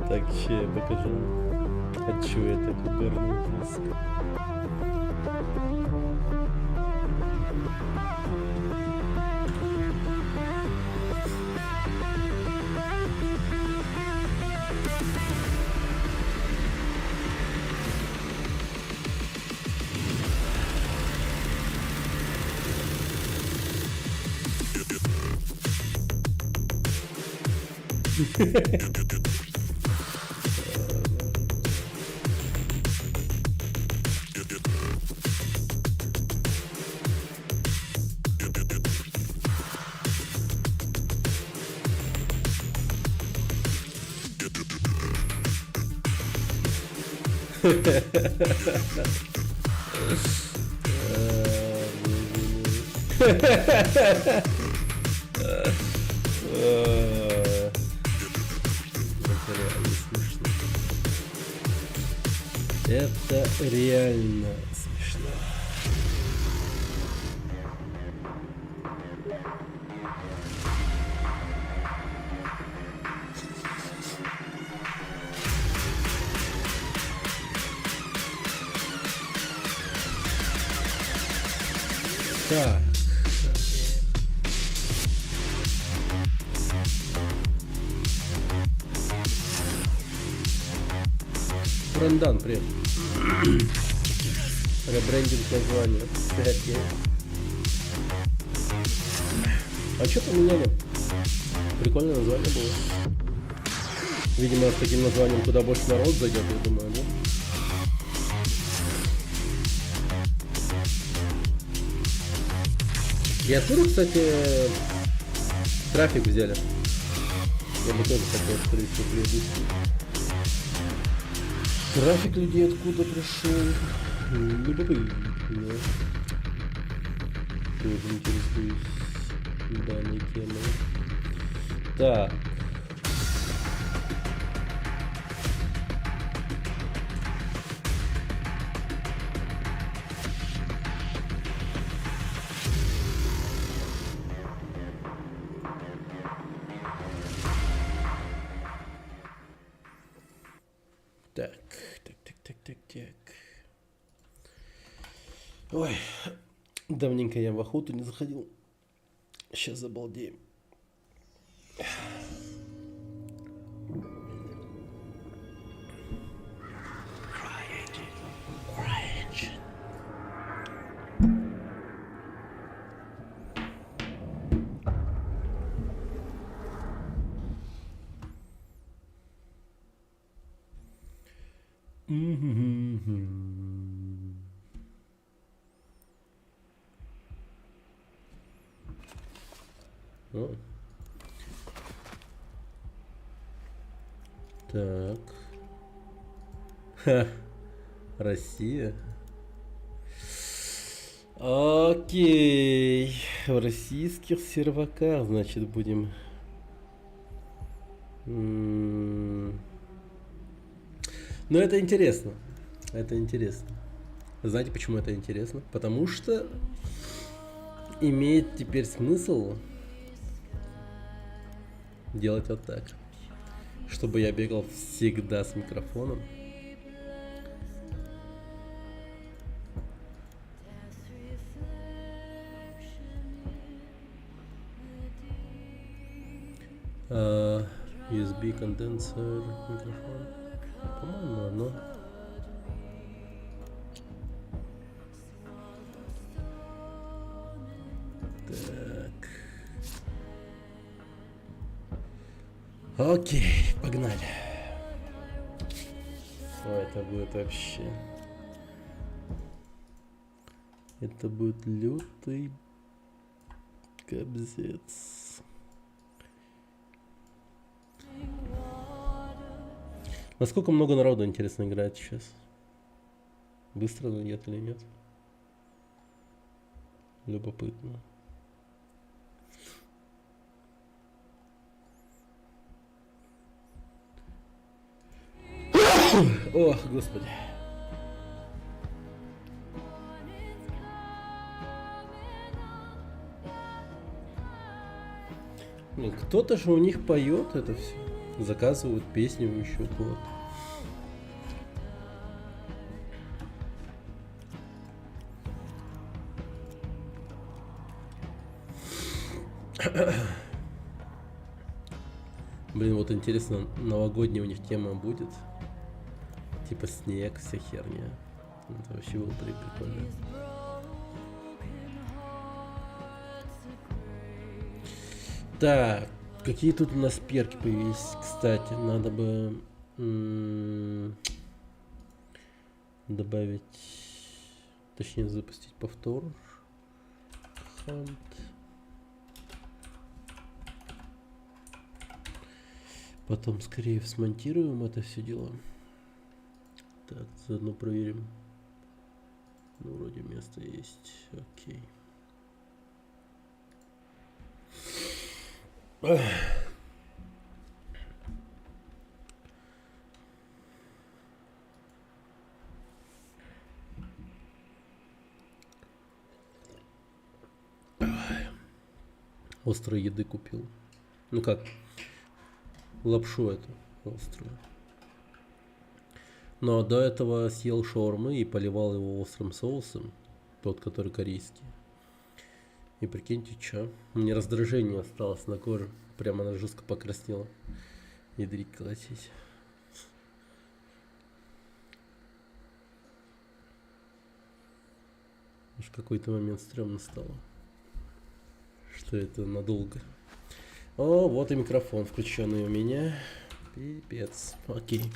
Так, ще я покажу. Хочу я так обернутися. Это реально смешно. Так. Брандан, привет. Ребрендинг названия. А что поменяли? Прикольное название было. Видимо, с таким названием куда больше народ зайдет, я думаю, да? И откуда, кстати, трафик взяли? Я бы тоже хотел открыть предыдущий. Трафик людей откуда пришел? Любопытно. Тоже интересуюсь данной темой. Так. Так. Ой, давненько я в охоту не заходил. Сейчас забалдеем. О. Так. Ха. Россия. Окей. В российских серваках, значит, будем. Но это интересно. Это интересно. Знаете, почему это интересно? Потому что имеет теперь смысл делать вот так. Чтобы я бегал всегда с микрофоном. USB конденсер, микрофон. По-моему, оно. Так. Окей, погнали. О, это будет вообще. Это будет лютый кобзец. Насколько много народу, интересно, играет сейчас? Быстро идет или нет? Любопытно. Ох, господи. Блин, кто-то же у них поет это все. Заказывают песню еще вот. Блин, вот интересно, новогодняя у них тема будет. Типа снег, вся херня. Это вообще было прикольно. Так, какие тут у нас перки появились? Кстати, надо бы добавить, точнее запустить повтор. Hunt. Потом скорее смонтируем это все дело. Так, заодно проверим. Ну, вроде место есть. Окей. Острой еды купил. Ну как? Лапшу эту острую. Но до этого съел шаурмы и поливал его острым соусом. Тот, который корейский. И прикиньте, что? Мне раздражение осталось на коже. Прямо она жестко покраснела. Ядрить колотить. Аж в какой-то момент стрёмно стало. Что это надолго. О, вот и микрофон включенный у меня. Пипец. Окей.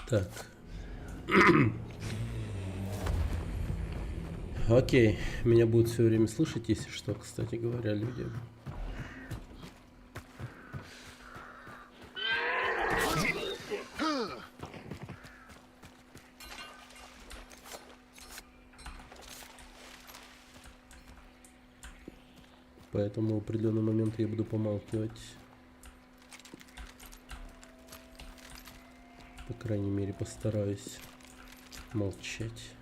Так. Окей. Меня будут все время слышать, если что, кстати говоря, люди. Поэтому в определенный момент я буду помалкивать. По крайней мере, постараюсь молчать.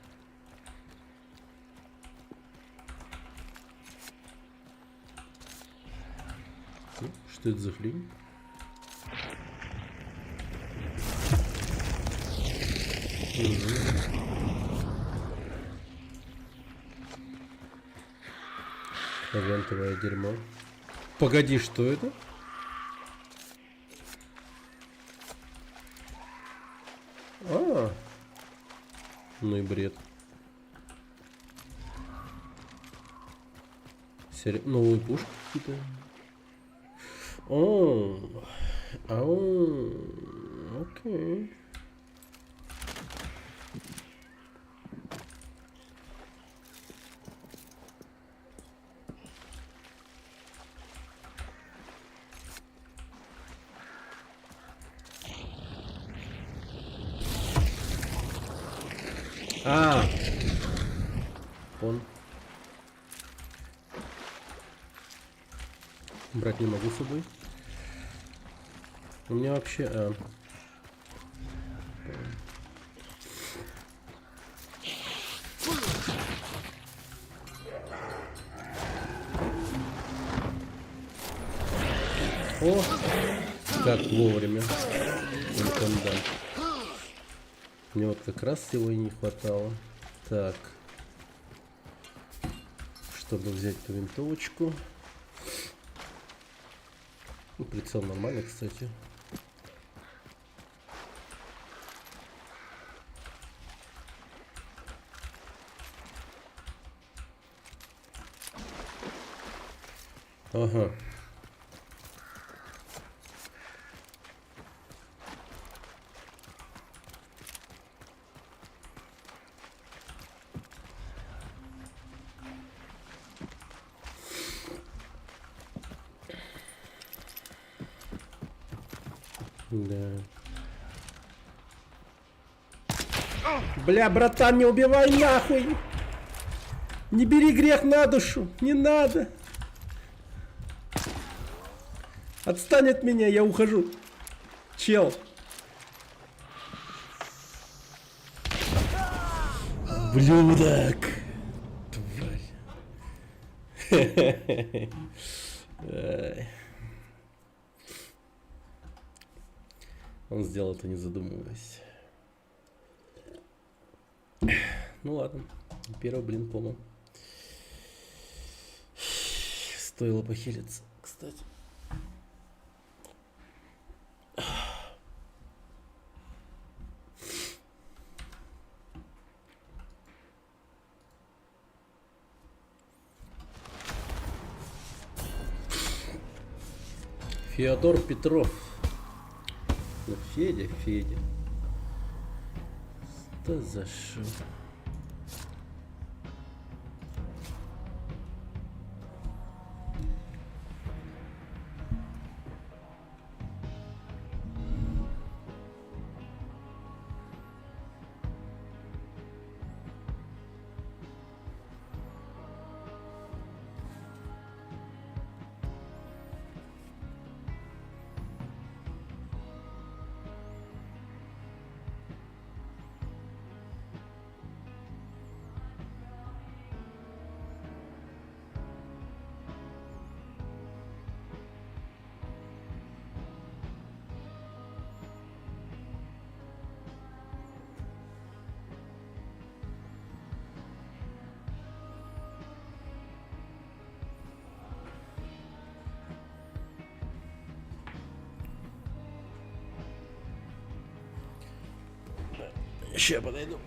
Ну, что это за хрень? Вентовое дерьмо. Погоди, что это? А, ну и бред. Новые пушки какие-то. Окей. Он. Брать не могу с собой. У меня вообще... О! Как вовремя. Интендант. Мне вот как раз всего и не хватало. Так. Чтобы взять эту винтовочку. Ну, прицел нормальный, кстати. Ага. Да. Бля, братан, не убивай нахуй! Не бери грех на душу! Не надо! Отстань от меня, я ухожу! Чел! Ублюдок! Тварь. Ай. Он сделал это, не задумываясь. Ну ладно. Первый блин, по-моему. Стоило похилиться, кстати. Феодор Петров. Ну, Федя. Что за шо? Сейчас подойду.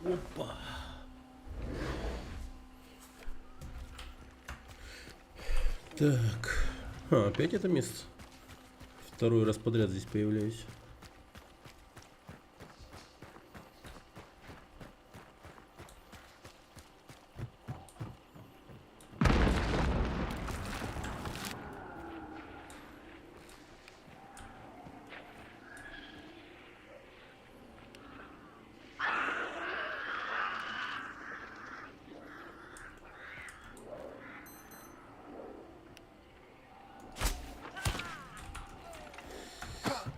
Опа. Так. Опять это место. Второй раз подряд здесь появляюсь.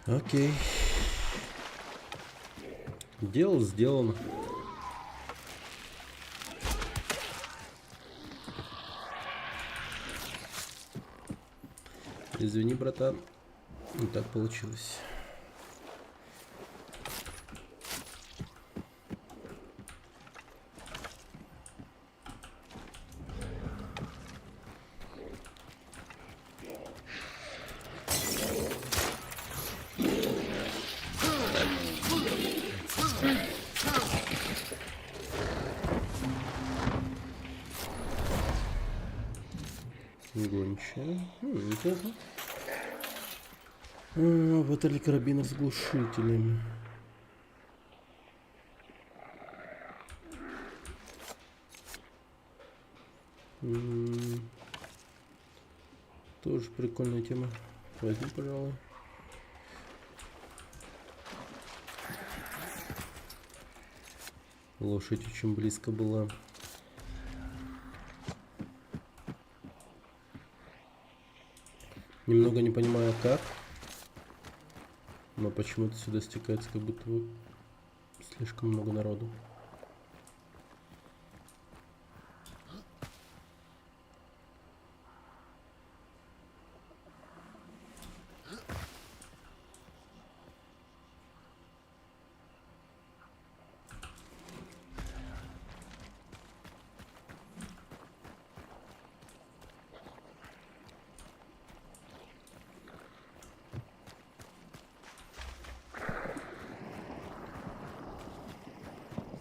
Окей. Дело сделано. Извини, братан. Не так получилось. Гончая. Неплохо. Батарея карабинов с глушителями. Тоже прикольная тема. Возьми, пожалуй. Лошадь очень близко была. Немного не понимаю как, но почему-то сюда стекается как будто бы слишком много народу.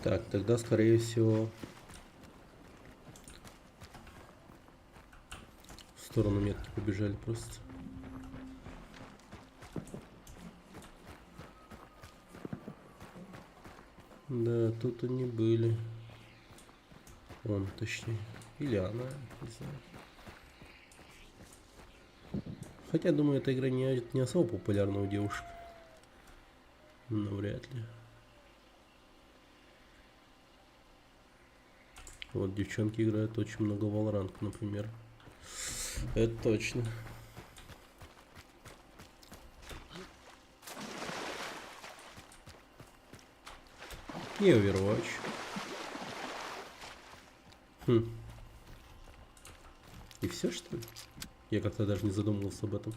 Так, тогда, скорее всего, в сторону метки побежали просто. Да, тут они были. Он, точнее. Или она, не знаю. Хотя, думаю, эта игра не особо популярна у девушек. Но вряд ли. Вот девчонки играют очень много в Valorant, например. Это точно. И Overwatch. И все, что ли? Я как-то даже не задумывался об этом.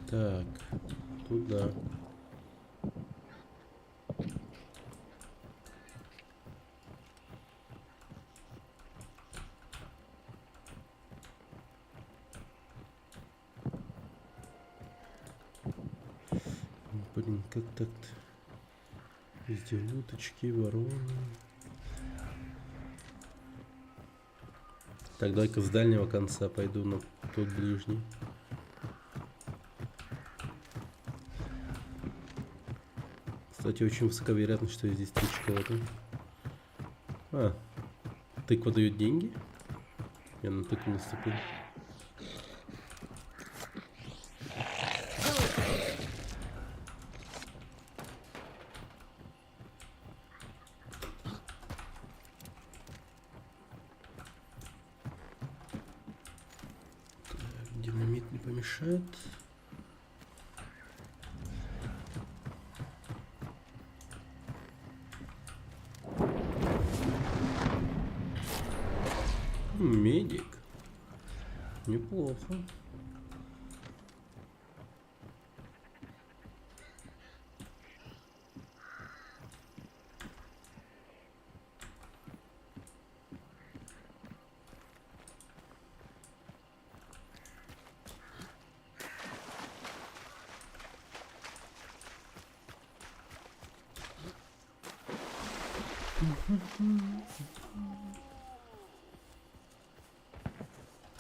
Так, туда. Блин, как так-то? Везде уточки, вороны. Так, давай-ка с дальнего конца пойду на тот ближний. Кстати, очень высока вероятность, что я здесь встречу кого-то. А, тыква дает деньги? Я на тыкву наступил. Динамит не помешает. Медик. Неплохо.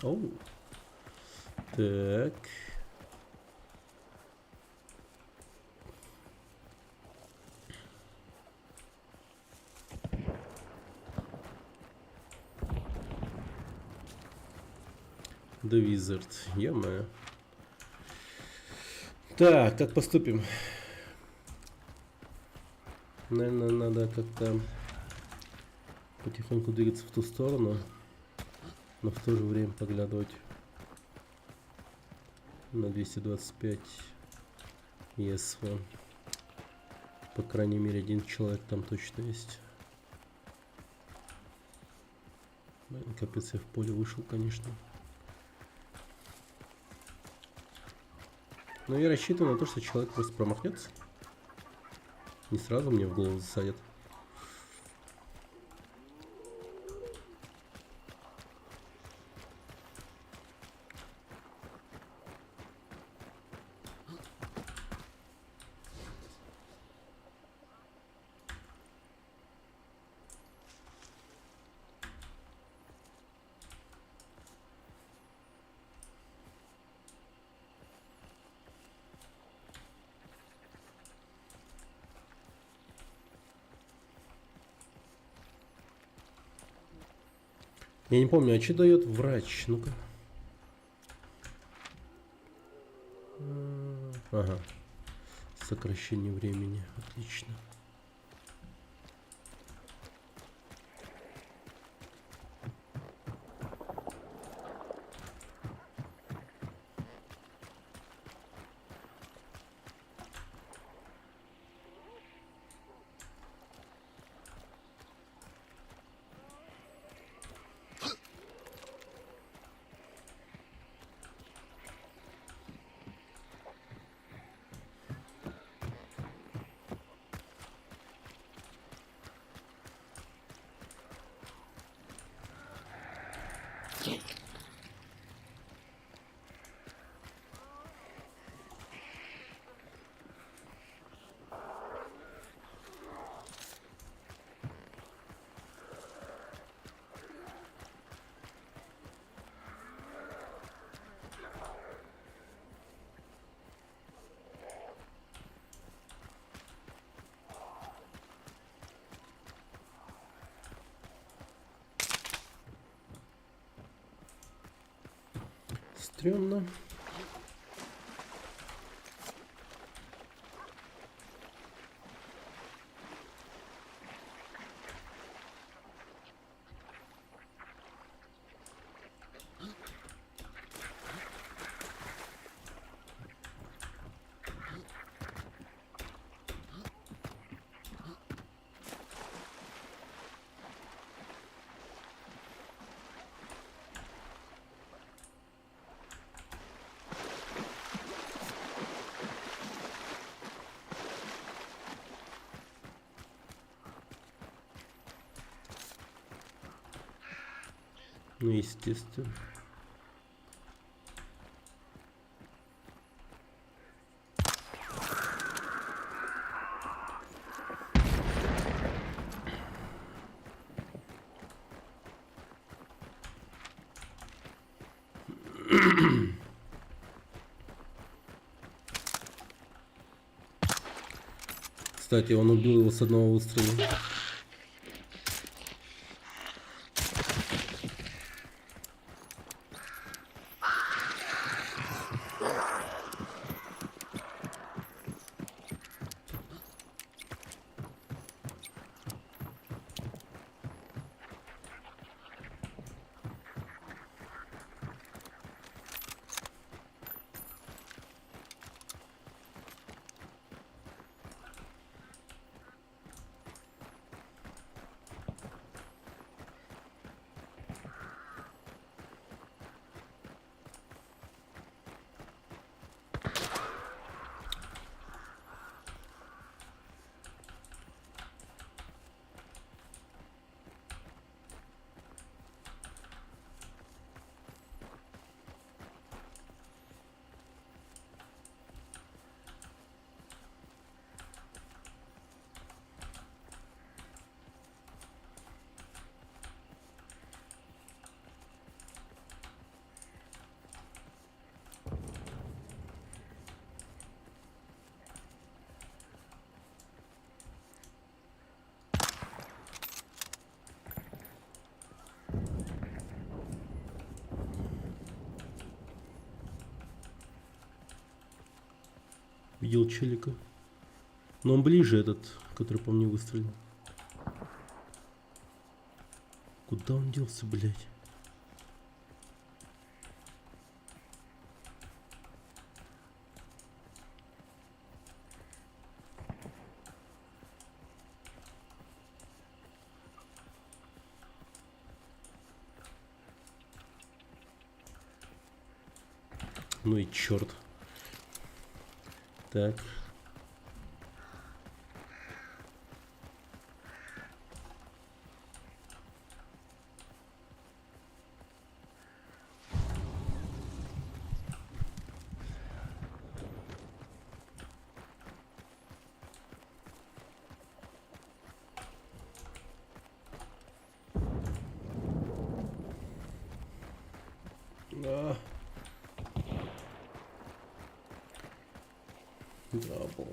Оу. Так. The Wizard. Е-мое. Так, как поступим? Наверное, надо как-то потихоньку двигаться в ту сторону. Но в то же время поглядывать на 225 ES1. По крайней мере, один человек там точно есть. Блин, капец, я в поле вышел, конечно. Но я рассчитываю на то, что человек просто промахнется. Не сразу мне в голову засадят. Я не помню, а что дает врач? Ну-ка. Ага. Сокращение времени. Отлично. Стрёмно. Ну, естественно. Кстати, он убил его с одного выстрела. Видел челика. Но он ближе, этот, который по мне выстрелил. Куда он делся, блядь? Ну и черт. Так. А. Дабл.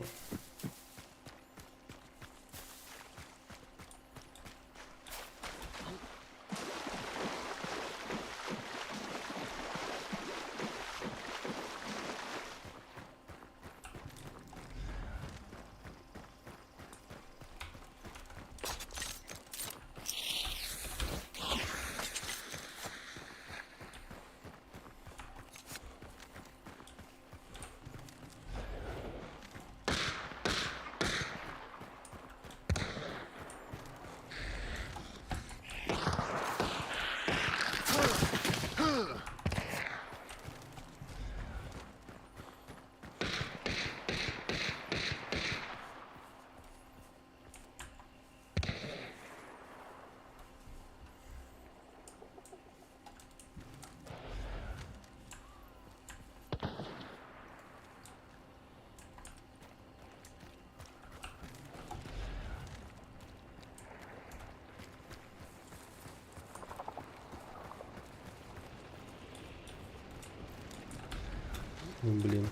Ну, блин.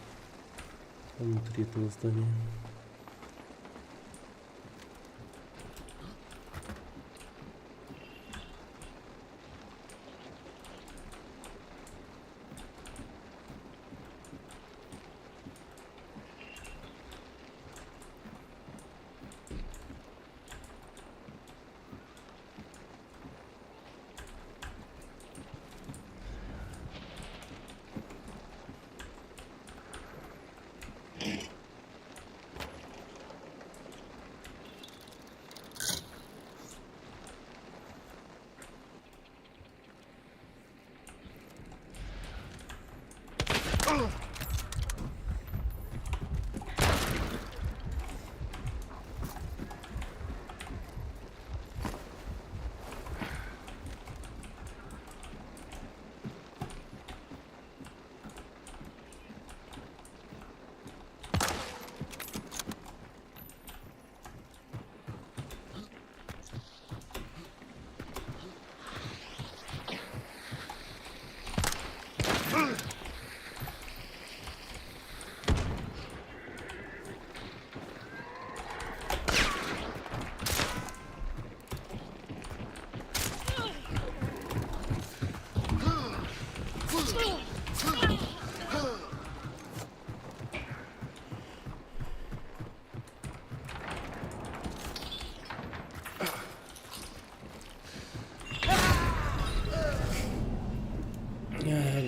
Внутри этого здания.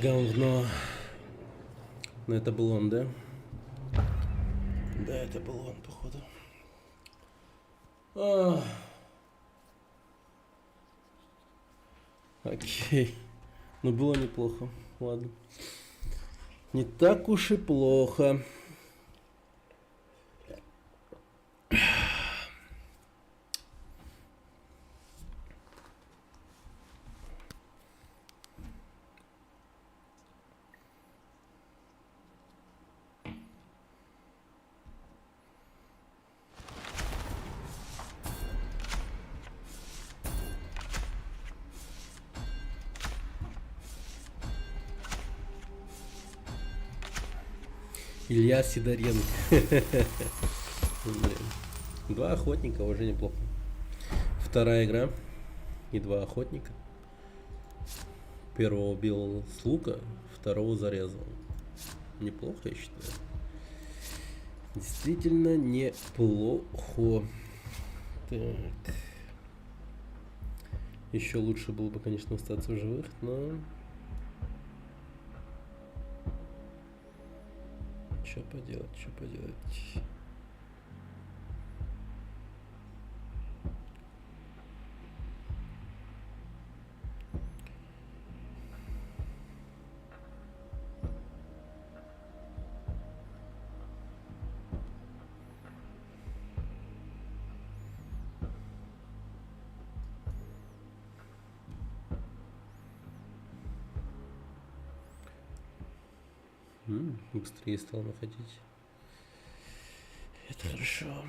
Говно. Но это был он, да? Да, это был он, походу. Окей. Ну, было неплохо. Ладно. Не так уж и плохо. Илья Сидоренко. Два охотника уже неплохо. Вторая игра и два охотника. Первого убил с лука, второго зарезал. Неплохо, я считаю. Действительно неплохо. Так. Еще лучше было бы, конечно, остаться в живых, но... Что поделать, что поделать. Быстрее стал находить. Это хорошо.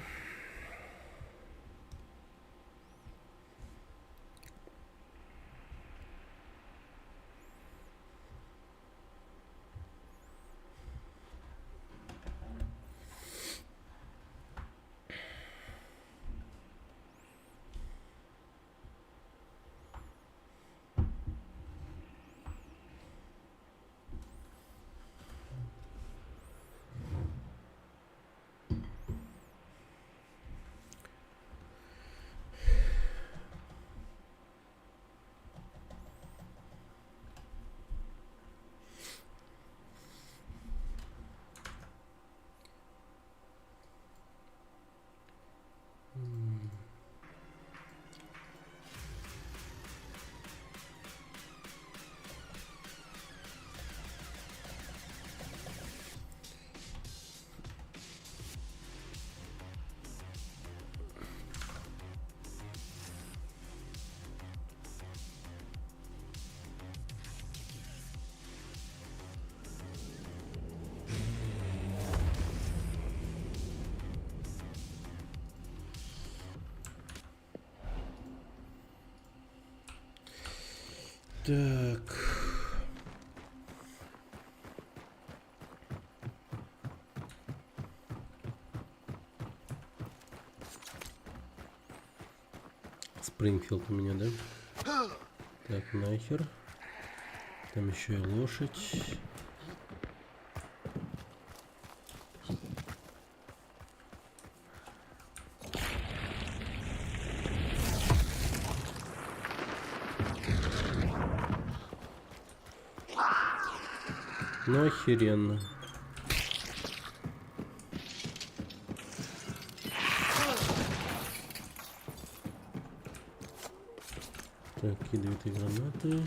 Так. Спрингфилд у меня, да? Так, нахер. Там еще и лошадь. Ну, охеренно. Так, ядовитые гранаты.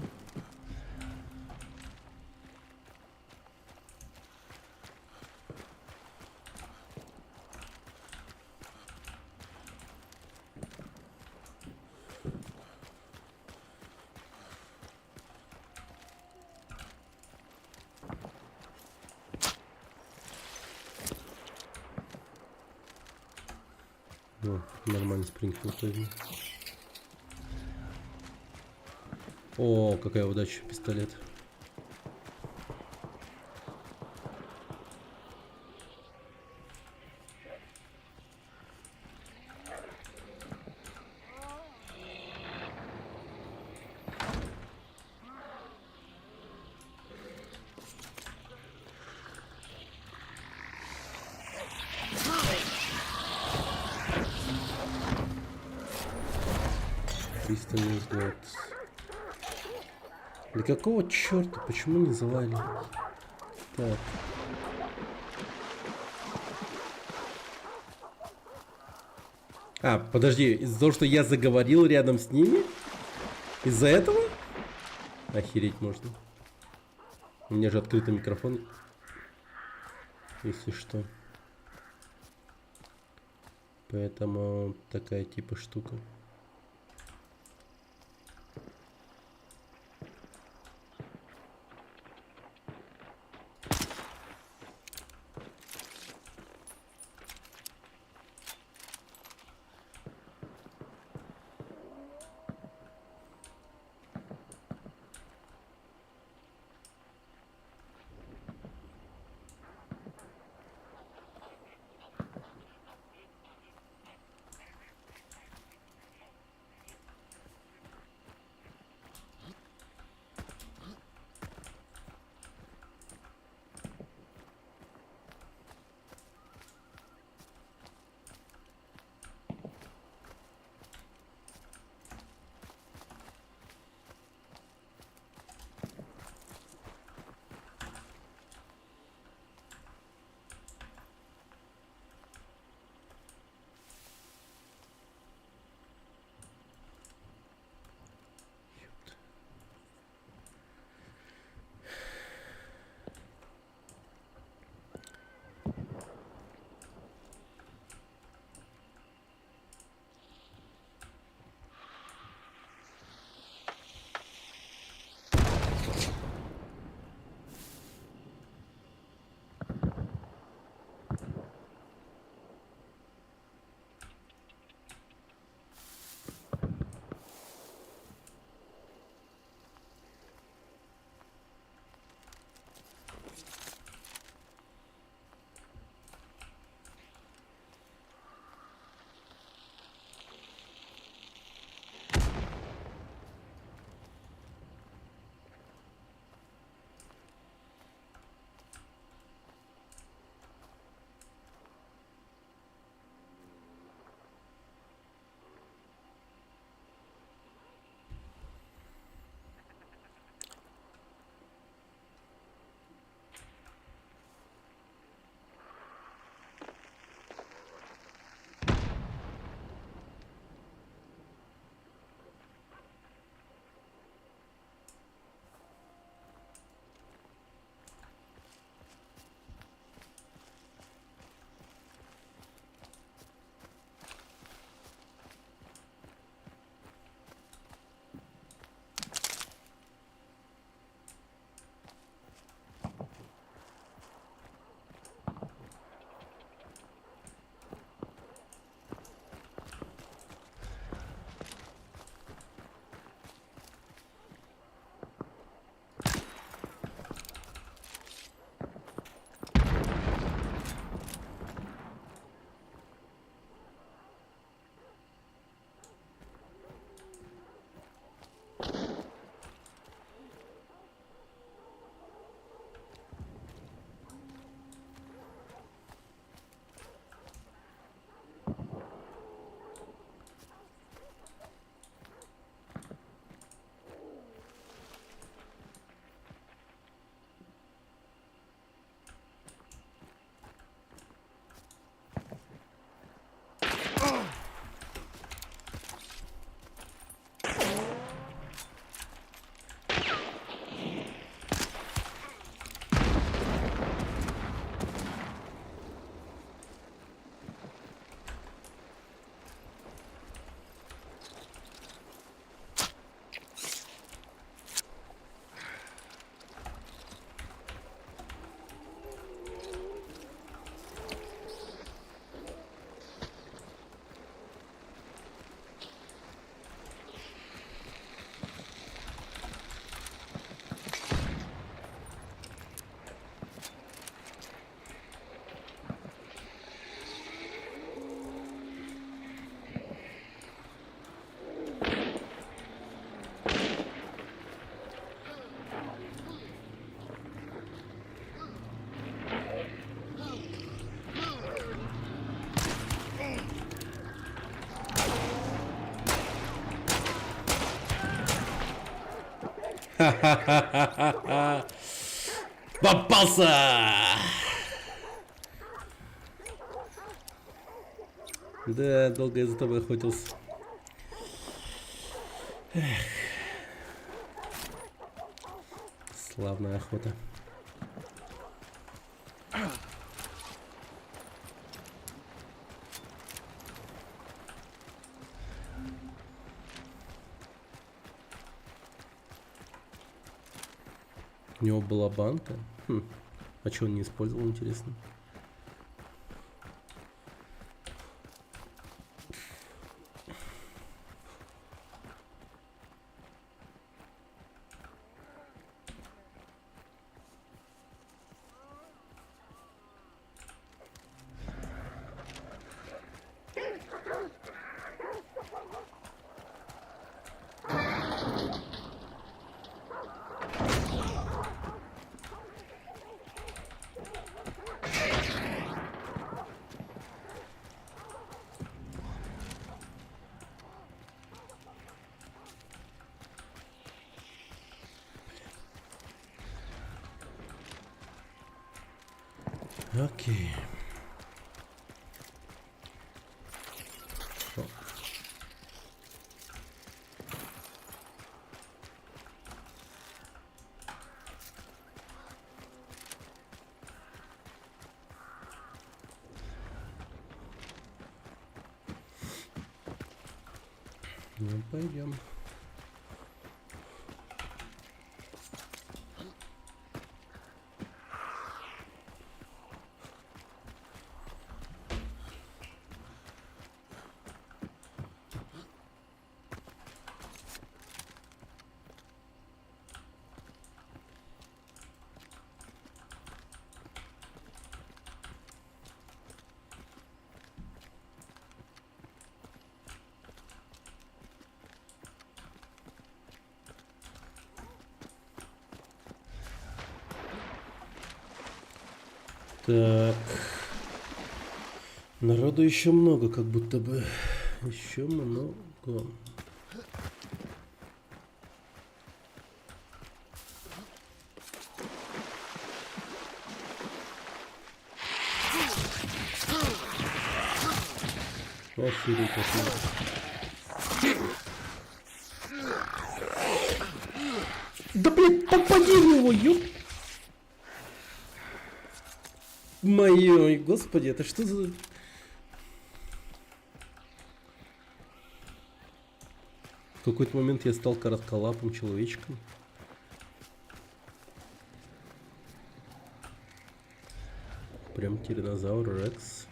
О, нормальный спрингфилд возьму. О, какая удача, пистолет. Пристальный взгляд. Да какого черта? Почему не завалили? Так. А, подожди, из-за того, что я заговорил рядом с ними? Из-за этого? Охереть можно. У меня же открытый микрофон. Если что. Поэтому такая типа штука. Попался! Да, долго я за тобой охотился. Эх. Славная охота. У него была банка. А что он не использовал, интересно? Окей. О. Ну, пойдем. Так. Народу еще много, как будто бы. Еще много. Охереть, охереть. Да блин, попади в него, ёп! Моё, господи, это что за... В какой-то момент я стал коротколапым человечком. Прям тиранозавр Рекс.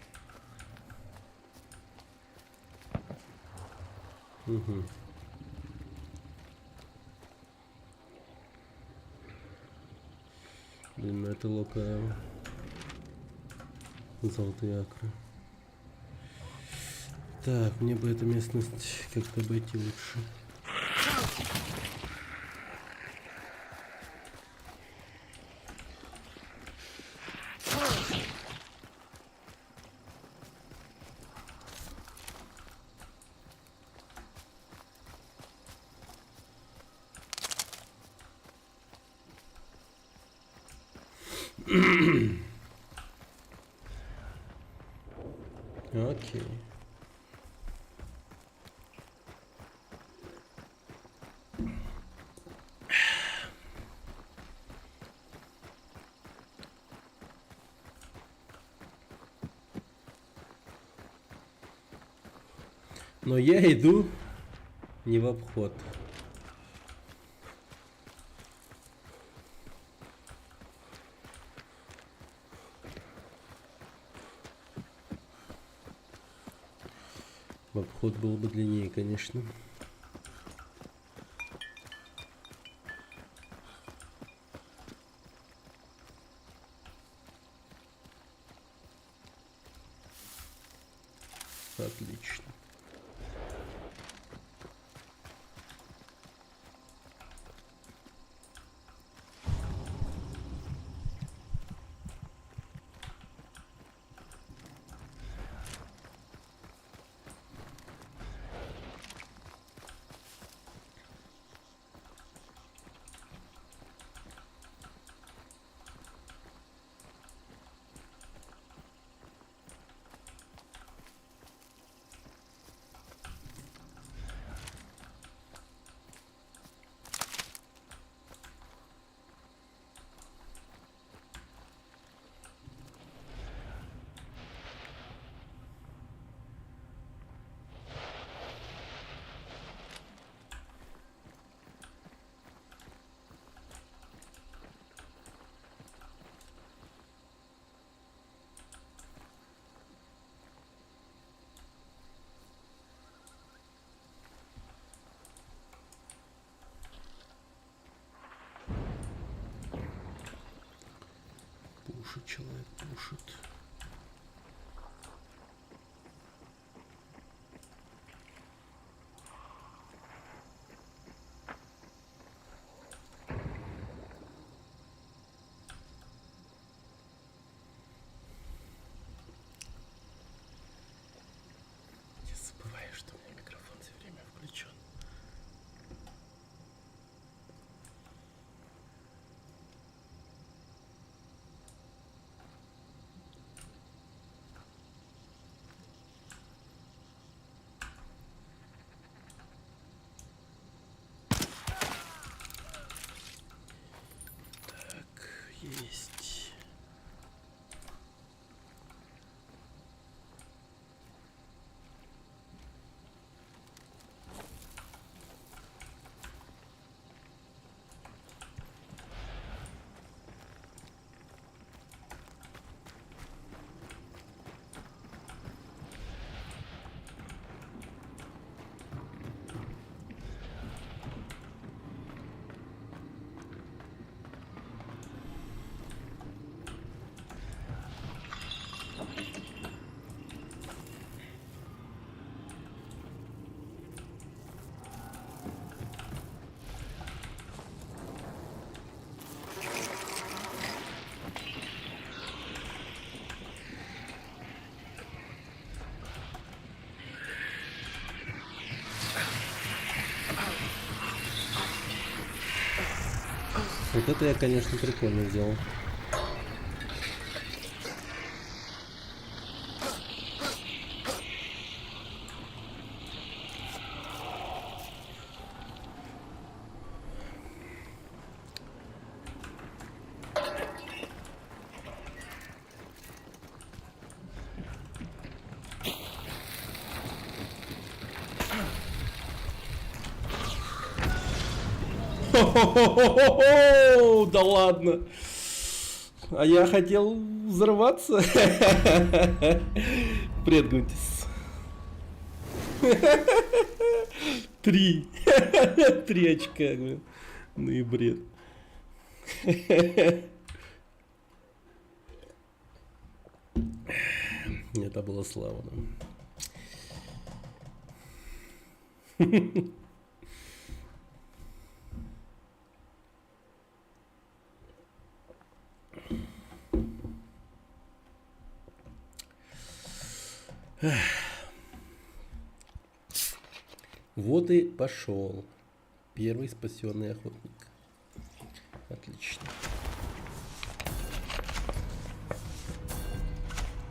Угу. Блин, это лока... Золотые акры. Так, мне бы эту местность как-то обойти лучше. Окей. Но я иду не в обход. В обход был бы длиннее, конечно. Отлично. человек пушит. Я забываю, что у меня микрофон все время включен. Есть. Вот это я, конечно, прикольно сделал. Хо-хо-хо-хо-хо! Да ладно. А я хотел взорваться. Предгнитесь. 3. 3 очка, блин. Ну и бред. Это было славно. Вот и пошел первый спасенный охотник. Отлично.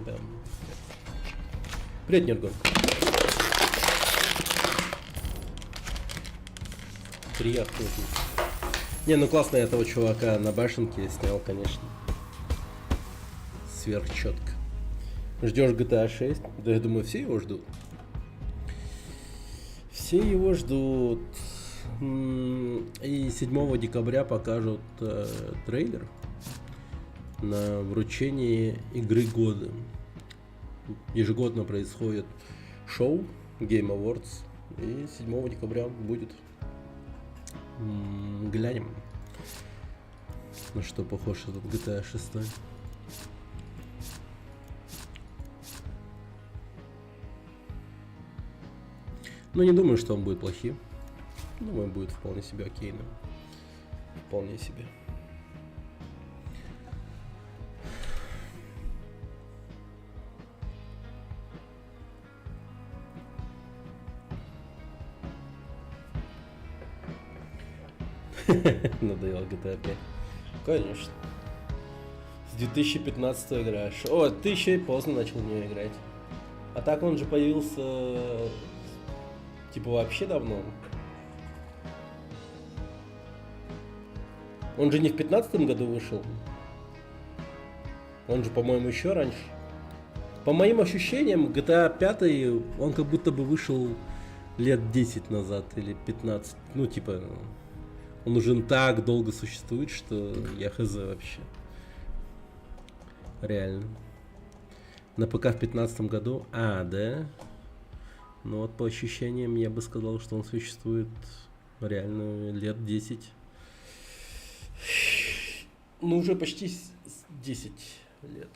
Да. Привет, Нергон. 3 охотника. Не, ну классно я этого чувака на башенке снял, конечно. Сверхчетко. Ждешь GTA 6? Да я думаю, все его ждут. Все его ждут. И 7 декабря покажут трейлер на вручении игры года. Ежегодно происходит шоу Game Awards. И 7 декабря будет. Глянем, на что похож этот GTA 6. Ну, не думаю, что он будет плохим. Думаю, будет вполне себе окейным. Вполне себе. Надоело GTA 5. Конечно. С 2015 играешь. О, ты еще и поздно начал в нее играть. А так он же появился типа вообще давно. Он же не в 15-м году вышел. Он же, по-моему, еще раньше. По моим ощущениям, GTA 5 он как будто бы вышел лет 10 назад или 15. Ну, типа, он уже так долго существует, что я хз вообще. Реально. На ПК в 15 году. А, да? Ну вот по ощущениям я бы сказал, что он существует реально лет 10. Ну уже почти 10. лет.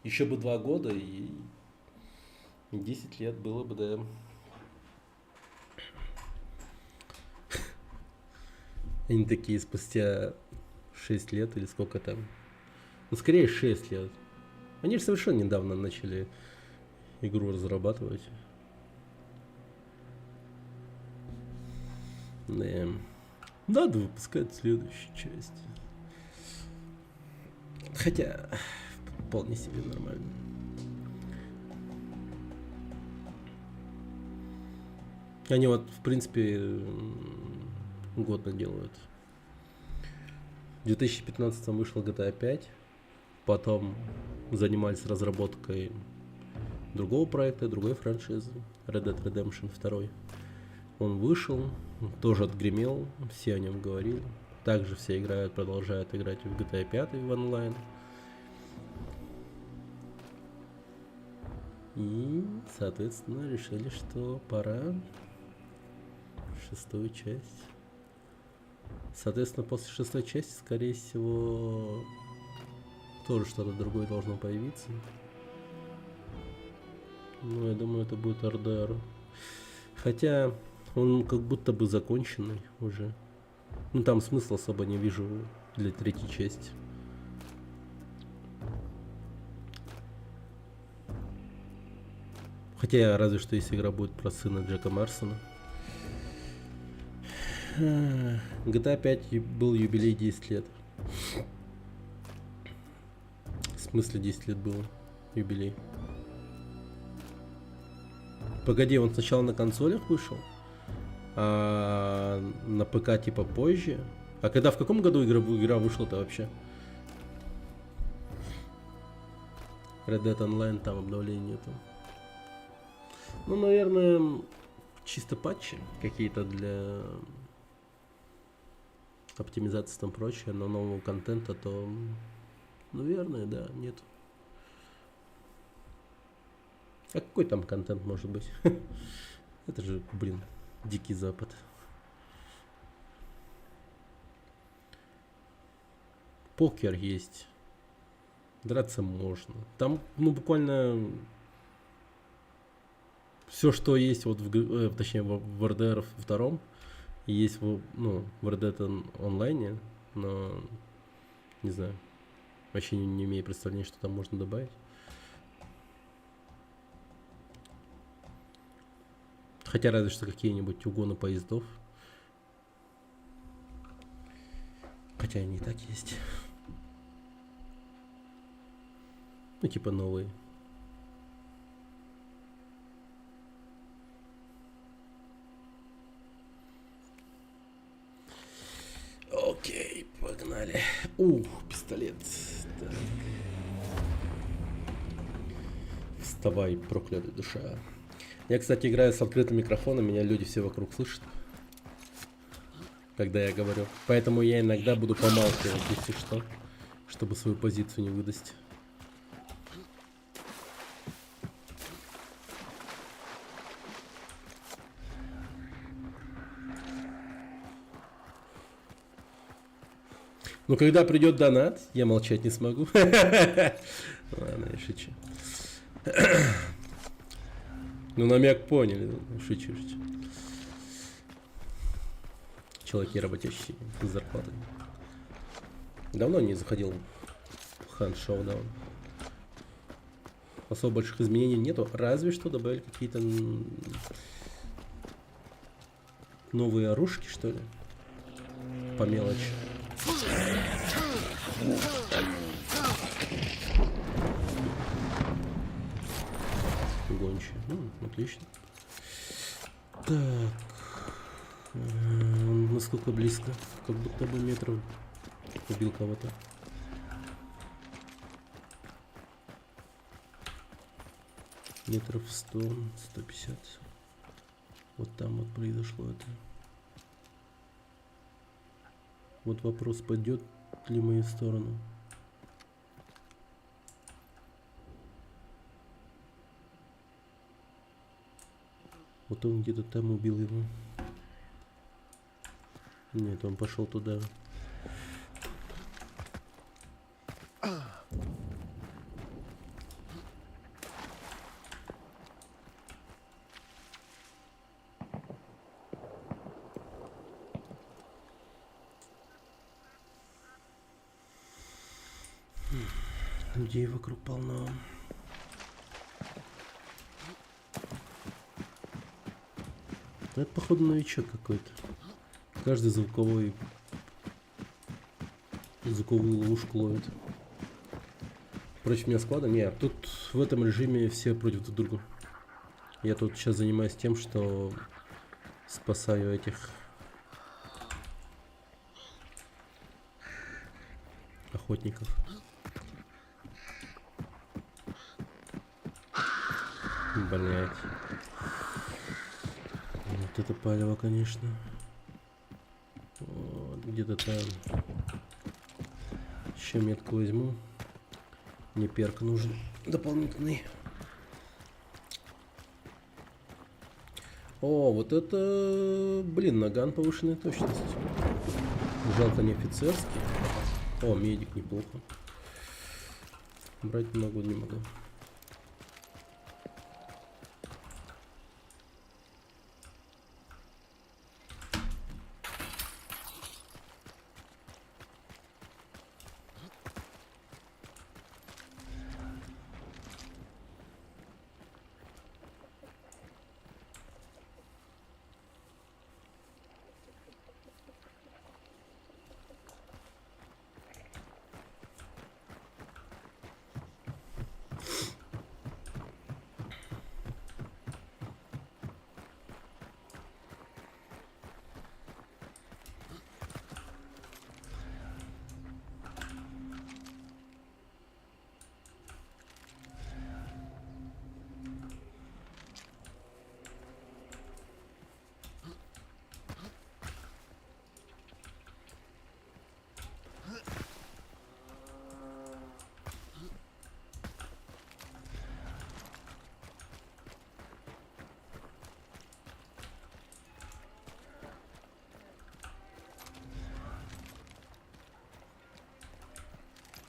Еще бы 2 года и 10 лет было бы, да. Они такие спустя 6 лет или сколько там. Ну, скорее 6 лет. Они же совершенно недавно начали игру разрабатывать. Да. Надо выпускать следующую часть. Хотя, вполне себе нормально. Они вот, в принципе, годно делают. В 2015 вышла GTA 5. Потом занимались разработкой другого проекта, другой франшизы. Red Dead Redemption 2. Он вышел, тоже отгремел, все о нем говорили. Также все продолжают играть в GTA 5 в онлайн. И, соответственно, решили, что пора 6-ю часть. Соответственно, после 6-й части, скорее всего, тоже что-то другое должно появиться. Ну, я думаю, это будет RDR. Хотя он как будто бы законченный уже. Ну, там смысла особо не вижу для 3-й части. Хотя, разве что если игра будет про сына Джека Марсона. GTA 5 был юбилей 10 лет. В смысле 10 лет было юбилей? Погоди, он сначала на консолях вышел, а на ПК типа позже. А когда, в каком году игра вышла-то вообще? Red Dead Online, там обновлений нету. Ну, наверное, чисто патчи какие-то для оптимизации там прочее, но нового контента то, наверное, да, нет. А какой там контент может быть? Это же, блин, Дикий Запад. Покер есть. Драться можно. Там, ну, буквально все, что есть вот точнее в RDR 2, есть в Red Dead онлайне, но не знаю. Вообще не имею представления, что там можно добавить. Хотя разве что какие-нибудь угоны поездов. Хотя они и так есть. Ну, типа новые. Окей, погнали. Пистолет. Так. Вставай, проклятая душа. Я, кстати, играю с открытым микрофоном, меня люди все вокруг слышат, когда я говорю. Поэтому я иногда буду помалкивать, если что, чтобы свою позицию не выдать. Но когда придет донат, я молчать не смогу. Ладно, я шучу. Ну, намек поняли. Шучу. Человеки работящие с зарплатой. Давно не заходил в Hunt Showdown. Особо больших изменений нету. Разве что добавили какие-то новые оружки, что ли. По мелочи. Гончие. Отлично. Так. Насколько близко? Как будто бы метров. Убил кого-то. Метров 100, 150. Вот там вот произошло это. Вот вопрос, пойдет ли в мою сторону. Вот он где-то там убил его. Нет, он пошел туда. Людей вокруг полно. Это, походу, новичок какой-то. Каждый звуковую ловушку ловит. Против меня склада? Нет, тут в этом режиме все против друг друга. Я тут сейчас занимаюсь тем, что спасаю этих охотников. Блять. Вот это палево, конечно. Вот, где-то там. Еще метку возьму. Мне перк нужен дополнительный. О, вот это, блин, наган повышенной точности. Жалко, не офицерский. О, медик неплохо. Брать не могу, не могу.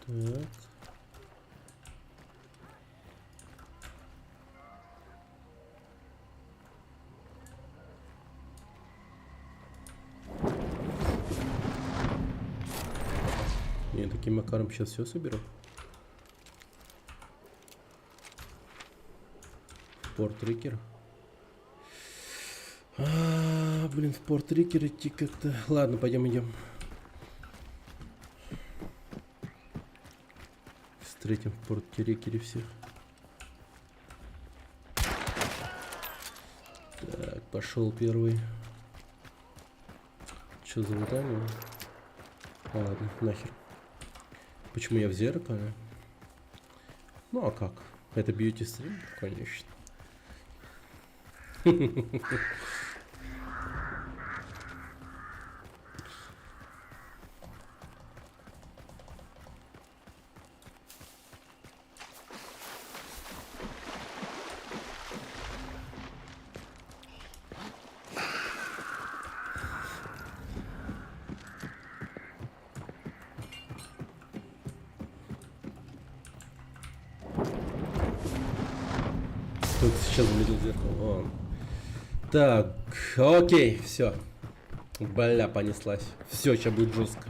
Так. Я таким макаром сейчас все соберу. Порт-трикер. Блин, в порт-трикер идти как-то... Ладно, пойдем, идем. Встретим в порт-трикере всех. Так, пошел первый. Что за задание? Ладно, нахер. Почему я в зеркале? Ну а как? Это бьюти-стрим? Конечно. Тут сейчас заметил зеркало. О. Так, окей, все. Бля, понеслась. Все, сейчас будет жестко.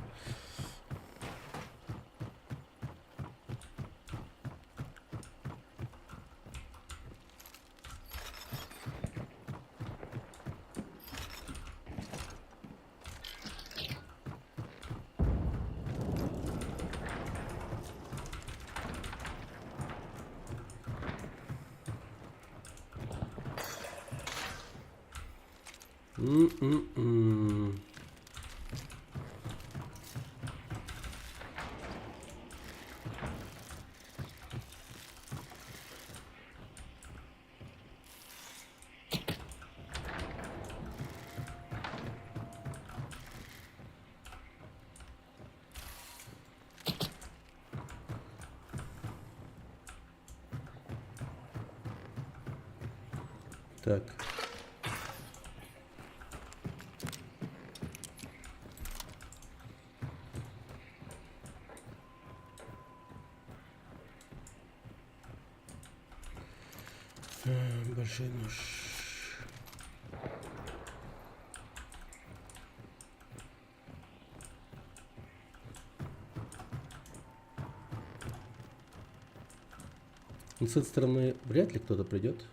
Так. Большой нож. Ну, с этой стороны вряд ли кто-то придет.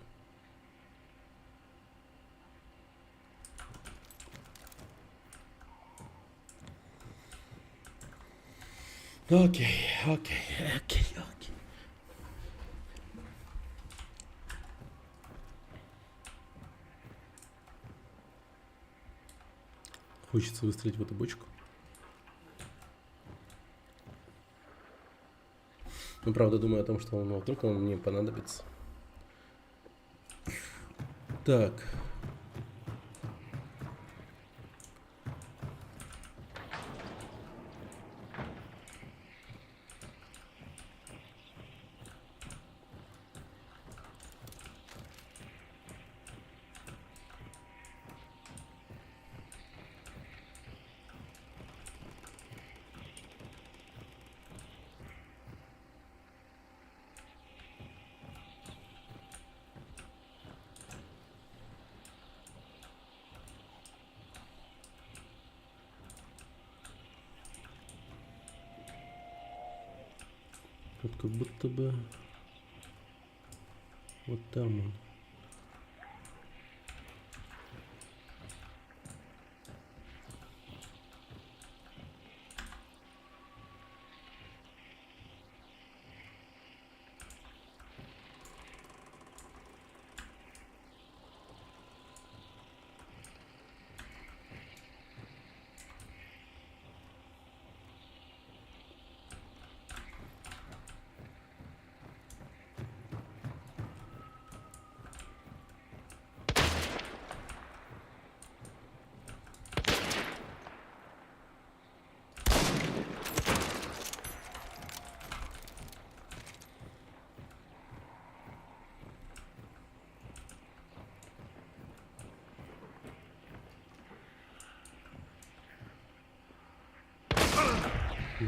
Окей, окей, окей, окей. Хочется выстрелить в эту бочку. Ну, правда, думаю о том, что он вдруг он мне понадобится. Так. Тут как будто бы вот там он.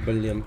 Блин.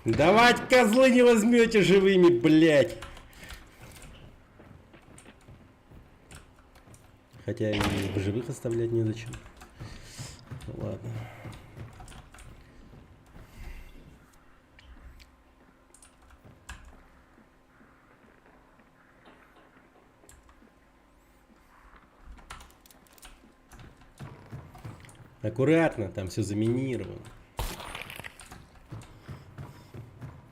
Давать, козлы, не возьмете живыми, блядь. Хотя и в живых оставлять незачем. Ладно. Аккуратно, там все заминировано.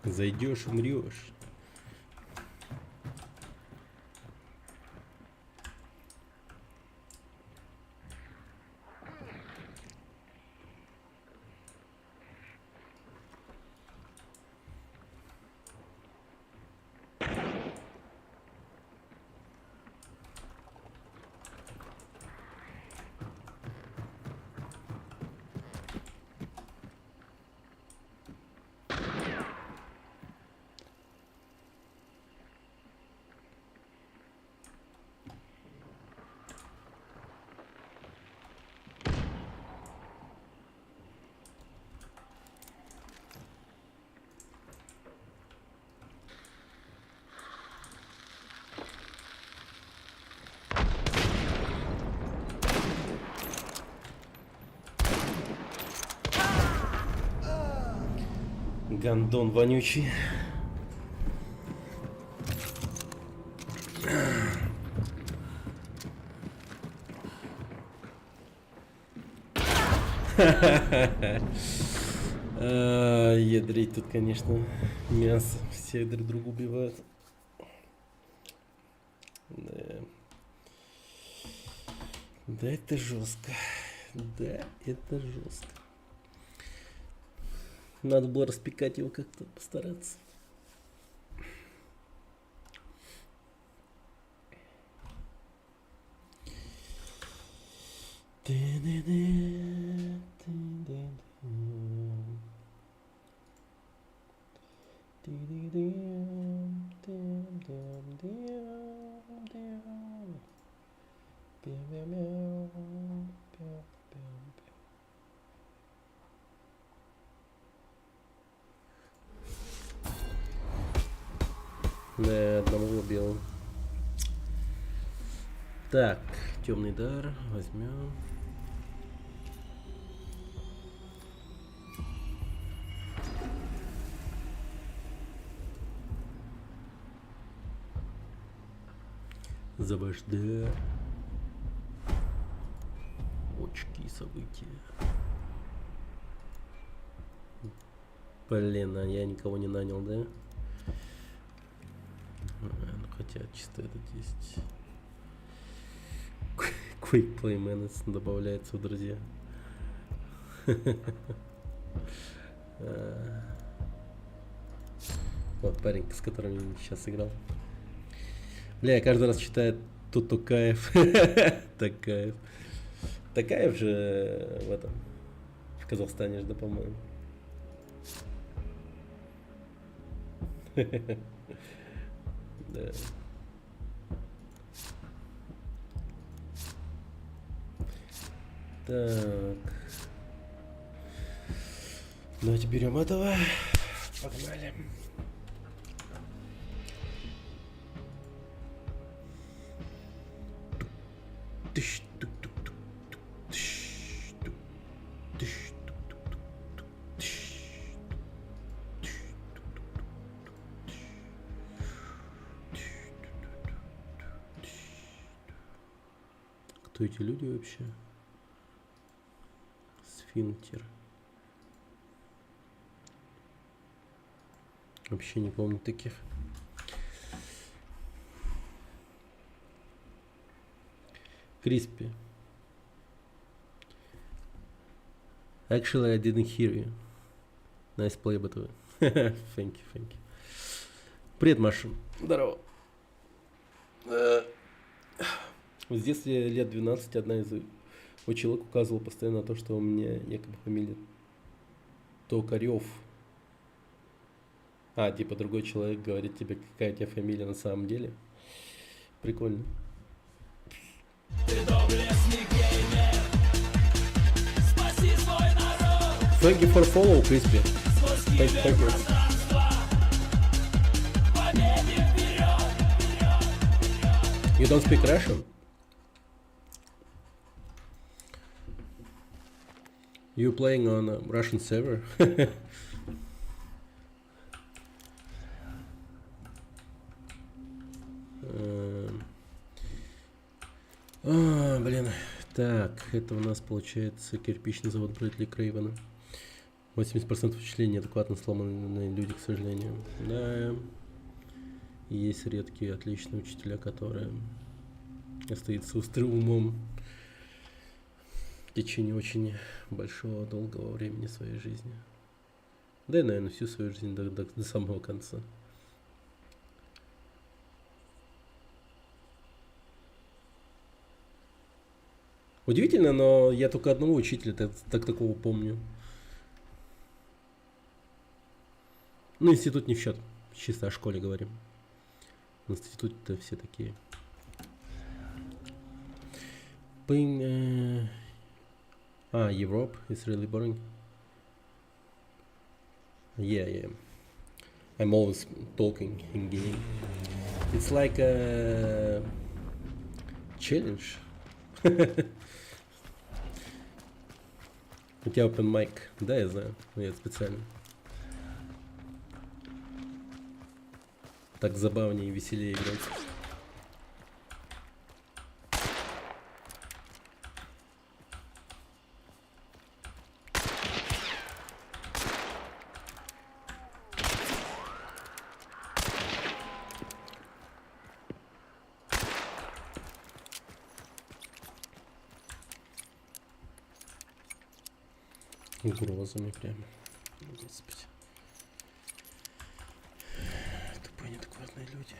Зайдешь, умрешь. Гандон вонючий. Ядрить тут, конечно, мясо. Все друг друга убивают. Да. Да, это жестко. Да, это жестко. Надо было распекать его как-то, постараться. Да, одного убил. Так, темный дар возьмем. ЗВЖД. Очки события. Блин, а я никого не нанял, да? Ну, хотя чисто этот есть. Quick Play Minutes добавляется в друзья. Вот парень, с которым я сейчас играл. Бля, я каждый раз читаю тут Токаев. Токаев. Токаев же в этом. В Казахстане же, да, по-моему. Да. Так. Давайте берем этого. Погнали. Кто эти люди вообще? Сфинктер. Вообще не помню таких. Crispy. Actually, I didn't hear you. Nice play, by the way. Thank you, thank you. Привет, Маша. Здорово. В детстве лет 12 одна из училок указывала постоянно на то, что у меня якобы фамилия Токарев. А, типа другой человек говорит тебе, какая у тебя фамилия на самом деле. Прикольно. Thank you for follow, Crispy. Thank you. You don't speak Russian? You playing on a Russian server? Блин. Так, это у нас получается кирпичный завод Брэдли Крейвена. 80% впечатлений адекватно сломанные люди, к сожалению. Да. Есть редкие отличные учителя, которые остаются острым умом в течение очень большого, долгого времени своей жизни. Да и, наверное, всю свою жизнь до самого конца. Удивительно, но я только одного учителя такого помню. Ну, институт не в счет. Чисто о школе говорим. В институте-то все такие. Europe is really boring. Yeah. I'm always talking in game. It's like a challenge. У тебя open mic, да, я знаю, но я специально. Так забавнее и веселее играть. Угрозами прямо. Господи. Тупые неадекватные люди.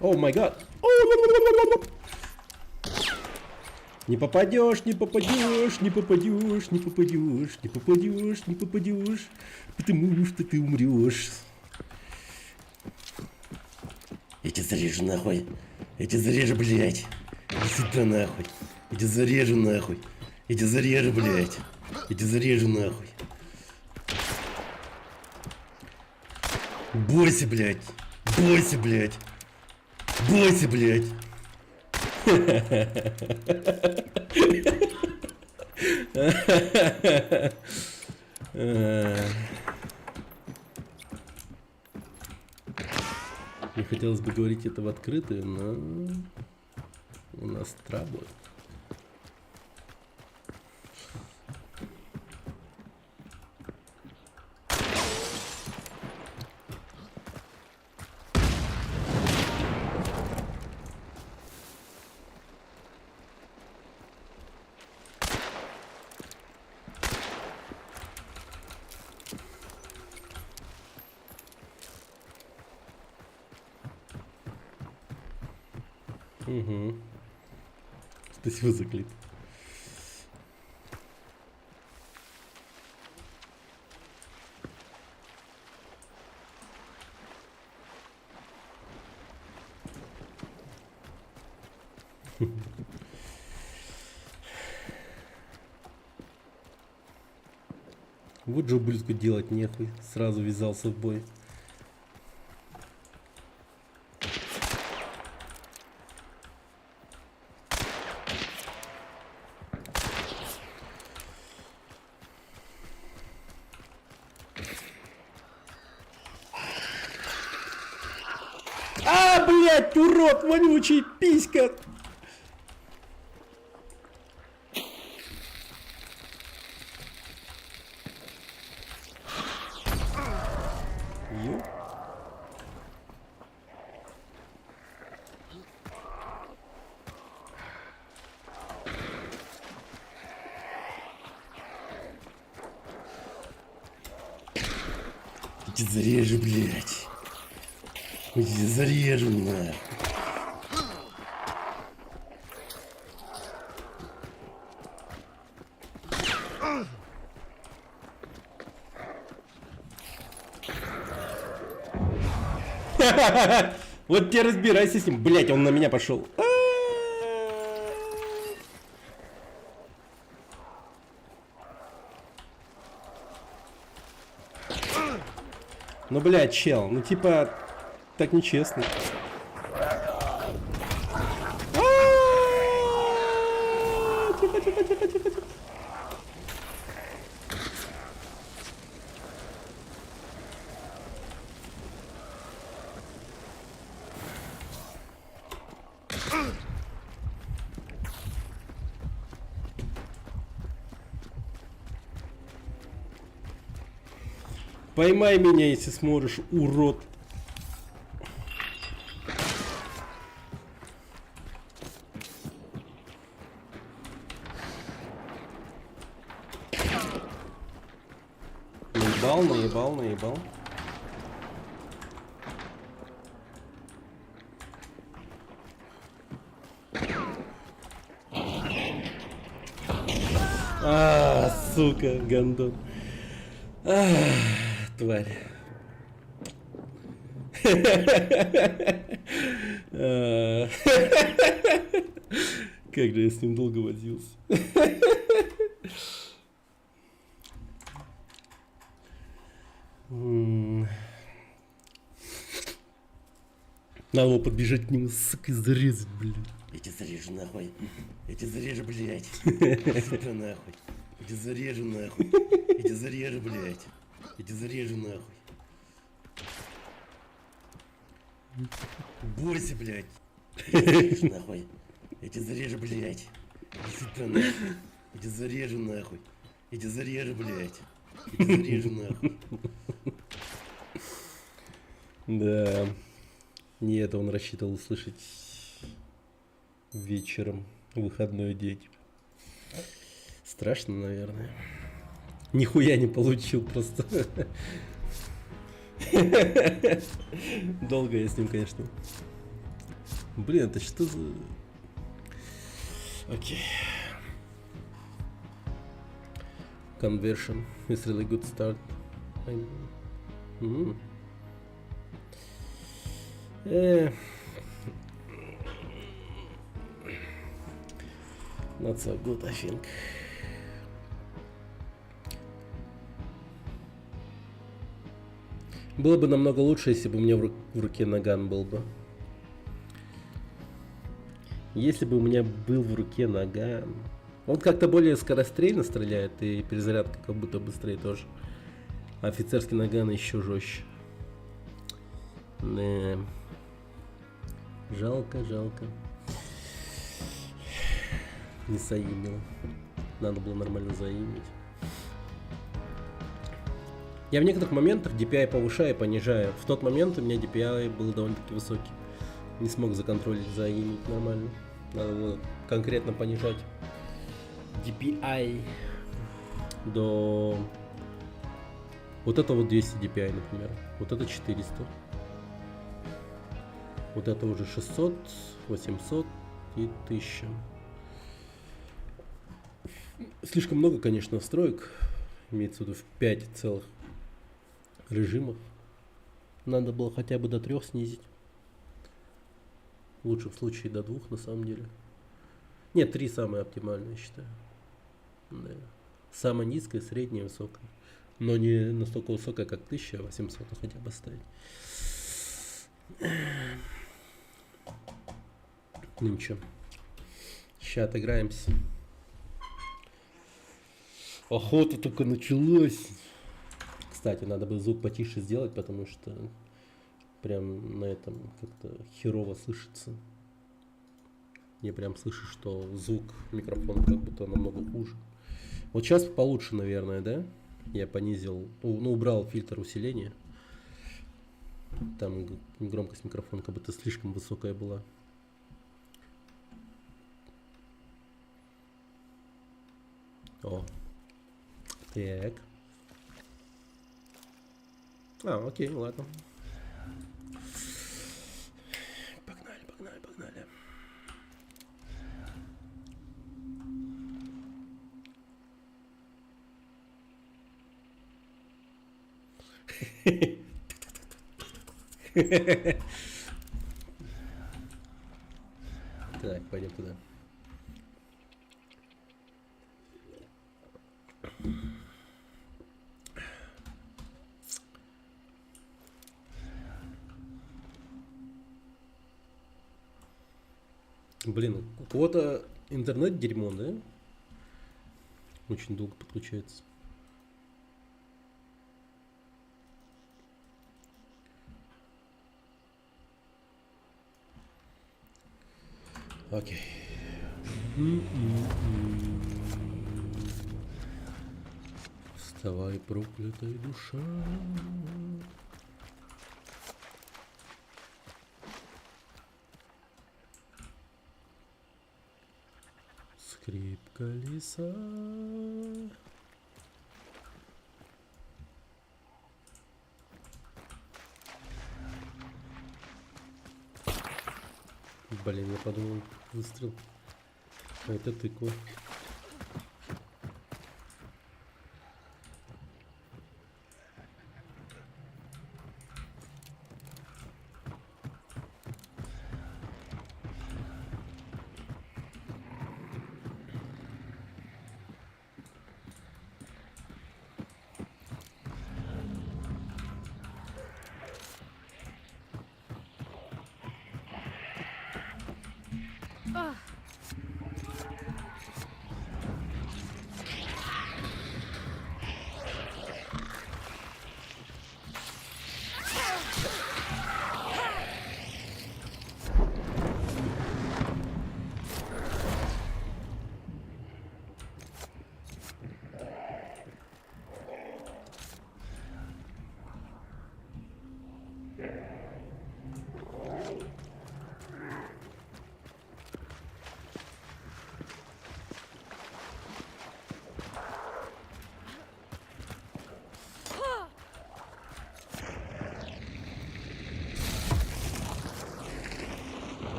О май гад. Не попадешь, не попадешь, не попадешь, не попадешь, не попадешь, не попадешь, потому что ты умрешь. Я тебя зарежу нахуй. Я тебя зарежу, блядь. Иди сюда нахуй. Я тебя зарежу нахуй. Я тебя зарежу, блядь. Я тебя зарежу нахуй. Бойся, блядь. Бойся, блядь. Бойся, блядь. Не хотелось бы говорить это в открытую, но у нас траблы. Угу. Спасибо за клип. Вот же ублюдку делать нехуй. Сразу ввязался в бой. А, блядь, урод, вонючий, писька! Ё. Я тебя зарежу, блядь. Я тебя зарежу, нахуй. Вот тебе разбирайся с ним. Блять, он на меня пошел. Ну, блядь, чел, ну типа, так нечестно. Тихо, тихо, тихо, тихо, тихо. Поймай меня, если сможешь, урод. Наебал, наебал, наебал. А, сука, гандон. Тварь. Как же я с ним долго возился. Надо было подбежать к нему, сука, и зарезать, блядь. Я тебя зарежу, нахуй. Я тебя зарежу, блядь. Сука, нахуй. Я тебя зарежу, нахуй. Я тебя зарежу, блядь. Я тебя зарежу, нахуй. Бойся, блядь. Я тебя зарежу, нахуй. Я тебя зарежу, блядь. Сука, нахуй. Я тебя зарежу, нахуй. Я тебя зарежу, блядь. Я тебя зарежу, нахуй. Да. Не это он рассчитывал услышать вечером, в выходной день. Страшно, наверное. Нихуя не получил просто. Долго я с ним, конечно, Блин, это что за... Окей. Conversion is really good start. Mm. Not so good, I think. Было бы намного лучше, если бы у меня в руке наган был бы. Если бы у меня был в руке наган. Он как-то более скорострельно стреляет, и перезарядка как будто быстрее тоже. Офицерский наган еще жестче. Да. Жалко, жалко. Не заимил. Надо было нормально заимить. Я в некоторых моментах DPI повышаю и понижаю. В тот момент у меня DPI был довольно-таки высокий. Не смог законтролить, заимить нормально. Надо было конкретно понижать DPI до... Вот это вот 200 DPI, например. Вот это 400. Вот это уже 600, 800 и 1000. Слишком много, конечно, настроек. Имеется в виду в 5 целых режимах. Надо было хотя бы до 3 снизить. В лучшем случае до 2, на самом деле. Нет, 3 самые оптимальные, считаю. Да. Самая низкая, средняя, высокая. Но не настолько высокая, как 1800, а хотя бы ставить. Ну ничего. Сейчас отыграемся. Охота только началась. Кстати, надо бы звук потише сделать, потому что прям на этом как-то херово слышится. Я прям слышу, что звук микрофона как будто намного хуже. Вот сейчас получше, наверное, да? Я понизил, ну, убрал фильтр усиления. Там громкость микрофона как будто слишком высокая была. О. Так. Окей, ладно. Погнали, погнали, погнали. Так, пойдем туда. Блин, у кого-то интернет дерьмо, да? Очень долго подключается. Окей. Вставай, проклятая душа. Скрип колеса. Блин, я подумал, выстрел. А это тыква.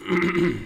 Угу.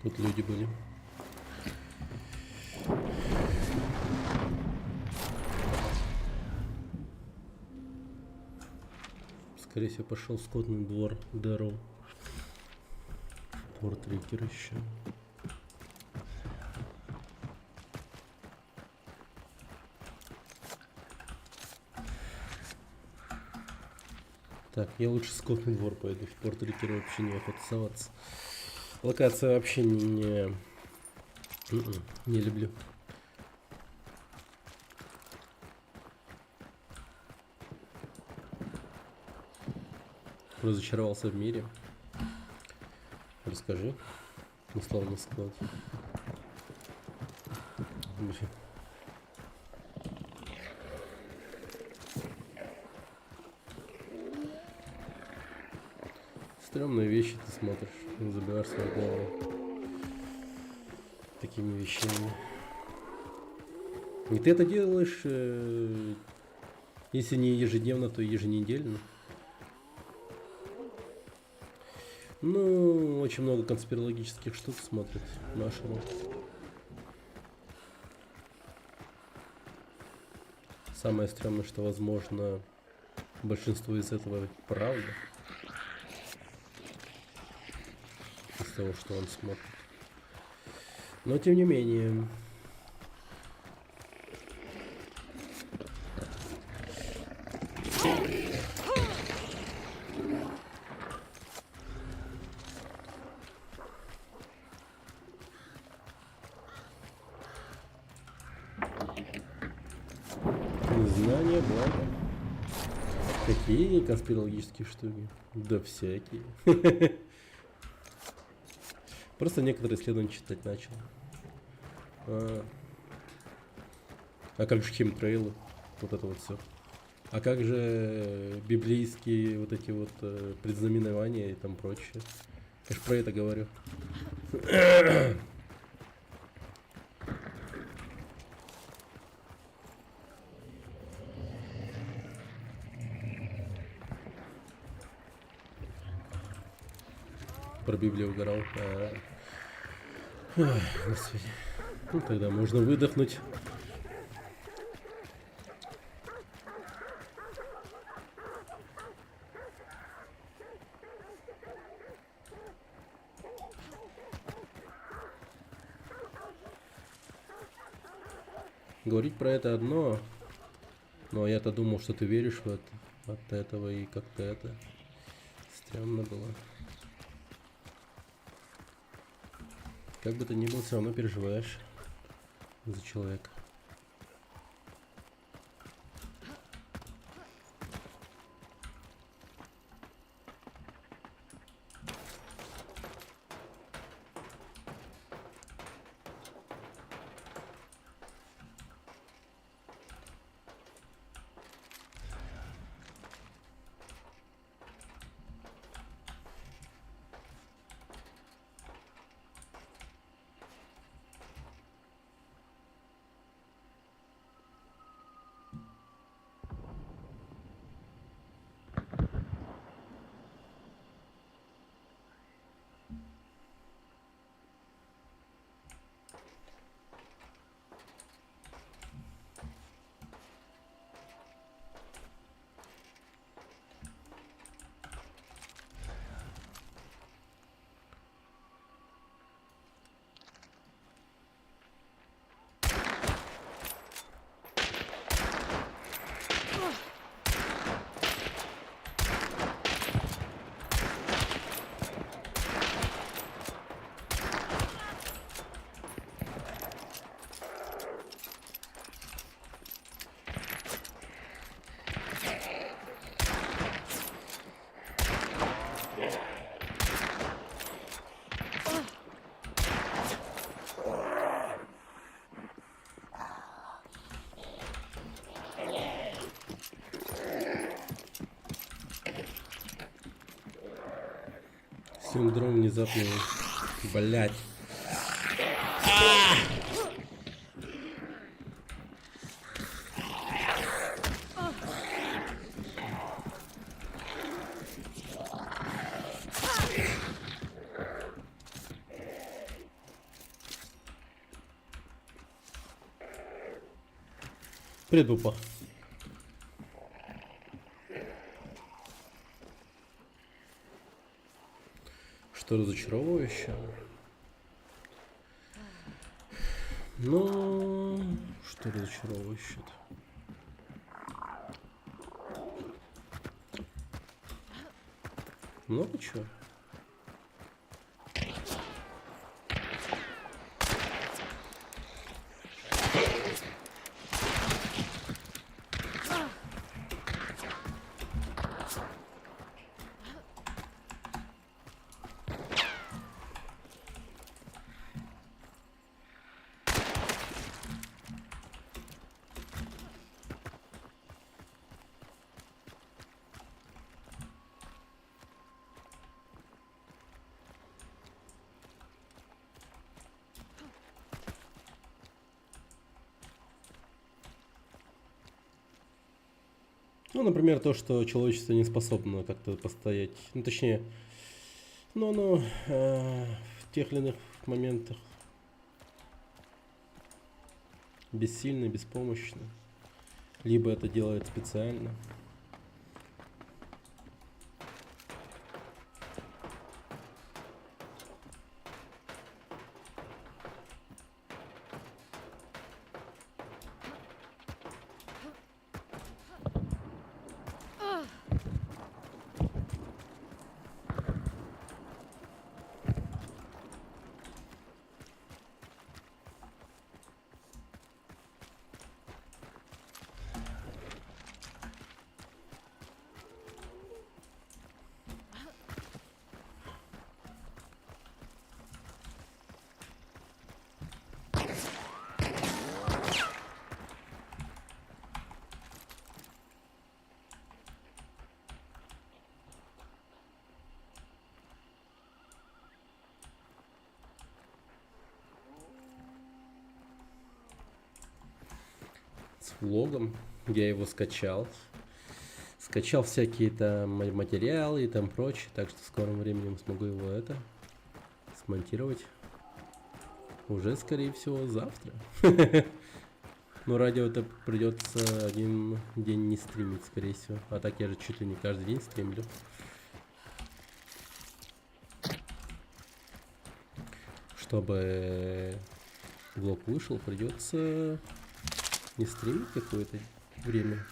Тут люди были. Скорее всего, пошел скотный двор Дэрроу. Портрикер еще. Так, я лучше в скотный двор пойду. В Портрикере вообще не охота соваться. Локация вообще не люблю. Разочаровался в мире. Расскажи. Условно сказать. Стремные вещи ты смотришь, забиваешь свою голову такими вещами. И ты это делаешь, если не ежедневно, то еженедельно. Ну, очень много конспирологических штук смотрит нашему. Самое стрёмное, что, возможно, большинство из этого правда. Из того, что он смотрит. Но, тем не менее... Знания, благо. Какие конспирологические штуки? Да всякие. Просто некоторые исследования читать начал. А как же химтрейлы? Вот это вот все. А как же библейские вот эти вот предзнаменования и там прочее? Я же про это говорю. Про Библию угорал. Ой, господи. Ну тогда можно выдохнуть. Говорить про это одно, но я-то думал, что ты веришь в это, от этого, и как-то это стрёмно было. Как бы то ни было, все равно переживаешь за человека. Синдром внезапного... Блять. Придупа. Что разочаровывающе? Ну, что разочаровывающе-то? Много чего? Ну, например, то, что человечество не способно как-то постоять. Ну, точнее, в тех или иных моментах бессильно, беспомощно. Либо это делает специально. С влогом. Я его скачал. Скачал всякие там материалы и там прочее. Так что в скором времени смогу его смонтировать. Уже, скорее всего, завтра. Но радио это придется один день не стримить, скорее всего. А так я же чуть ли не каждый день стримлю. Чтобы влог вышел, придется не стримить какое-то время.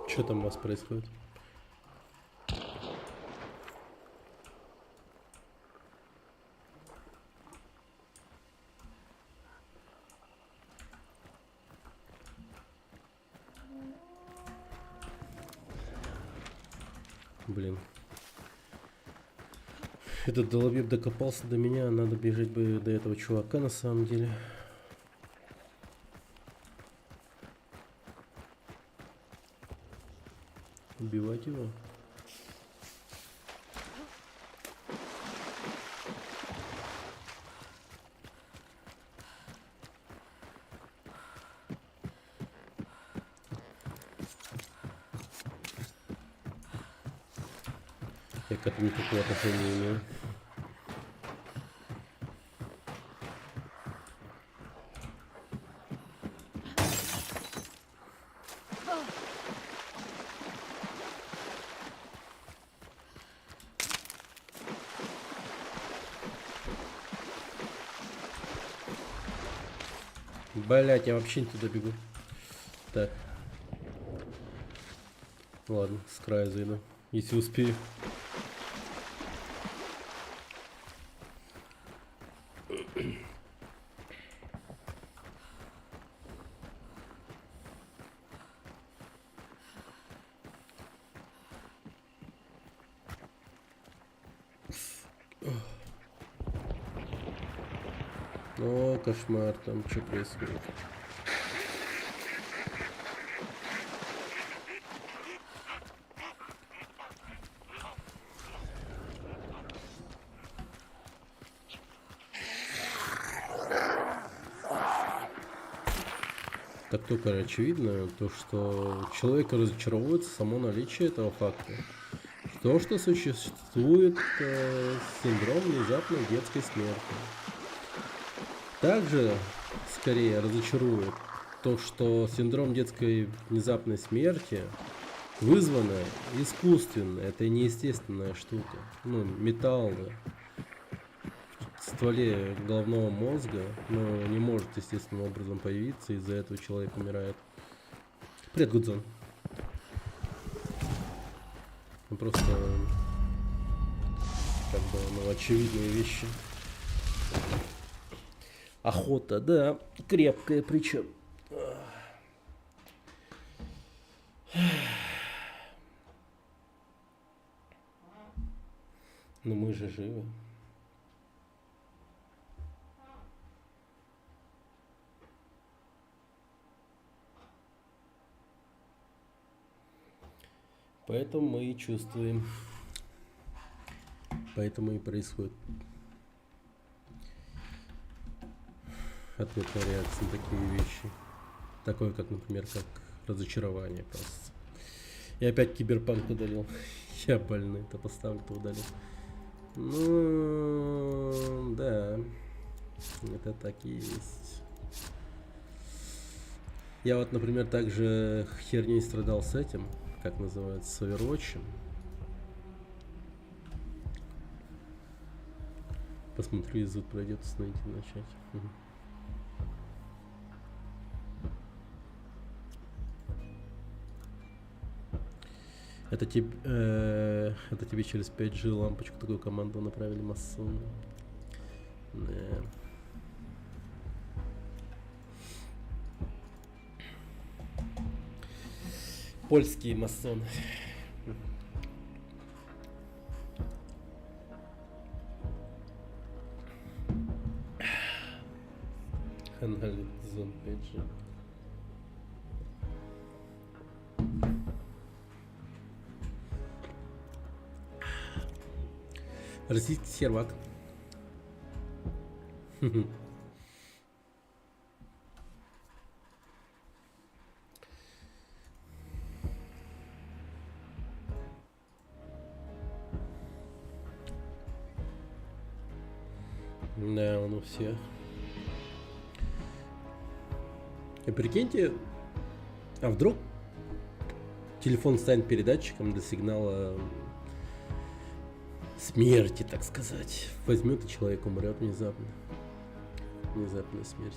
Что там у вас происходит? Блин. Этот долбеб докопался до меня, надо бежать бы до этого чувака на самом деле. Убивать его. Я к этому никакого отношения не имею. Блять, я вообще не туда бегу. Так. Ладно, с края зайду. Если успею. О, кошмар, там что происходит? Так только очевидно, то, что человека разочаровывает само наличие этого факта. То, что существует синдром внезапной детской смерти. Также, скорее, разочарует то, что синдром детской внезапной смерти вызвано искусственно. Это неестественная штука. Ну, металл в стволе головного мозга, но не может естественным образом появиться, из-за этого человек умирает. Привет, Гудзон. Ну, просто как бы, ну, очевидные вещи. Охота, да, крепкая причем. Но мы же живы. Поэтому мы и чувствуем. Поэтому и происходит ответная реакция на такие вещи. Такое, как, например, как разочарование просто. Я опять Киберпанк удалил. Я больной, это поставлю, то удалил. Ну, да. Это так и есть. Я вот, например, также херней страдал с этим, как называется, с Overwatch. Посмотрю, изут пройдет, найти начать. Это тебе через 5G лампочку такую команду направили массовно. Да. Польские масоны. Анализ зон 5G. Российский сервак. Да, он у всех. И прикиньте, а вдруг телефон станет передатчиком для сигнала смерти, так сказать. Возьмет и человек умрет внезапно. Внезапная смерть.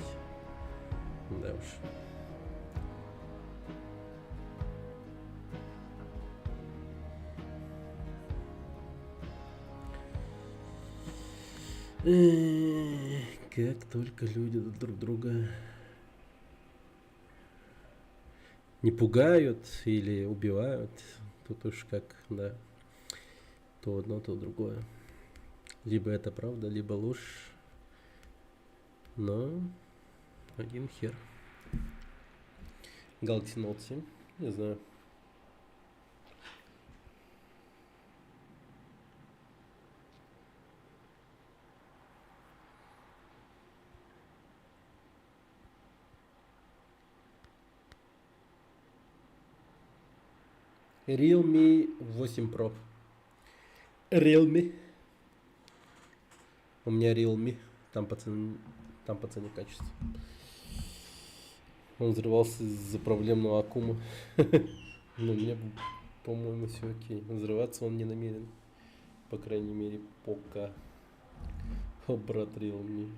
Да уж. Как только люди друг друга не пугают или убивают, тут уж как, да, то одно, то другое. Либо это правда, либо ложь. Но один хер. Galaxy Note 7, не знаю. Realme 8 Pro. Realme. У меня Realme. Там по цене качество. Он взрывался из-за проблемного аккума. Но мне, по-моему, все окей. Взрываться он не намерен. По крайней мере, пока. О, брат Realme.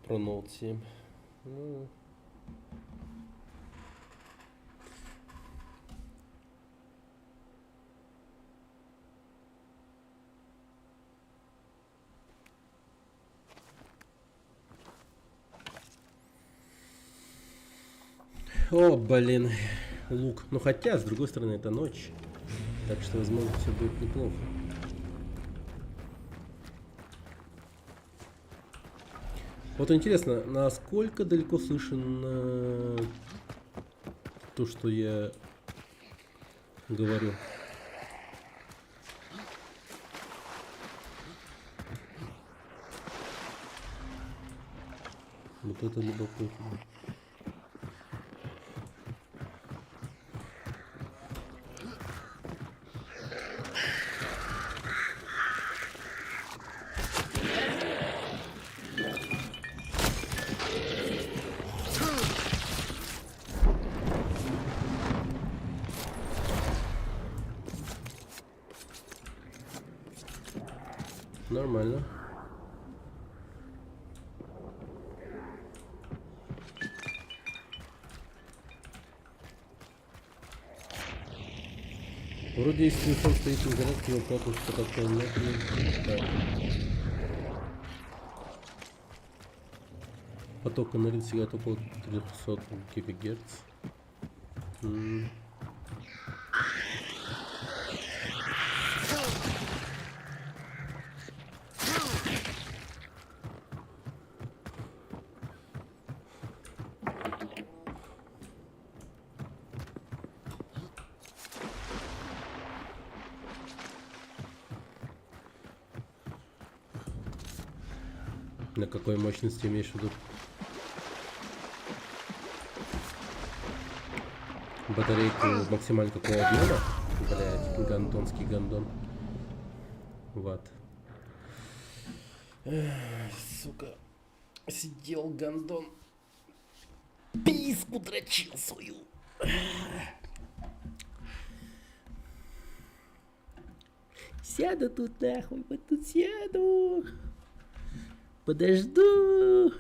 Про Note 7. Ну. О, блин, лук. Ну хотя, с другой стороны, это ночь. Так что, возможно, все будет неплохо. Вот интересно, насколько далеко слышен то, что я говорю. Вот это любопытно. Нормально. Вроде если телефон стоит на зарядке, его плату что-то такое нет. Так. Поток энергии сигает около 300 ГГц. На какой мощности имеешь в виду? Батарейку максимально какого объема? Блять, гандонский гандон. Ватт. Сука. Сидел гандон. Писку дрочил свою. Сяду тут нахуй, вот тут сяду. Подожду.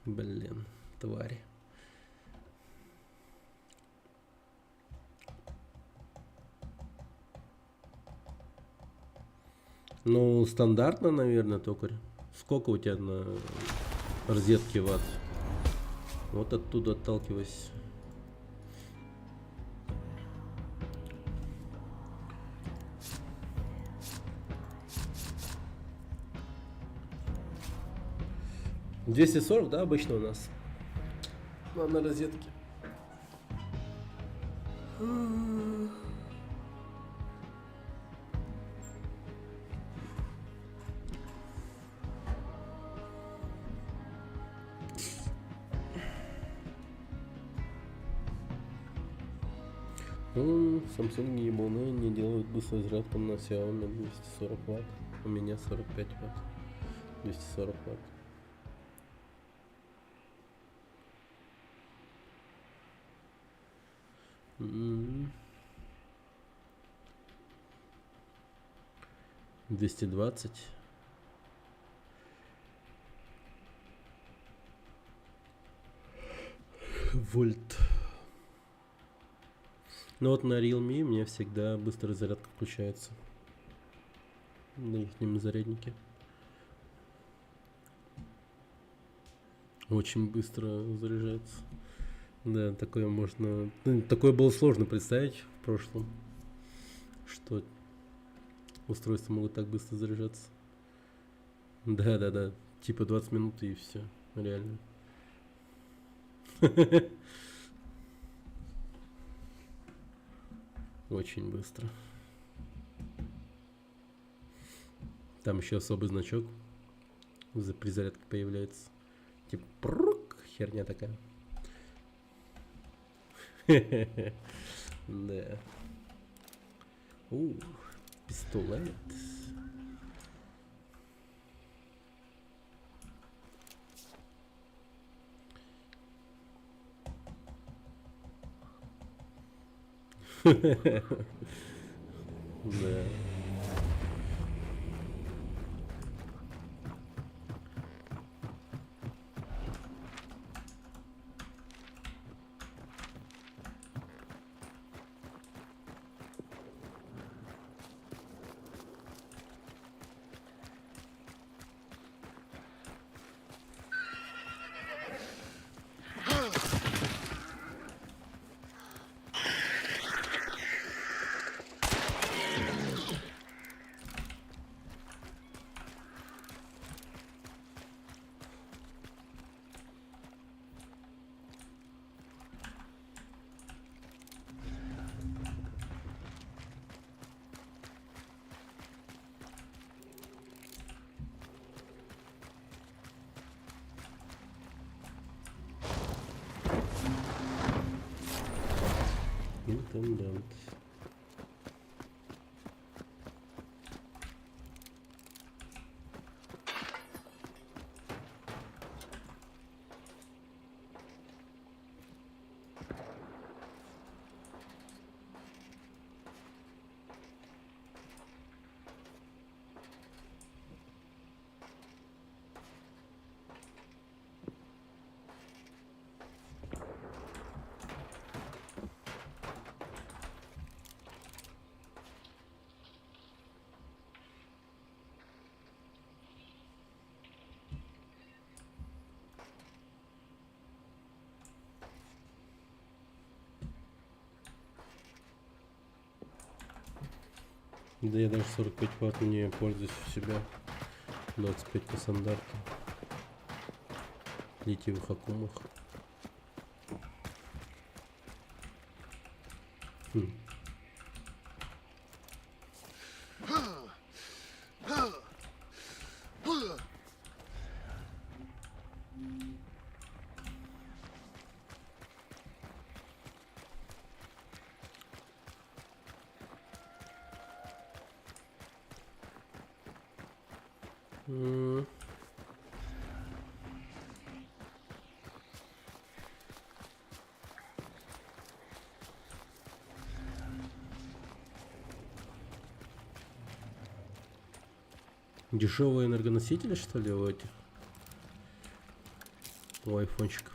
Блин, твари. Ну, стандартно, наверное, токарь. Сколько у тебя на розетке ватт? Вот оттуда отталкивайся. $240, да, обычно у нас на розетке. Ну, Samsung и Ебуны не делают быструю зарядку на Xiaomi 240 Вт. У меня 45 Вт. 240 Вт. Mm-hmm. 220. Вольт. Ну вот на Realme у меня всегда быстрая зарядка включается. На их заряднике. Очень быстро заряжается. Да, такое можно... Ну, такое было сложно представить в прошлом, что устройства могут так быстро заряжаться. Да. Типа 20 минут и все. Реально. Очень быстро. Там еще особый значок при зарядке появляется. Типа прук, херня такая. Да. Пистолет. Да. Интендант. Да я даже 45 ватт не пользуюсь у себя. 25 по стандарту. Литиевых аккумах. Дешевые энергоносители, что ли, у этих? У айфончиков.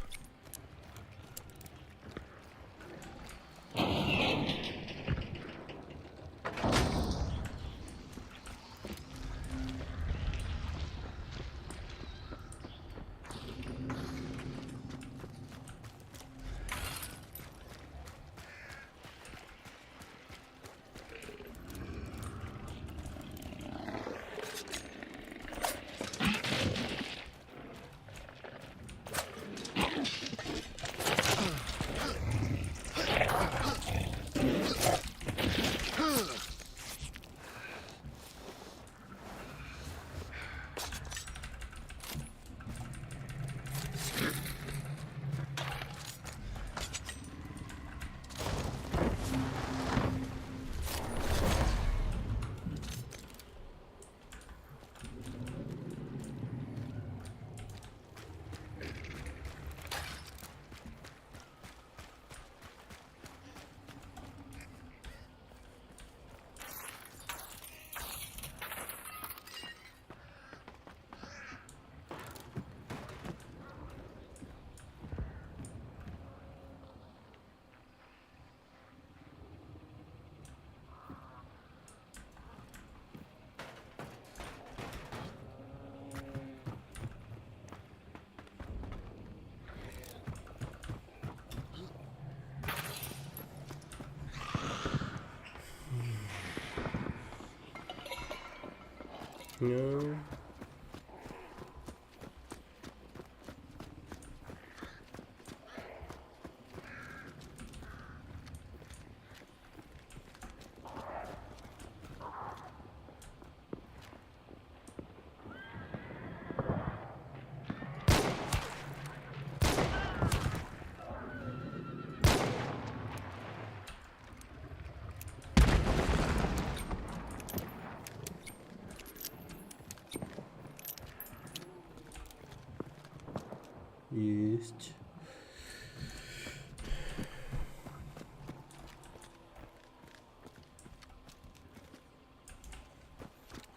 Есть.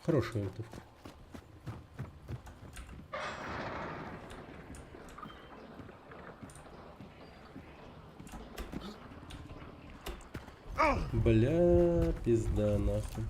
Хорошая винтовка. Бля, пизда нахуй.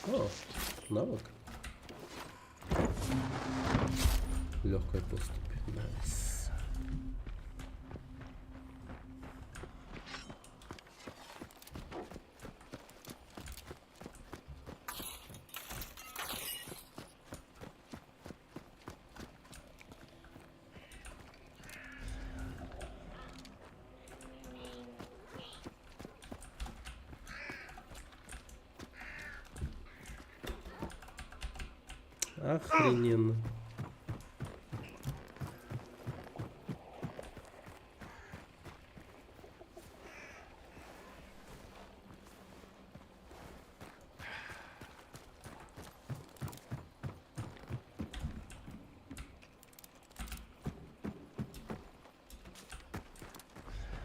О, навык. Легкая поступь. Найс. Охрененно.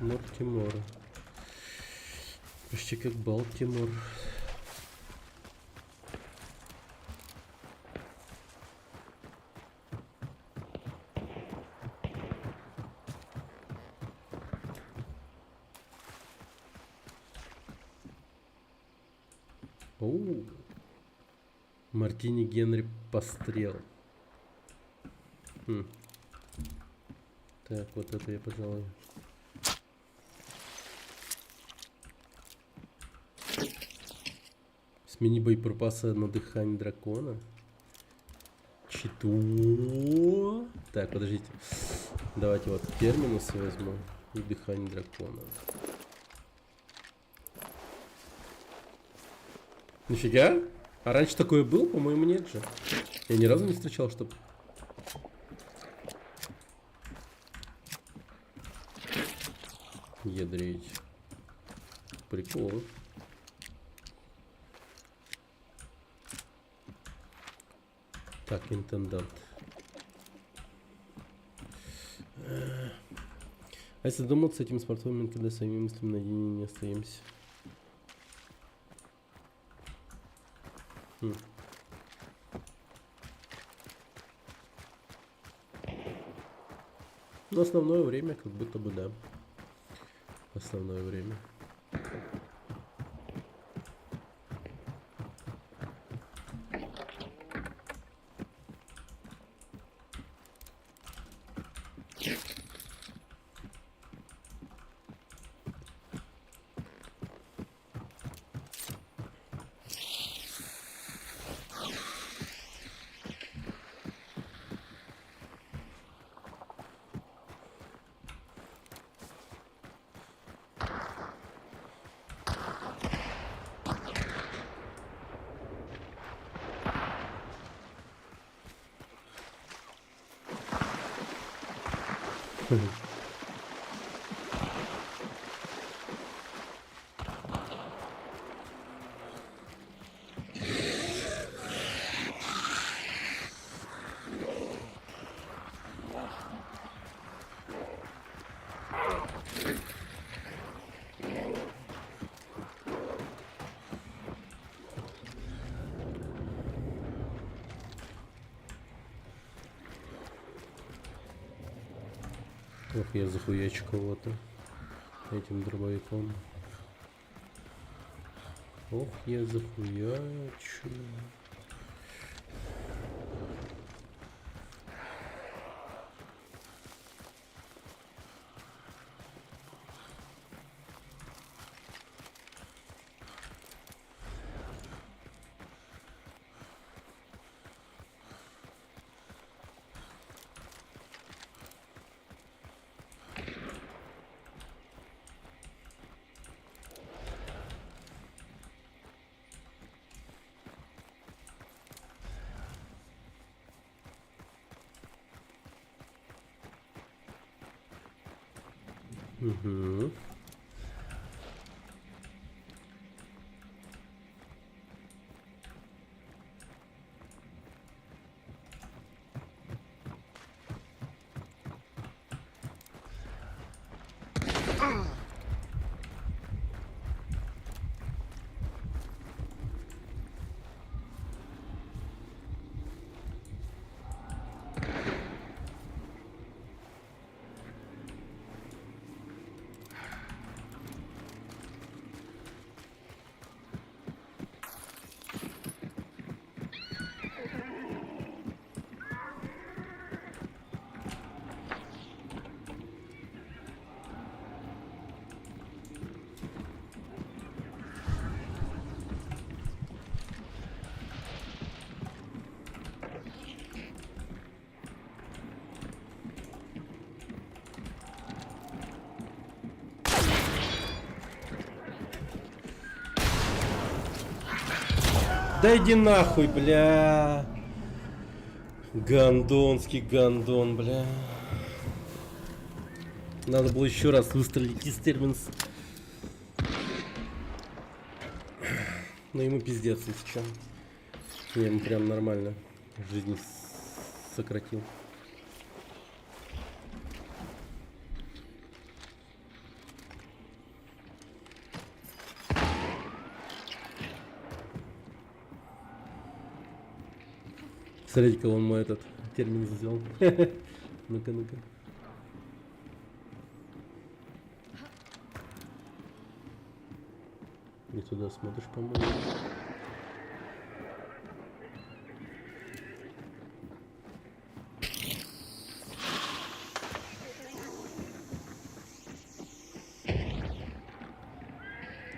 Мортимор. Почти как Балтимор. Оу. Мартини Генри Пострел. Так, вот это я, пожалуй. Смени боеприпасы на дыхание дракона. Чито. Так, подождите. Давайте вот терминусы возьму. И дыхание дракона. Нифига? А раньше такое был? По-моему, нет же. Я ни разу не встречал, чтоб... Ядреть. Прикол. Так, интендант. А если думать, с этим смартфоном, когда своими мыслями наедине не остаемся. Но основное время, как будто бы, да. Основное время. Ох, я захуячу кого-то этим дробовиком. Ох, я захуячу. Угу. Да иди нахуй, бля. Гондонский гондон, бля. Надо было еще раз выстрелить из терминс. Но ему пиздец, если что. Я ему прям нормально жизнь сократил. Смотрите-ка, он мой этот термин сделал. Ну-ка, ну-ка. Не туда смотришь, по-моему.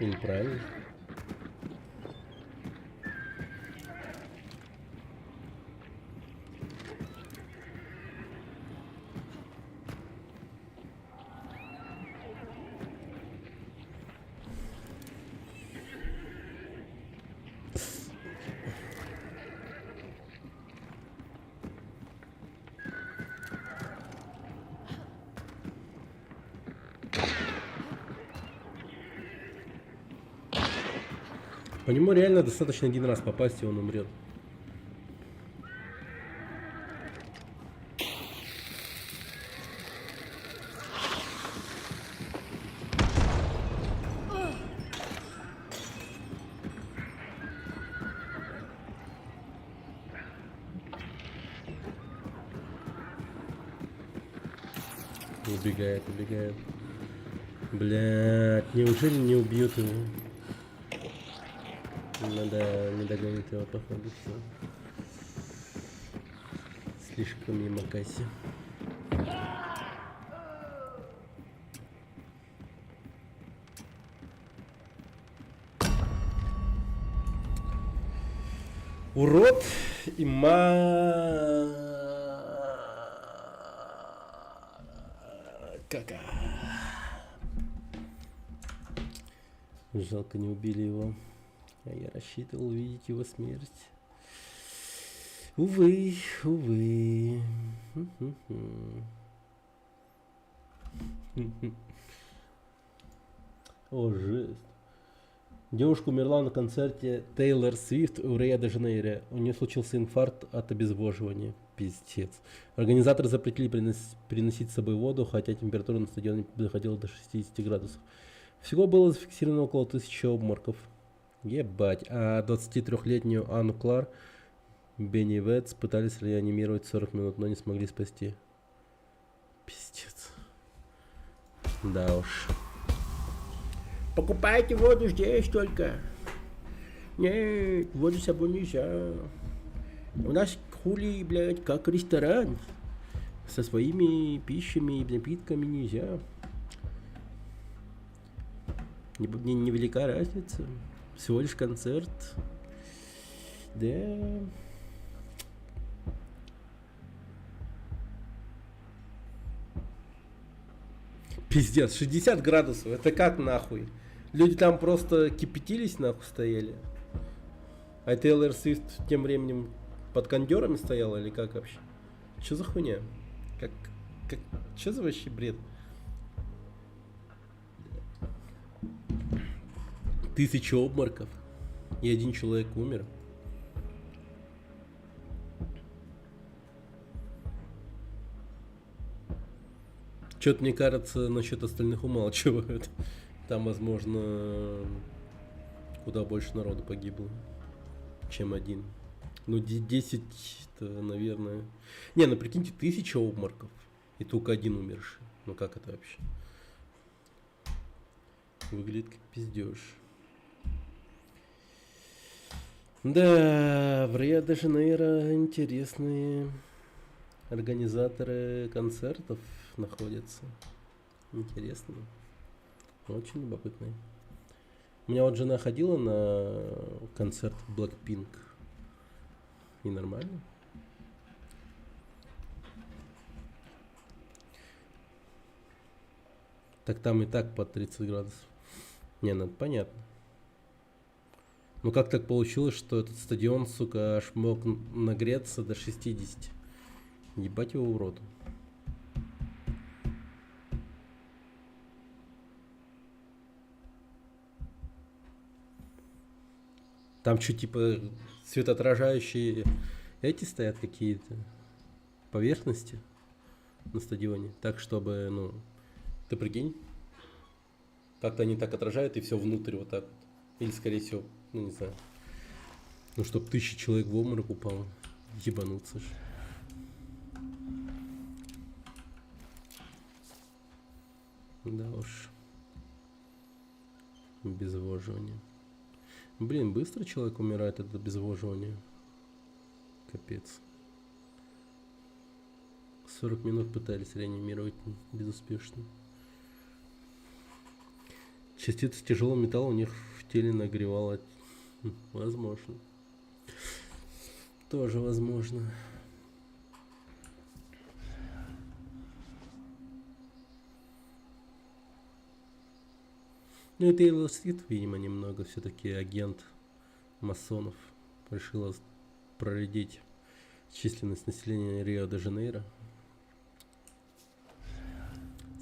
Или правильно? По нему реально достаточно один раз попасть, и он умрет. Убегает, убегает. Блять, неужели не убьют его? Надо не догонить его, походу, все. Слишком ямакаси. Урод и кака. Жалко, не убили его. А я рассчитывал увидеть его смерть. Увы, увы. О, жесть. Девушка умерла на концерте Тейлор Свифт в Рио-де-Жанейро. У нее случился инфаркт от обезвоживания. Пиздец. Организаторы запретили приносить с собой воду, хотя температура на стадионе доходила до 60 градусов. Всего было зафиксировано около 1000 обморков. Ебать. А 23-летнюю Анну Клар Бенни Ветс пытались реанимировать 40 минут, но не смогли спасти. Пиздец. Да уж. Покупайте воду здесь только. Нет, воду с собой нельзя. У нас хули, блядь, как ресторан. Со своими пищами и напитками нельзя. Невелика разница. Всего лишь концерт. Да. Пиздец, 60 градусов. Это как нахуй? Люди там просто кипятились, нахуй, стояли. А Тейлор Свифт тем временем под кондерами стояла или как вообще? Что за хуйня? Что за вообще бред? 1000 обморков. И один человек умер. Что-то, мне кажется, насчет остальных умалчивают. Там, возможно, куда больше народу погибло, чем один. Ну, 10, наверное. Не, ну прикиньте, 1000 обморков. И только один умерший. Ну как это вообще? Выглядит как пиздеж. Да, в Рио-де-Жанейро интересные организаторы концертов находятся. Интересно. Очень любопытно. У меня вот жена ходила на концерт Blackpink. И нормально. Так там и так под 30 градусов. Не, ну это понятно. Ну как так получилось, что этот стадион, сука, аж мог нагреться до 60? Ебать его в рот. Там что, типа, светоотражающие эти стоят какие-то поверхности на стадионе, так чтобы, ну, ты прикинь, как-то они так отражают и все внутрь вот так вот. Или, скорее всего, ну, не знаю, ну, чтоб 1000 человек в обморок упало, ебануться ж. Да уж, обезвоживание. Блин, быстро человек умирает от обезвоживания. Капец. 40 минут пытались реанимировать безуспешно. Частица тяжелого металла у них в теле нагревала. Возможно. Тоже возможно. Ну и Тейлор Свифт, видимо, немного все-таки агент масонов. Решила проредить численность населения Рио-де-Жанейро.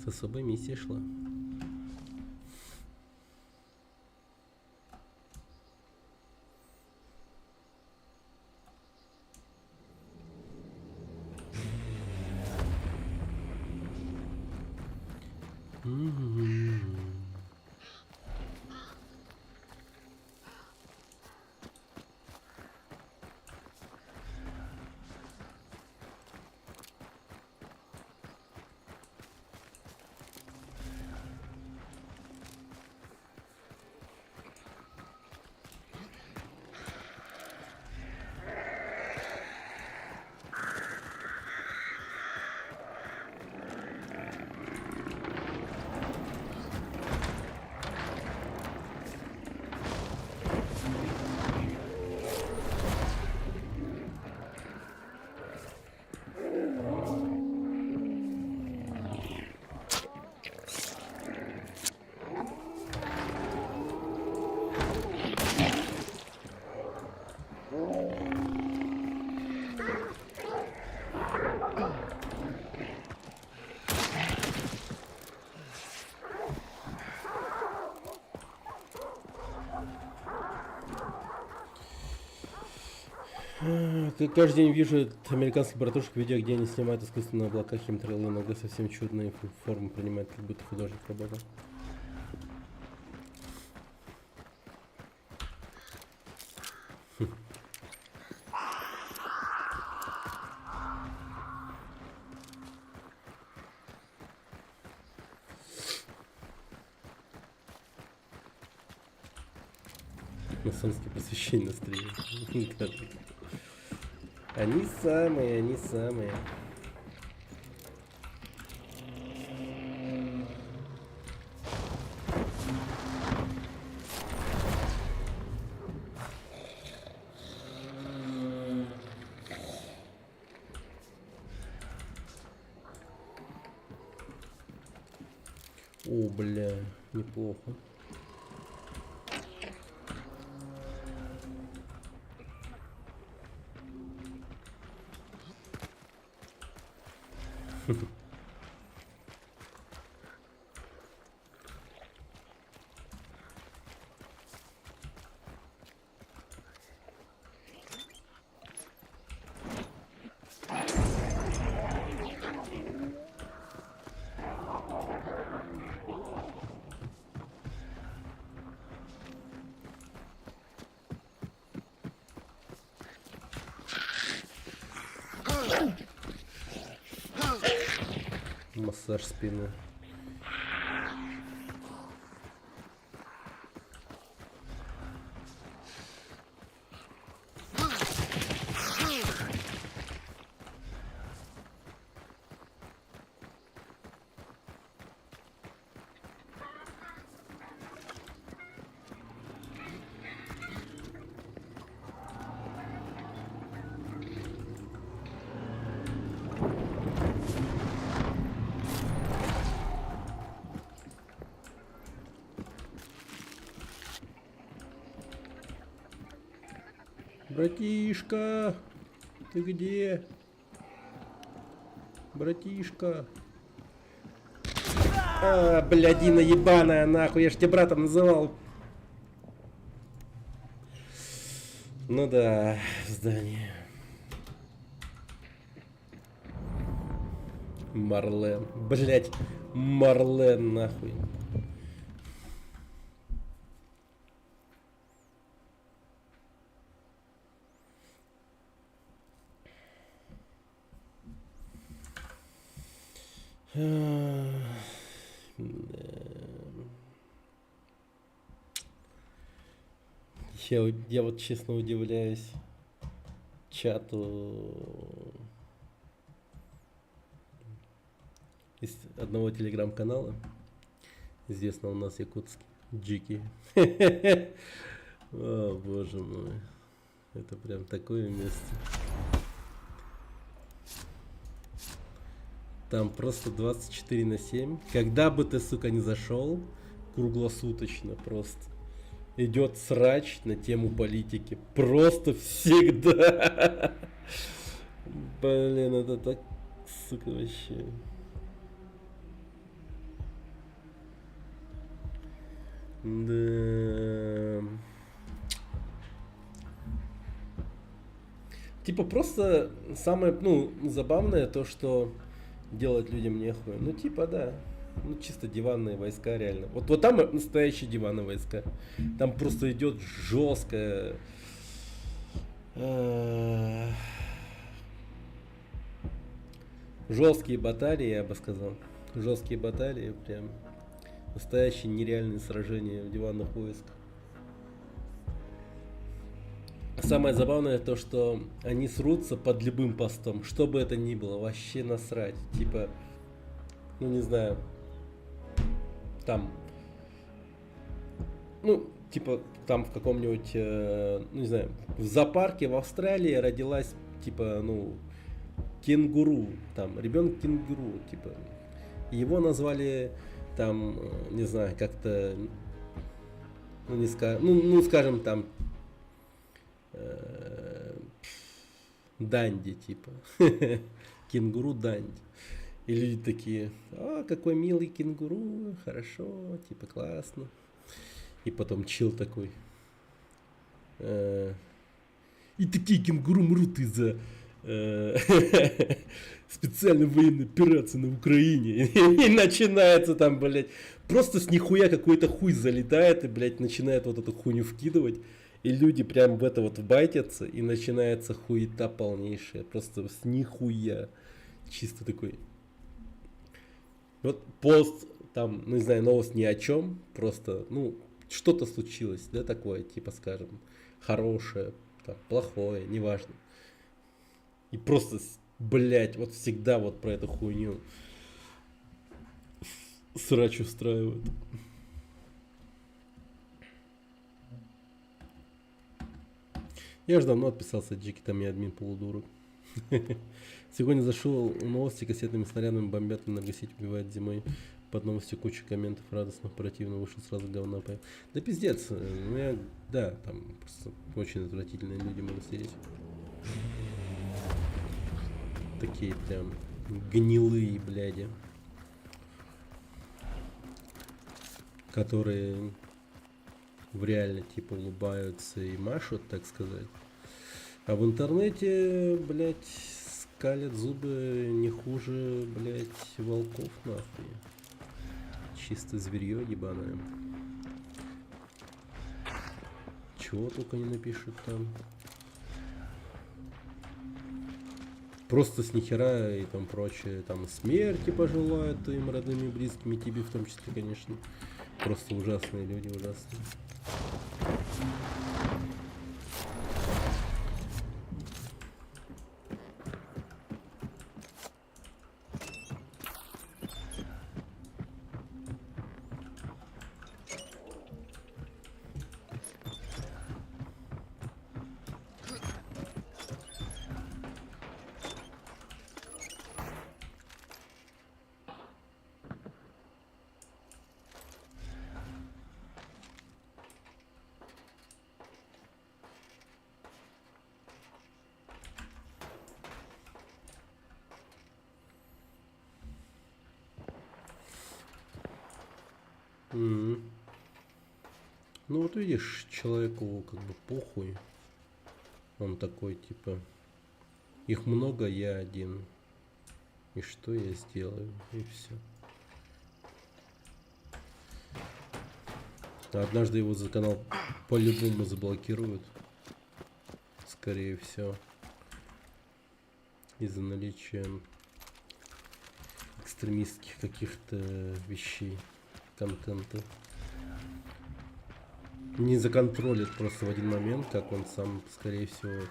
С особой миссией шла. Каждый день вижу американских братушек видео, где они снимают искусственные облака, химтрелы, иногда совсем чудные формы принимают, как будто художник работал. Масонские посвящения на стриме. Они самые, они самые. О, бля, неплохо. Массаж спины. Братишка, ты где? Братишка. А, блядина ебаная, нахуй, я ж тебя братом называл. Ну да, здание. Марлен. Блять, Марлен, нахуй. Я вот честно удивляюсь чату из одного телеграм-канала, известного у нас якутский, Джики. О, боже мой. Это прям такое место. Там просто 24/7. Когда бы ты, сука, не зашел, круглосуточно просто. Идет срач на тему политики. Просто всегда. Блин, это так, сука, вообще. Да. Типа просто самое, ну, забавное то, что делать людям нехуй. Ну, типа, да. Ну, чисто диванные войска, реально. Вот там настоящие диванные войска. Там просто идет жесткая... Жесткие баталии, я бы сказал. Жесткие баталии, прям. Настоящие нереальные сражения в диванных войсках. Самое забавное то, что они срутся под любым постом, что бы это ни было, вообще насрать. Типа, ну не знаю, там, ну, типа, там в каком-нибудь, ну не знаю, в зоопарке в Австралии родилась, типа, ну, кенгуру, там, ребенок кенгуру, типа, его назвали, там, не знаю, как-то, ну, не скажем, ну, скажем, там, Данди, типа. Кенгуру Данди. И люди такие, а, какой милый кенгуру, хорошо, типа, классно. И потом чил такой. И такие кенгуру мрут из-за специальной военной операции на Украине. И начинается там, блядь, просто с нихуя какой-то хуй залетает и, блядь, начинает вот эту хуйню вкидывать. И люди прям в это вот байтятся, и начинается хуета полнейшая. Просто с нихуя. Чисто такой. Вот пост, там, ну не знаю, новость ни о чем. Просто, ну, что-то случилось, да, такое, типа, скажем, хорошее, там, плохое, неважно. И просто, блять, вот всегда вот про эту хуйню срач устраивают. Я же давно отписался, Джики, там я админ полудурок. Сегодня зашел в новости, кассетными снарядами бомбят энергосеть, убивает зимой. Под новостью куча комментов радостных, противно, вышел сразу говна поел. Да пиздец, ну я, да, там просто очень отвратительные люди могут сидеть. Такие прям гнилые, бляди. Которые в реале типа улыбаются и машут, так сказать. А в интернете, блядь, скалят зубы не хуже, блядь, волков, нахуй. Чисто зверье ебаное. Чего только не напишут там. Просто с нихера и там прочее. Там смерти пожелают им родными и близкими, тебе в том числе, конечно. Просто ужасные люди, ужасные. Мгм. Ну вот видишь, человеку как бы похуй. Он такой, типа, их много, я один. И что я сделаю? И все. Однажды его за канал по-любому заблокируют. Скорее всего. Из-за наличия экстремистских каких-то вещей, контента. Не законтролит просто в один момент, как он сам, скорее всего,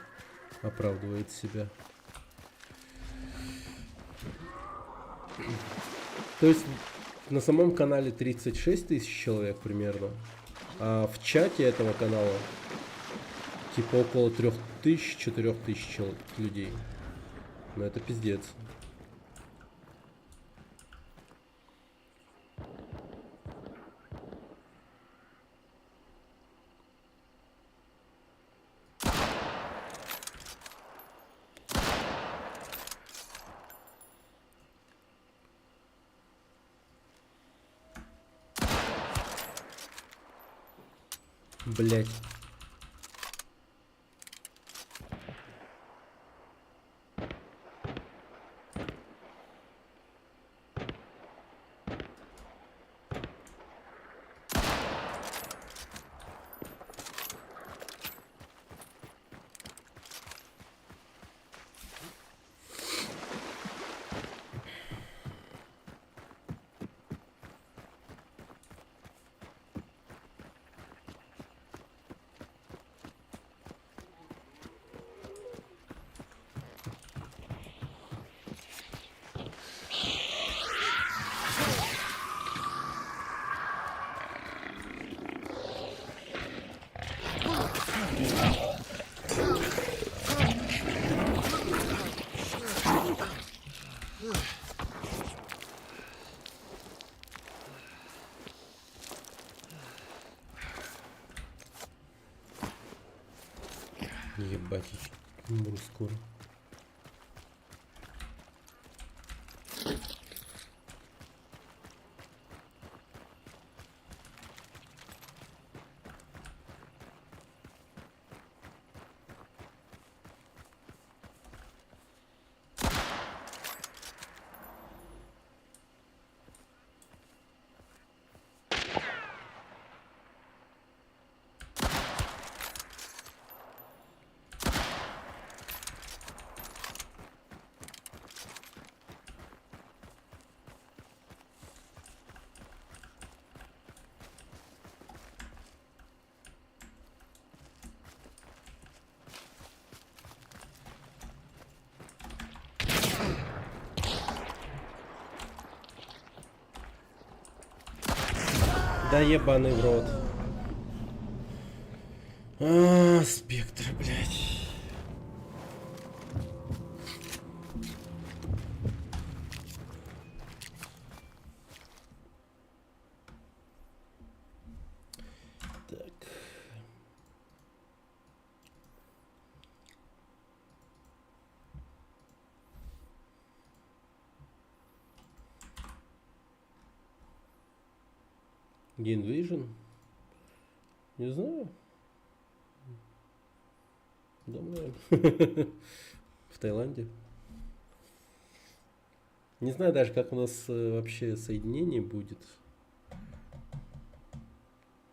оправдывает себя. То есть на самом канале 36 тысяч человек примерно, а в чате этого канала типа около 3000-4000 людей. Ну это пиздец. Блять. Ебать, я умру скоро. Да ебаный в рот. Спектр, блядь. Так. Гейнвижн? Не знаю. Думаю. В Таиланде. Не знаю даже, как у нас вообще соединение будет.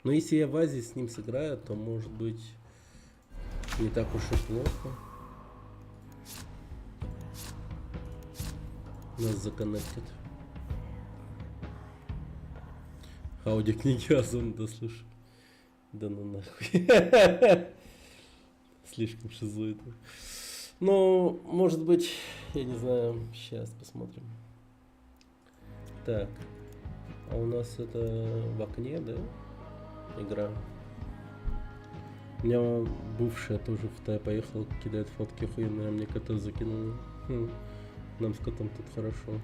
Но если я в Азии с ним сыграю, то может быть не так уж и плохо. Нас законнектят. Аудиокниги Озон, да слушай. Да ну нахуй. Слишком шизоидно. Ну, может быть, я не знаю. Сейчас посмотрим. Так. А у нас это в окне, да? Игра. У меня бывшая тоже в Тай поехала, кидает фотки охуенные, а мне кота закинула. Нам с котом тут хорошо.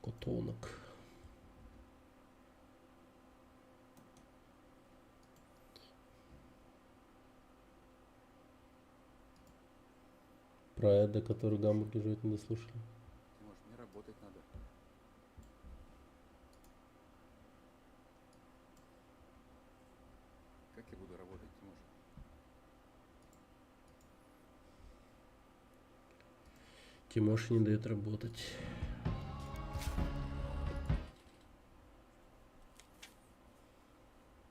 Котонок. Про Эда, который в Гамбурге живет, не дослушали. Может, мне работать надо. Тимош не дает работать.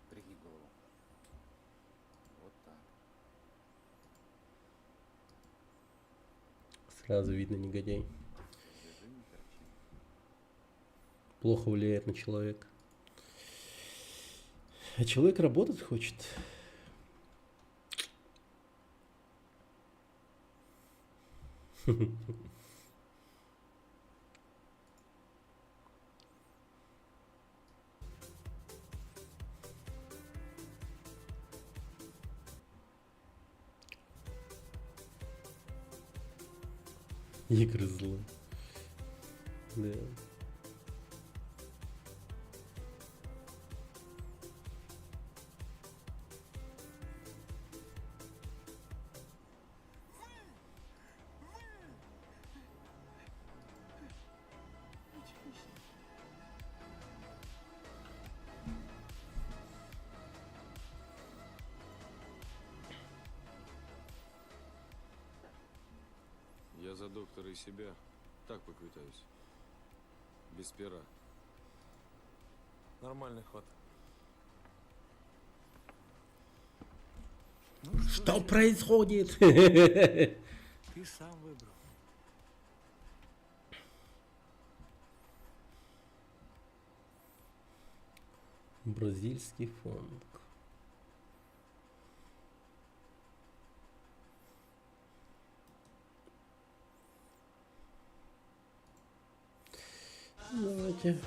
Пригни голову. Вот так. Сразу видно негодяй. Лежи, не торчи. Плохо влияет на человека. А человек работать хочет. Игры злые. Да. Я за доктора и себя так поквитаюсь. Без пера. Нормальный ход. Ну, Что значит, происходит? ты сам выбрал. Бразильский фонк. Давайте.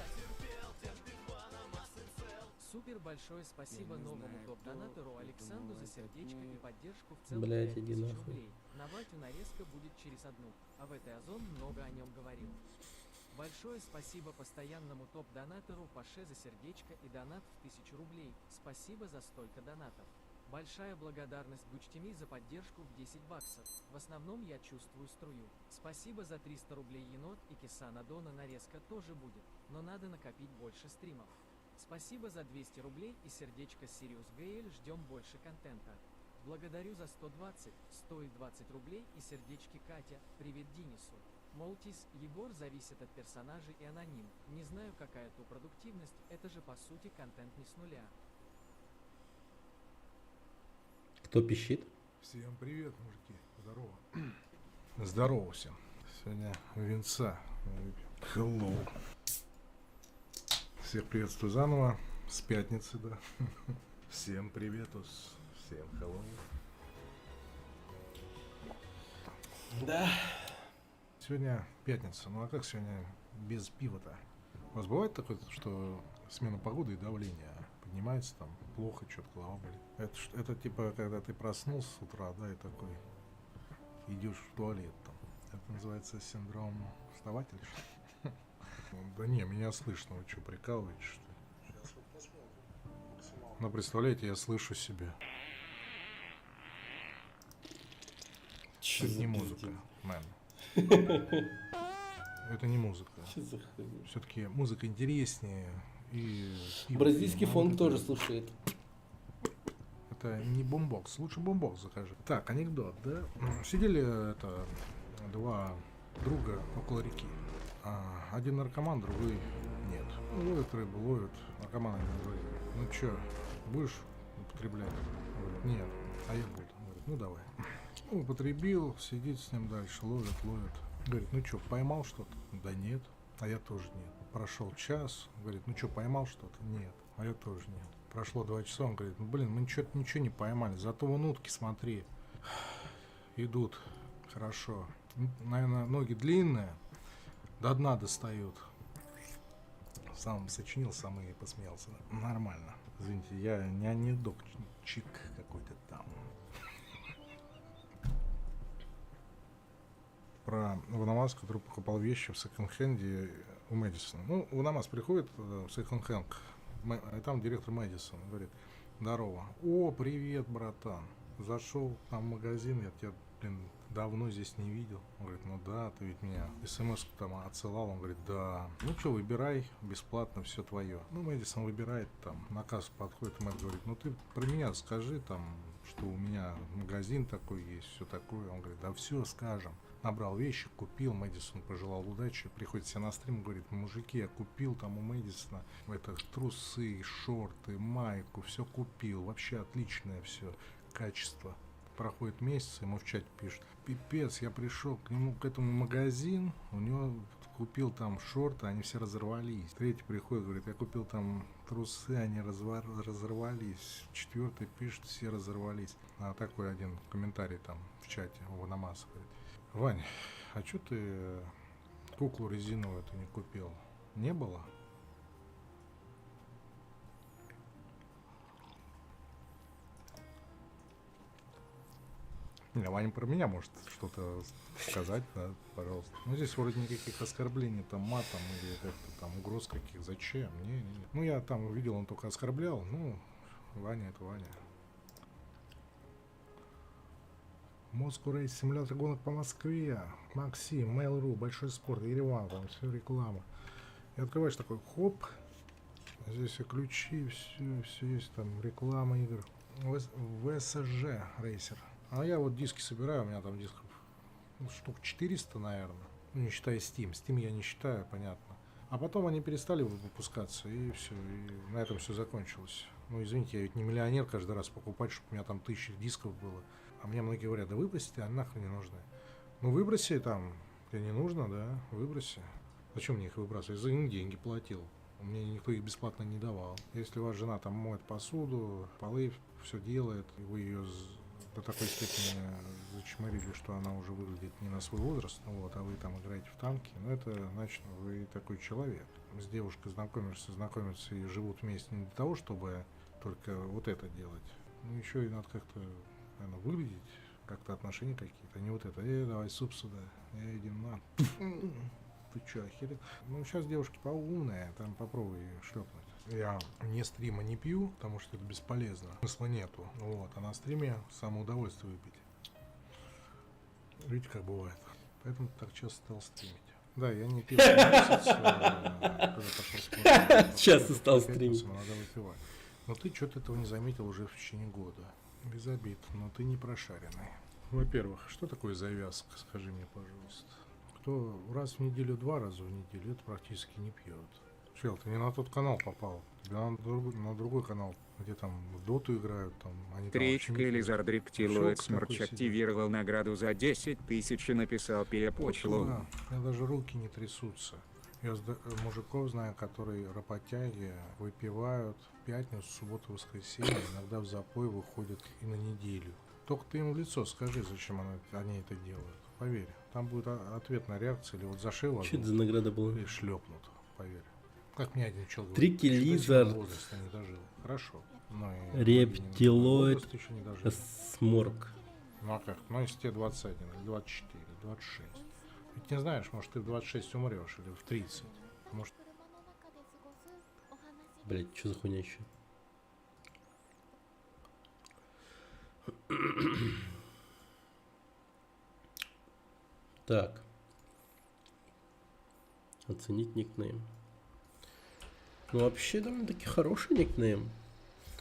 Супер большое спасибо Я не новому знаю, топ-донатору кто Александру за думает, сердечко и думает. поддержку в целом Блядь, 5000 иди нахуй. рублей. На Ватю нарезка будет через одну, а в этой озон много о нем говорил. Большое спасибо постоянному топ-донатору Паше за сердечко и донат в 1000 рублей. Спасибо за столько донатов. Большая благодарность Бучтеми за поддержку в 10 баксов. В основном я чувствую струю. Спасибо за 300 рублей енот и Кисана Дона нарезка тоже будет, но надо накопить больше стримов. Спасибо за 200 рублей и сердечко Сириус Гейль, ждем больше контента. Благодарю за 120, стоит 20 рублей и сердечки Катя, привет Денису. Молтис, Егор зависит от персонажей и аноним. Не знаю, какая тут продуктивность, это же по сути контент не с нуля. Кто пищит? Всем привет, мужики. Здорово. Здорово всем. Сегодня винца. Hello. Всех приветствую заново. С пятницы, да. Всем приветус. Всем hello. Да. Сегодня пятница. Ну а как сегодня без пива-то? У вас бывает такое, что смена погоды и давление поднимается, там плохо, что-то голова болит? Это типа, когда ты проснулся с утра, да, и такой идешь в туалет там. Это называется синдром вставателя, что ли? Да не, меня слышно, вы что, прикалываетесь, что ли? Сейчас вот посмотрим. Ну, представляете, я слышу себя. Чё Это за не музыка, пиздец? мэн. Это не музыка. Чё за хуйня? Все-таки музыка интереснее. И Бразильский пиво, фонк это- тоже слушает. Это не бомбокс. Лучше бомбокс закажи. Так, анекдот, да? Сидели два друга около реки. Один наркоман, другой нет. Ну, ловят рыбу, ловят. Наркоман один говорит: ну чё, будешь употреблять? Говорит: нет. А я буду. Говорит: ну давай. Ну, употребил, сидит с ним дальше, ловит. Говорит: ну чё, поймал что-то? Да нет. А я тоже нет. Прошел час, говорит: ну чё, поймал что-то? Нет. А я тоже нет. Прошло 2 часа, он говорит: ну блин, мы ничего не поймали, зато вон утки, смотри, идут хорошо. Наверное, ноги длинные, до дна достают. Сам сочинил, сам и посмеялся. Нормально. Извините, я не анекдотчик какой-то там. Про Ванамас, который покупал вещи в секонд-хенде у Мэдисона. Ну, Ванамас приходит в секонд-хенд, а там директор Мэдисона говорит: здорово. О, привет, братан. Зашел там в магазин, я тебя, блин, давно здесь не видел. Он говорит: ну да, ты ведь меня смс там отсылал. Он говорит: да. Ну что, выбирай, бесплатно, все твое. Ну, Мэдисон выбирает, там, на кассу подходит, Мэтт говорит: ну ты про меня скажи, там, что у меня магазин такой есть, все такое. Он говорит: да все скажем. набрал вещи, купил, Мэдисон пожелал удачи, приходит себе на стрим, говорит, мужики, я купил там у Мэдисона это трусы, шорты, майку, все купил, вообще отличное все качество. Проходит месяц, ему в чате пишут, пипец, я пришел к нему, к этому магазин, у него купил там шорты, они все разорвались. Третий приходит, говорит, я купил там трусы, они разорвались. Четвертый пишет, все разорвались. А такой один комментарий там в чате его намазывает. Вань, а что ты куклу резиновую ты не купил? Не было? Не, Ваня про меня может что-то сказать, да, пожалуйста. Ну, здесь вроде никаких оскорблений, там, матом или как-то там угроз каких. Зачем? Не. Ну, я там увидел, он только оскорблял. Ну, Ваня это Ваня. Moscow Race, симулятор гонок по Москве. Максим, Mail.ru, Большой спорт, Ереван, там все реклама. И открываешь такой, хоп. Здесь и ключи, все есть, там реклама игр. ВСЖ рейсер. А я вот диски собираю, у меня там дисков штук 400, наверное. Ну, не считая Steam. Steam я не считаю, понятно. А потом они перестали выпускаться, и все, и на этом все закончилось. Ну, извините, я ведь не миллионер каждый раз покупать, чтобы у меня там 1000 дисков было. А мне многие говорят, да выбросьте, а нахрен не нужны. Ну, выброси там, тебе не нужно, да, выброси. Зачем мне их выбрасывать? Я за них деньги платил. Мне никто их бесплатно не давал. Если у вас жена там моет посуду, полы, все делает, и вы ее до такой степени зачморили, что она уже выглядит не на свой возраст, ну вот, а вы там играете в танки, ну это значит, вы такой человек. С девушкой знакомятся и живут вместе не для того, чтобы только вот это делать. Ну еще и надо как-то, наверное, выглядеть, как-то отношения какие-то, а не вот это, давай суп сюда, иди на. Ты чё, охерел? Ну, сейчас девушки поумные, там попробуй шлепнуть. Я не стрима не пью, потому что это бесполезно. Смысла нету. Вот, а на стриме самое удовольствие выпить. Видите, как бывает. Поэтому так часто стал стримить. Да, я не пил месяц, когда пошел спать. Часто стал стримить. Надо выпивать. Но ты что-то этого не заметил уже в течение года. Без обид, но ты не прошаренный. Во-первых, что такое завязка, скажи мне, пожалуйста. Кто раз в неделю, 2 раза в неделю, это практически не пьет. Чел, ты не на тот канал попал. Тебе на другой канал, где там в доту играют, там они там вообще Тричка не или пьют. Зардрик Щелк Тилуэкс такой Марч сидит. активировал награду за 10 тысяч и написал Вот перепочлу. туда. У меня даже руки не трясутся. Я мужиков знаю, которые работяги выпивают в пятницу, субботу, воскресенье, иногда в запой выходят и на неделю. Только ты им в лицо скажи, зачем они это делают. Поверь, там будет ответная реакция, или вот зашил Что это за награда была? или шлепнут, поверь. Как мне один человек Трики говорит, Лизард. возраста не дожил. Хорошо. Но и Рептилоид. возраст еще не дожил. Сморк. Ну а как? Ну если тебе 21, или 24, 26. Ведь не знаешь, может ты в 26 умрешь, или в 30. Может, Блять, что за хуйня еще? Так. Оценить никнейм. Ну, вообще, довольно-таки хороший никнейм.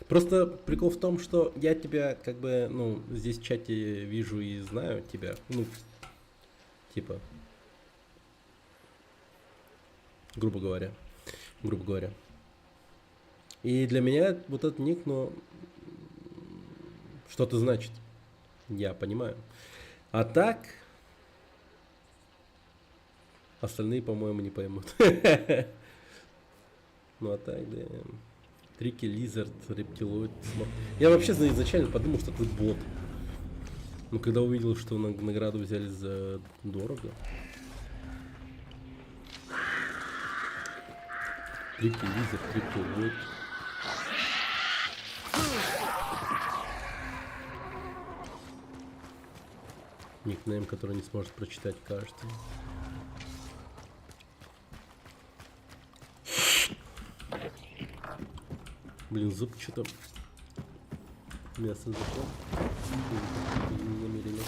Просто прикол в том, что я тебя, как бы, ну, здесь в чате вижу и знаю тебя. Ну, типа. Грубо говоря. И для меня вот этот ник, ну, что-то значит. Я понимаю. А так... Остальные, по-моему, не поймут. Ну а так, да. Трики, Лизард, Рептилоид, Сморк. Я вообще изначально подумал, что это бот. Но когда увидел, что награду взяли за дорого. Трики, Лизард, Рептилоид. Никнейм, который не сможет прочитать каждый. Блин, зуб что-то мясо зашло. Не намеренно.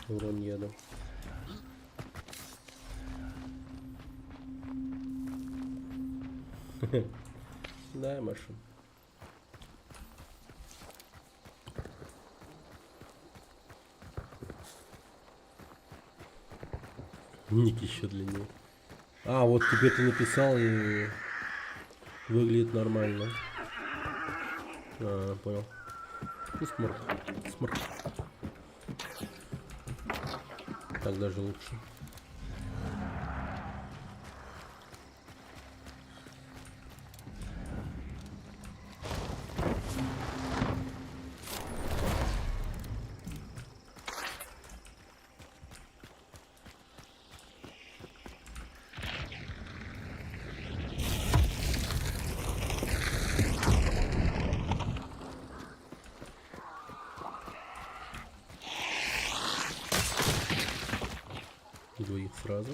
Урон яда. Да, Маша. Ник еще длиннее. А, вот теперь ты написал и выглядит нормально. А, понял. Ну, смарт. Смарт. Так даже лучше. Двоих сразу.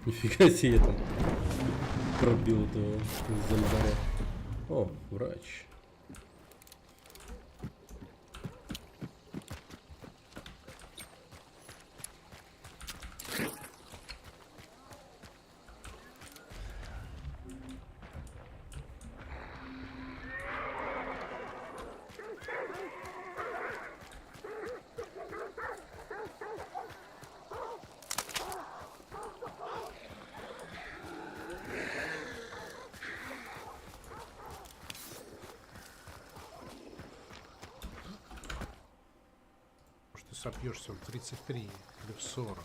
Нифига себе, я там пробил этого зомбаря. О, врач. Может, ты сопьешься в 33 или в 40.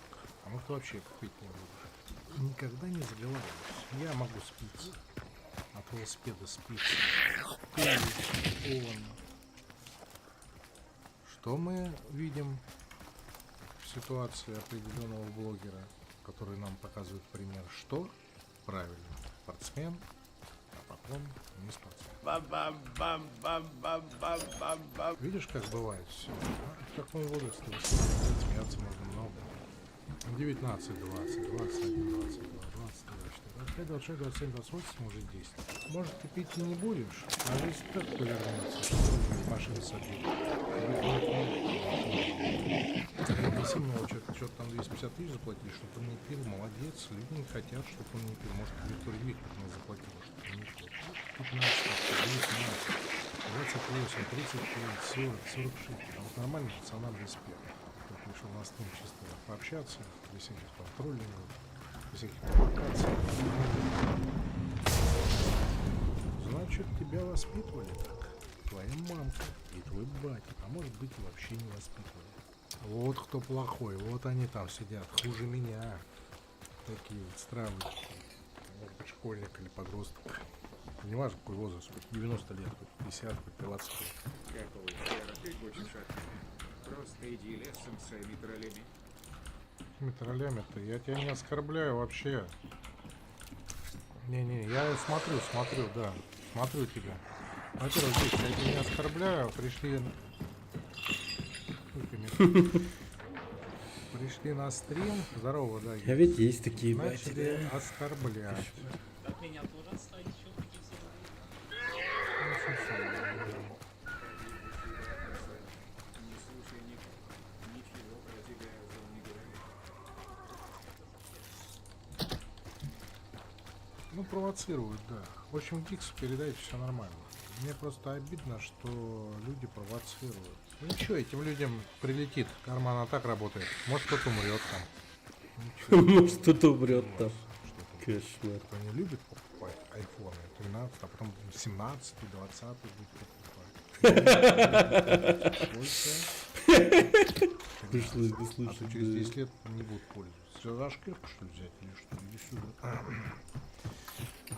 А может, ты вообще пить не будешь. Никогда не заговариваюсь. Я могу спиться. От велосипеда спиться. Ты, он. Что мы видим в ситуации определенного блогера, который нам показывает пример? Что? Правильно. Спортсмен, а потом не спортсмен. Видишь, как бывает все? В таком возрасте смеяться можно много. 19, 20, 21, 22, 23, 24, 25, 26, 27, 28, уже 10. Может, ты пить и не будешь, а жизнь так повернется, что ты машину собьешь. Если мне что-то там 250 тысяч заплатили, чтобы он не пил, молодец. Люди не хотят, чтобы он не пил. Может, Виктория Викторовна заплатила, чтобы он не пил. 15, 19, 28, 35, 40, 46. А вот нормальный пацанам респект. Кто пришел на стрим чисто пообщаться, без всяких там троллингов, без всяких провокаций. Значит, тебя воспитывали так. Твоя мамка и твой батя. А может быть, и вообще не воспитывали. Вот кто плохой, вот они там сидят, хуже меня. Такие вот стравочки. Может быть, школьник или подросток. Не важно, какой возраст, хоть 90 лет, хоть 50, хоть 20 лет. Какого хера ты хочешь от меня? Просто иди лесом своими троллями. Какими троллями-то? Я тебя не оскорбляю вообще. Не-не, я смотрю, да. Смотрю тебя. Во-первых, здесь я тебя не оскорбляю, пришли... Пришли на стрим. Здорово, да. А ведь есть такие Начали оскорблять. От меня тоже отстань, еще такие все. Ну, слушай, Не слушай ничего про тебя, он не говорит. ну, провоцируют, да. В общем, Гиксу передайте, все нормально. Мне просто обидно, что люди провоцируют. Ну ничего, этим людям прилетит. Кармана так работает. Может, кто-то умрет там. Ничего. Может, кто-то умрет там. Что-то. Кошмар. Кто не любит покупать айфоны 13, а потом 17, 20 будет покупать. Сколько? Пришлось бы А то слушать. через да. 10 лет не будут пользоваться. Все за шкирку, что ли, взять или что? Иди сюда.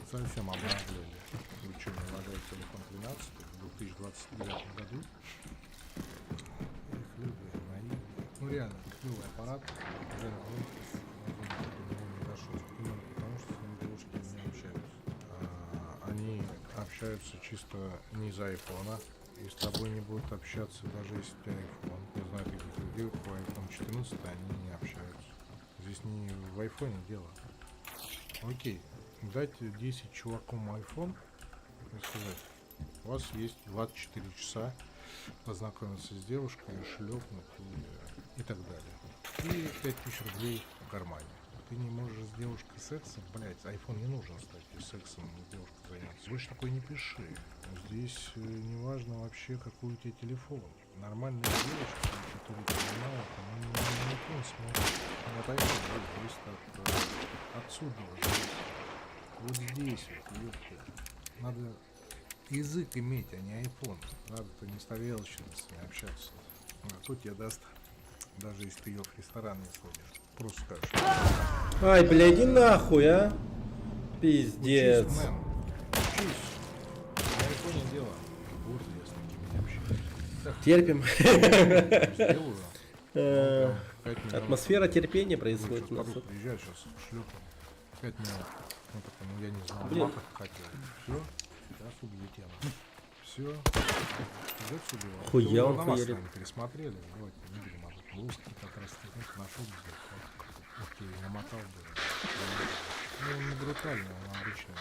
Совсем обнаглели. Вы что, не лагает телефон 13 в 2029 году? Эх, люди, наивные. Ну реально, клевый аппарат. Уже на рынке, до него не дошел. Именно потому, что с ними девушки не общаются. Они общаются чисто не из-за айфона. И с тобой не будут общаться, даже если у тебя айфон. знаю таких людей, по iPhone 14 они не общаются. Здесь не в айфоне дело. Окей, дать 10 чувакам iPhone и сказать, у вас есть 24 часа познакомиться с девушкой, шлепнуть и так далее. И 5000 рублей в кармане. Ты не можешь с девушкой сексом, блять, iPhone не нужен, кстати, сексом с девушкой заняться. Больше такой не пиши. Здесь не важно вообще, какой у тебя телефон. Нормальные девушки, которые понимают, они не смотрят. От iPhone зависит отсюда уже. Вот здесь вот, ёпта. Надо язык иметь, а не iPhone. Надо-то не с тарелочницами общаться. А кто тебе даст, даже если ты ее в ресторан не сводишь. Просто скажешь. Ай, бля, иди нахуй, а. Учись, Пиздец. мэн. Учись. На айфоне дело. Вот я с такими не общаюсь. Терпим. Сделаю. Э, 5 минут. Атмосфера терпения Вот происходит сейчас у нас. подруга приезжает, сейчас шлепаю. 5 минут. Ну такой, ну я не знал, Блин. матов хотел. Все, сейчас убью тему. Все. Идет сюда. Хуя он нас с хуярит. вами пересмотрели. Давайте не будем об этом. Блузки как раз нашел бы. Окей, намотал бы. Ну, не брутально, он обычно.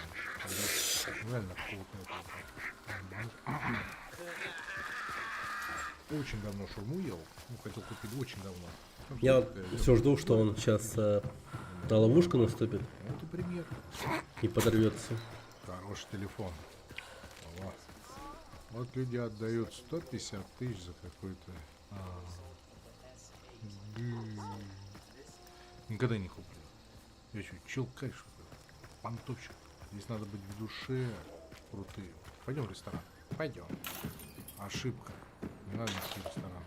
Реально какого-то. Очень давно шаурму ел. Ну, хотел купить очень давно. Я вот все жду, что он сейчас на ловушку наступит Вот и пример. и подорвется. Хороший телефон. Вот. Вот люди отдают 150 тысяч за какой-то... Никогда не куплю. Я что, челкай, что ли? Понтовщик. Здесь надо быть в душе крутые. Пойдем в ресторан. Пойдем. Ошибка. Не надо идти в ресторан.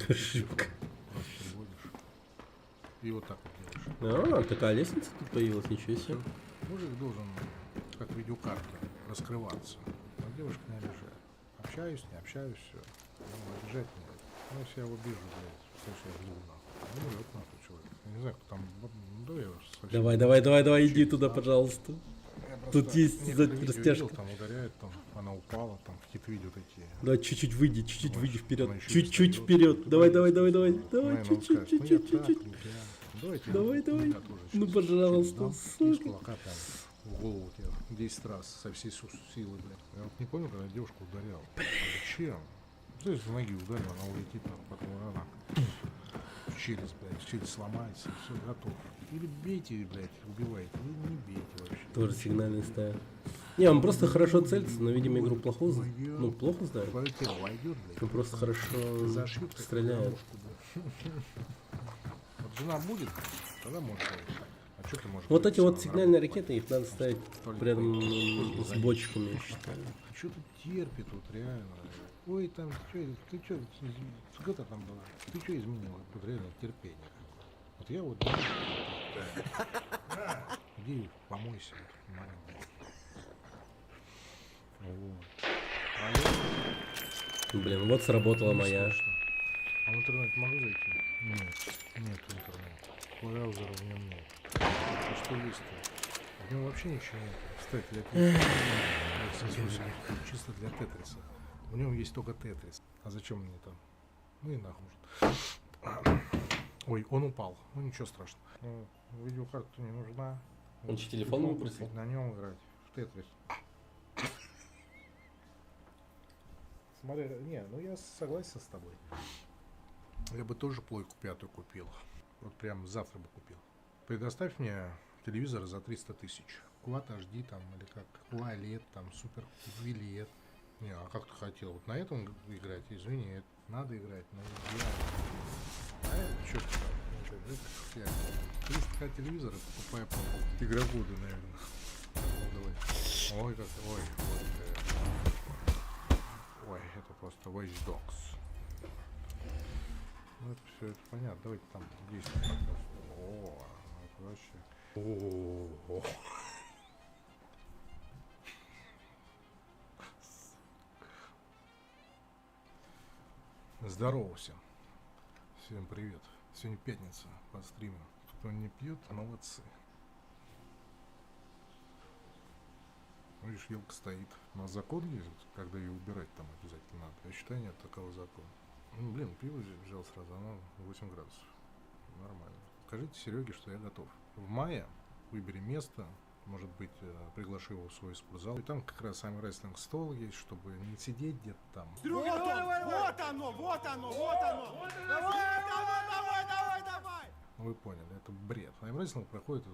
Ошибка. Просто приводишь. И вот так вот делаешь. А, такая лестница тут появилась, ничего себе. Мужик должен, как видеокарта, раскрываться. А девушка не обижает. Общаюсь, не общаюсь, все. Ну, обижать не надо. Ну, если я его обижу, блядь, слушай, я жду нахуй. Ну, вот нахуй человек. Я не знаю, кто там... Ну, давай я совсем... Давай, иди Через, туда, да. пожалуйста. Я Тут просто есть некоторые видео растяжка. видел, там ударяет, там она упала, там какие-то видео такие. Давай чуть-чуть выйди вперед. Она еще Чуть-чуть встаёт, вперед. тут Давай, ударит, давай, наверное, он скажет, ну, я так, чуть-чуть. ну, я- Давайте, Давай. я тоже Ну, щас пожалуйста, дам, сука. и с кулака прям в голову тебе 10 раз со всей силы, блядь. Я вот не помню, когда девушка ударяла. А зачем? Что если ноги ударил, она улетит, там, потом она в челюсть, блядь, челюсть сломается, и все, готов. Или бейте, блядь, убивайте, или не бейте вообще. Тоже сигнальный ставит. Не, он просто хорошо целится, но, видимо, игру плохо знает. Твое тело войдет, блядь. Он просто хорошо Зашьют, как стреляет. ловушку, блядь. Вот жена будет, тогда может быть. А что ты можешь Вот делать, эти вот если она сигнальные работает? ракеты, их надо ставить Только рядом только с за бочками, я считаю. Что тут терпит, вот реально. Ой, там, ты что, где-то там была? Ты что изменила? Тут реально терпение. Вот я вот... Иди помойся. Вот, маленький. Вот. Алло. Блин, вот сработала Не моя. слышно. А в интернет могу зайти? Нет интернета. Браузера в нем нет. А что есть-то? В нем вообще ничего нет. Кстати, для Тетриса. Чисто для Тетриса. В нем есть только Тетрис. А зачем мне там? Ну и нахуй может. Ой, он упал. Ну ничего страшного. Ну, видеокарта не нужна. Он что, телефон выбросил? На нем играть. В Тетрис. Смотри, не, ну я согласен с тобой. Я бы тоже плойку 5 купил. Вот прям завтра бы купил. Предоставь мне телевизор за 300 тысяч. Quad HD там, или как OLED, там, супер VLED. Не, а как ты хотел? Вот на этом играть? Извини, это надо играть, но я... А это что ты там? 300 телевизора покупаю по игроводу, наверное. Ну, давай. Ой, как... Ой, вот... Ой, это просто Watch Dogs. Ну, это все, это понятно. Давайте там действие покажем. О, это вообще... О. Здорово всем. Всем привет. Сегодня пятница по стриму. Кто не пьет, молодцы. Видишь, елка стоит. У нас закон есть, когда ее убирать там обязательно надо. Я считаю, нет такого закона. Ну, блин, пиво взял сразу, оно 8 градусов. Нормально. Скажите Сереге, что я готов. В мае выбери место, может быть, приглаши его в свой спортзал. И там как раз рестлинг стол есть, чтобы не сидеть где-то там. Вот оно, вот оно, вот оно! Давай! Вы поняли, это бред. Рестлинг проходит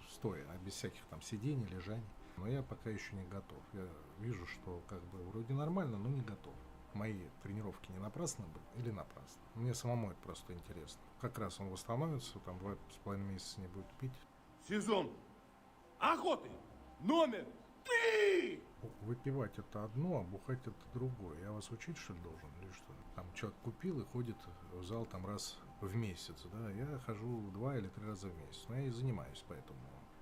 стоя, а без всяких там сидений, лежаний. Но я пока еще не готов. Я вижу, что как бы вроде нормально, но не готов. Мои тренировки не напрасно были или напрасно? Мне самому это просто интересно. Как раз он восстановится, там 2,5 месяца не будет пить. Сезон охоты номер 3! Выпивать это одно, а бухать это другое. Я вас учить, что ли, должен? Или что? Там человек купил и ходит в зал там раз в месяц, да? Я хожу 2 или 3 раза в месяц. Но я и занимаюсь поэтому.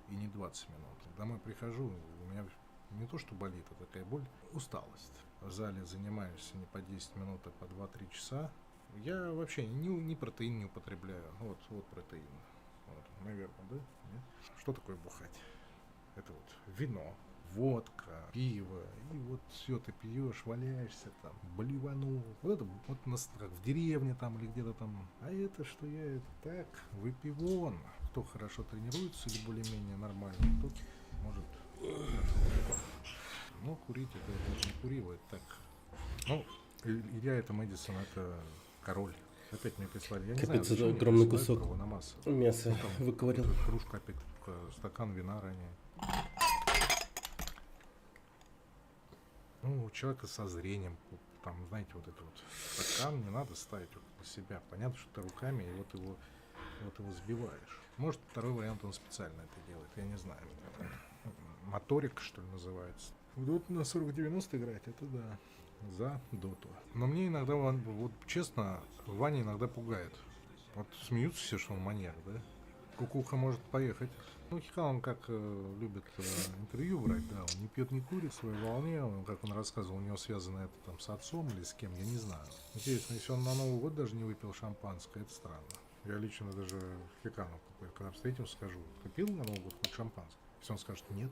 И не 20 минут. Домой прихожу, у меня не то, что болит, а такая боль, усталость. В зале занимаешься не по 10 минут, а по 2-3 часа. Я вообще ни протеин не употребляю. Вот протеин. Вот, наверное, да? Нет? Что такое бухать? Это вот вино, водка, пиво. И вот все ты пьешь, валяешься там, блеванул. Вот это вот у нас как в деревне там или где-то там. А это что я так, выпивон. Кто хорошо тренируется или более-менее нормально, тот может. Ну, курить это не курил, это так. Ну, Илья это Мэдисон, это король. Опять мне прислали. Я не Капец, знаю, это зачем огромный мне присылают кусок кровонамаз. мяса Ну, там выковырял. вот кружка, опять стакан вина ранее. Ну, у человека со зрением, там, знаете, вот этот вот стакан не надо ставить вот на себя. Понятно, что ты руками и вот его сбиваешь. Может, второй вариант он специально это делает, я не знаю. Моторик, что ли, называется. В доту на 40-90 играть, это да. За доту. Но мне иногда, вот честно, Ваня иногда пугает. Вот смеются все, что он маньяк, да? Кукуха может поехать. Ну, Хикан, он как любит интервью брать, да, он не пьет, не курит в своей волне, он, как он рассказывал, у него связано это там с отцом или с кем, я не знаю. Интересно, если он на Новый год даже не выпил шампанское, это странно. Я лично даже Хикану, когда встретимся, скажу, ты пил на Новый год хоть шампанское? Если он скажет нет,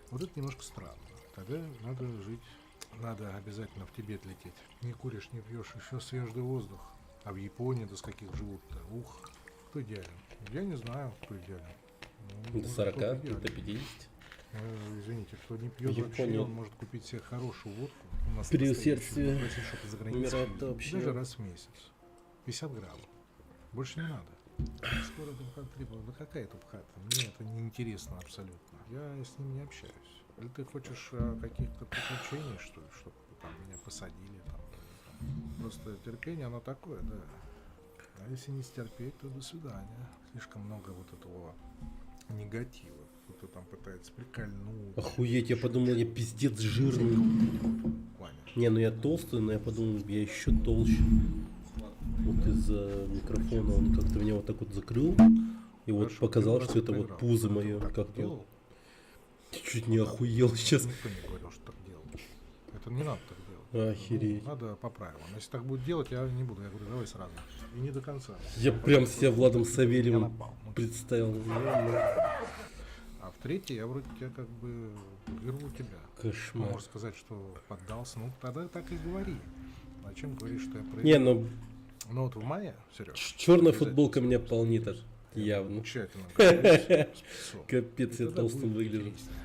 вот это немножко странно. Тогда надо жить, надо обязательно в Тибет лететь. Не куришь, не пьешь, еще свежий воздух. А в Японии, да с каких живут-то? Ух, кто идеален? Я не знаю, кто идеален. Ну, До может, 40, кто-то идеален. до 50. Извините, кто не пьет В вообще, Японии он может купить себе хорошую водку. У нас переусердствие настоящую, попросить, чтобы за границей умирает купить. вообще. Даже раз в месяц. 50 грамм. Больше не надо. Скоро Духатрипа. Да какая тут хата? Мне это не интересно абсолютно. Я с ним не общаюсь. Или ты хочешь каких-то приключений, что ли, чтобы там меня посадили там. Просто терпение, оно такое, да. А если не стерпеть, то до свидания. Слишком много вот этого негатива. Кто-то там пытается прикольнуть. Охуеть, я подумал, я пиздец жирный. Ваня. Не, ну я толстый, но я подумал, я еще толще. Вот из-за микрофона он как-то меня вот так вот закрыл. И вот Хорошо, показал, первый что раз это вот проиграл. пузо Ты мое. так Как-то делал? вот. Чуть не охуел сейчас. Никто не говорил, что так делал. Это не надо так делать. Охереть. Ну, надо по правилам. Если так будет делать, я не буду. Я говорю, давай сразу. И не до конца. Я прям себя Владом Я Савельевым напал. Ну, представил. А в третьей я вроде тебя как бы верну тебя. Кошмар. Можно сказать, что поддался. Ну, тогда так и говори. Зачем говоришь, что я проиграл? Не, ну Ну вот в мае, Сереж. черная футболка меня полнит аж. Я Явно. тщательно готовлюсь к спецу. Капец, И я тогда толстым будет выгляжу. интереснее.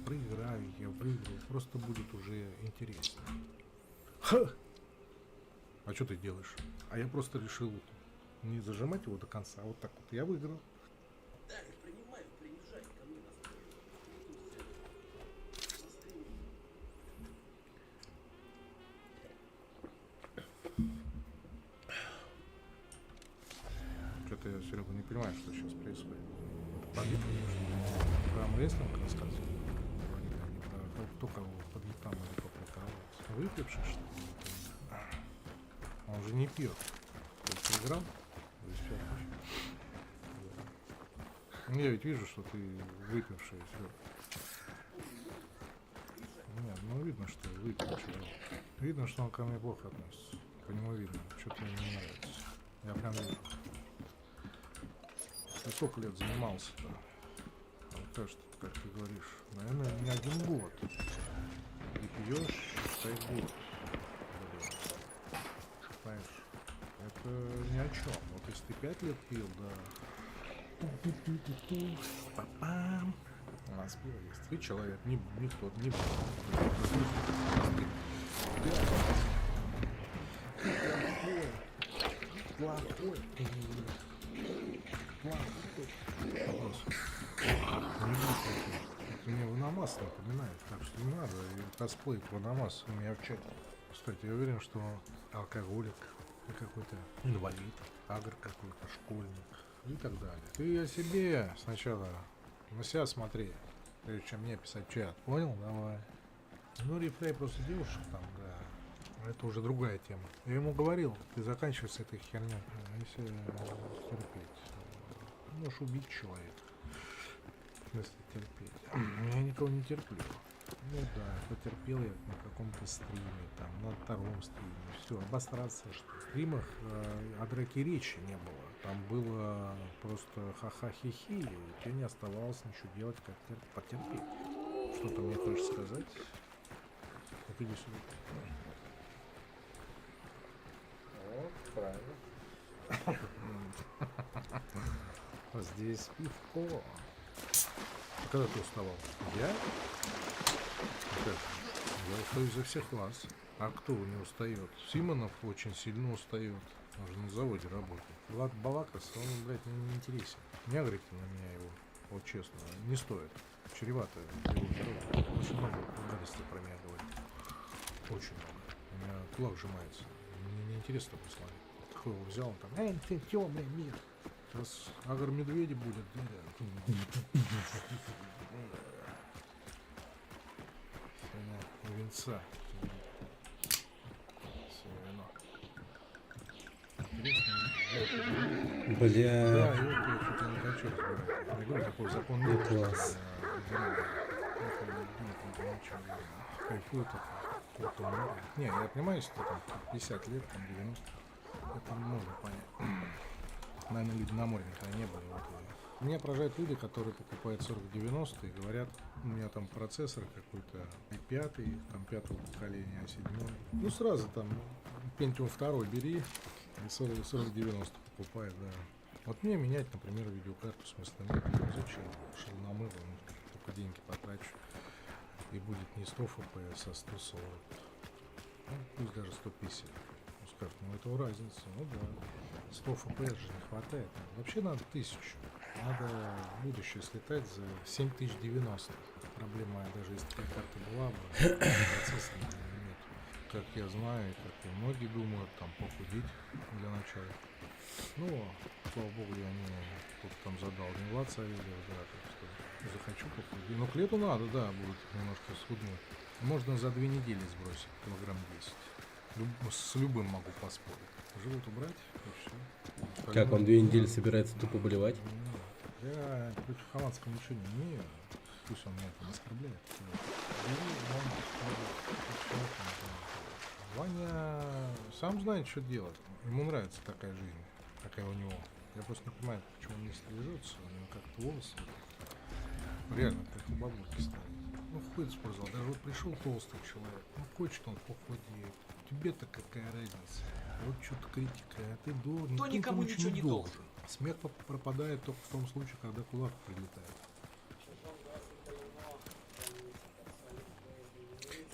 Проиграю, я выиграю. Просто будет уже интересно. Ха! А что ты делаешь? А я просто решил не зажимать его до конца, а вот так вот. Я выиграл. Что-то я, Серега, не понимаю, что сейчас происходит. Это победа, конечно. Про армрестлинг рассказывал. Вроде как не про кто кого по битам или поприкалываться. Выпивший, что ли? Он же не пьет. Ты проиграл? То есть всё отлично. Да. Я ведь вижу, что ты выпивший, Серега. Нет, ну видно, что выпивший. Видно, что он ко мне плохо относится. По нему видно. Что-то ему не нравится. Я прям вижу. Ты сколько лет занимался-то? Мне кажется, как ты говоришь, наверное, не 1 год. И пьешь, считай, год. Знаешь. о чем. Вот если ты 5 лет пил, да. Ту-ту-ту-ту-ту. Па-пам. У нас пиво есть. Ты человек, никто, не плохой. Это мне Ванамас напоминает, так что не надо. И косплей Ванамас у меня в чате. Кстати, я уверен, что алкоголик, и какой-то инвалид, агр какой-то, школьник и так далее. Ты о себе сначала на себя смотри, прежде чем мне писать чат. Понял? Давай. Ну, реплей просто девушек там, да. Это уже другая тема. Я ему говорил, ты заканчивай с этой херней. Если терпеть. Можешь убить человека. Если терпеть. Я никого не терплю. Ну да, потерпел я на каком-то стриме, там, на втором стриме. Все, обосраться, что в стримах о драке речи не было. Там было просто ха-ха-хи-хи, и тебе не оставалось ничего делать, как потерпеть. Что-то мне хочешь сказать? Вот иди сюда. Вот, правильно. Здесь пивко. Когда ты уставал? Я? Я устаю за всех вас. А кто не устает? Симонов очень сильно устает. Он же на заводе работает. Влад Балакас, он, блядь, мне не интересен. Не агрите на меня его. Вот честно, не стоит. Чревато его здоровье. Очень много гадостей про меня говорит. Очень много. У меня кулак сжимается. Мне не интересно послание. Кто его взял, он там, ты темный мир. Сейчас агр медведи будет. Венца. Бля. Да, я что-то не хочу разбирать. Я говорю, такой закон нет. Класс. Кайфую так. Не, я понимаю, что там 50 лет, там 90. Это можно понять. Наверное, люди на море никогда не были. Вот. Меня поражают люди, которые покупают 40-90 и говорят, у меня там процессор какой-то i5, там 5-го поколения, 7-й. Ну сразу там Pentium 2 бери и 40-90 покупай, да. Вот мне менять, например, видеокарту смысла нет. Зачем? Шелномыло, только деньги потрачу. И будет не 100 FPS, а 140. Ну, пусть даже 150. Ну, скажут, ну это разница. Ну да. 100 FPS же не хватает. Вообще надо 1000. Надо в будущее слетать за 7090. Проблема, даже если такая карта была бы, процессора нет. Как я знаю, как и многие думают, там похудеть для начала. Ну, слава богу, я не тут там задал не Влад Савельев, да, так что захочу похудеть. Но к лету надо, да, будет немножко схуднуть. Можно за 2 недели сбросить килограмм 10. С любым могу поспорить. Живот убрать, и все. Как он 2 недели собирается тупо болевать? Я против Хованского ничего не имею. Пусть он меня там оскорбляет. Ваня сам знает, что делать. Ему нравится такая жизнь, какая у него. Я просто не понимаю, почему он не стрижется. У него как-то волосы реально как у бабульки стали. Ну, ходит в спортзал. Даже вот пришел толстый человек. Ну, хочет он похудеть. Тебе-то какая разница? Вот что-то критика, а ты должен. Кто никому ничего не должен. Смех пропадает только в том случае, когда кулак прилетает.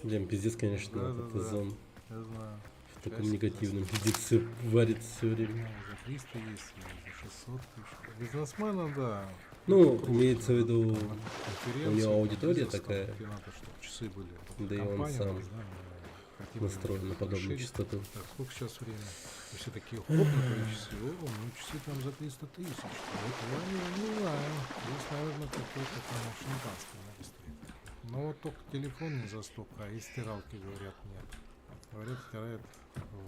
Блин, пиздец, конечно, Да, этот да, да. зон Я знаю. в таком негативном пиздеце варится все время. За 300 есть, за 600 тысяч. Бизнесмена, да. Ну, имеется в виду, Конференции, у него аудитория бизнес, такая. Тебе надо, чтобы часы были. Да и он Компания сам нужна, хотим настроен на подобную расширить. частоту. Так, сколько сейчас время? И все такие, хоп, на часы, о, ну часы там за 300 тысяч. Вот я не знаю. Здесь, наверное, какой-то там шампанское надо стоит. Но вот только телефон не за столько, а и стиралки, говорят, нет. Говорят, стирает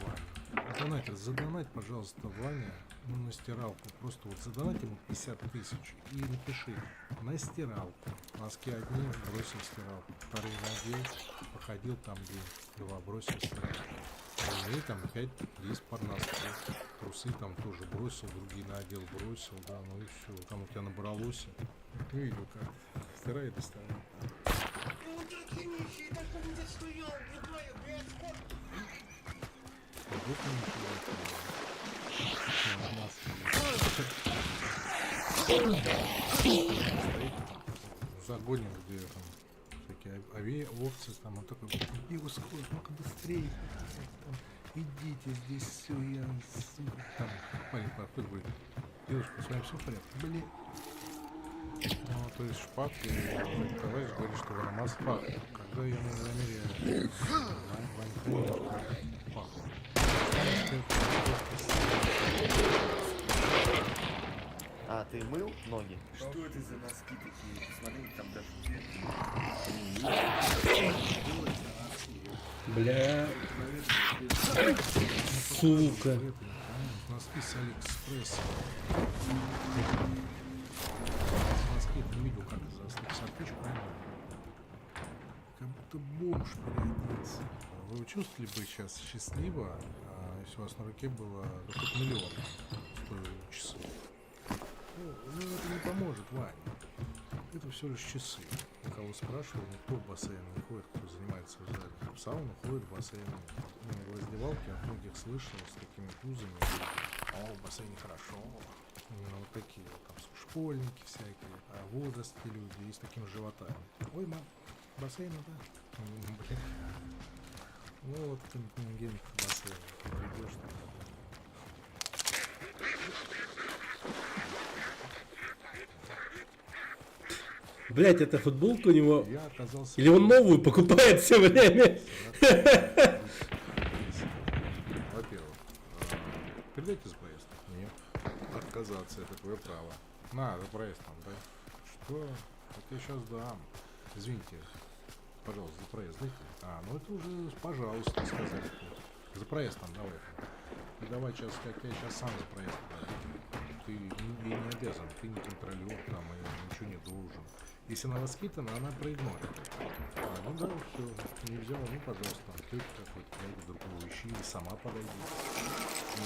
Ваня. Донатер, задонать, пожалуйста, Ваня, ну, на стиралку. Просто вот задонать ему 50 тысяч и напиши на стиралку. Носки одни, бросил стиралку. Вторые надел, походил там день-два, бросил стиралку. И там 5-10 под носки. Трусы там тоже бросил, другие надел, бросил, да, ну и все. Там у тебя набралось. Ты видел как? Стирай и достирай. Стоит в загоне, где там всякие овцы, там он такой, девушка, ну-ка быстрее, там, идите, здесь все, я, сука, там, парень подходит, говорит, девушка, с вами все в порядке? Блин. Ну, то есть шпак, и товарищ говорит, что Ванамас пахнет. Когда я на замере пахнет. А, ты мыл ноги? Что это за носки такие? Посмотри, там даже... Бля. Сука. Носки с Алиэкспресса. Носки ты видел, как за 150 тысяч, правильно? Как будто бомж переоделся. Вы чувствовали бы сейчас счастливо, если у вас на руке было какой-то миллион стоили часы? Ну, это не поможет, Вань. Это все лишь часы. У кого спрашивал, никто в бассейн не ходит, кто занимается в зале. В сауну ходит в бассейн. Ну, в раздевалке от многих слышал с такими пузами. О, в бассейне хорошо. Именно вот такие вот там школьники всякие, а возрасте люди и с такими животами. Ой, мам, бассейн, да? Блин. Ну вот контингент бассейна. Придешь там. Блять, это футболка у него. Я оказался... Или он новую покупает все время? Во-первых, передайте за проезд? Нет. Отказаться, это твое право. На, за проезд там, да? Что? Вот я сейчас дам. Извините, пожалуйста, за проезд дайте. А, ну это уже, пожалуйста, сказать. За проезд там, давай. Давай сейчас, я сейчас сам за проезд дам. Ты не обязан, ты не контролер там, и ничего не должен. Если она воспитана, она проигнорит. А, ну да, все, не взяла, ну пожалуйста, тетя какой-то, найди другого ищи, или сама подойди. Ну,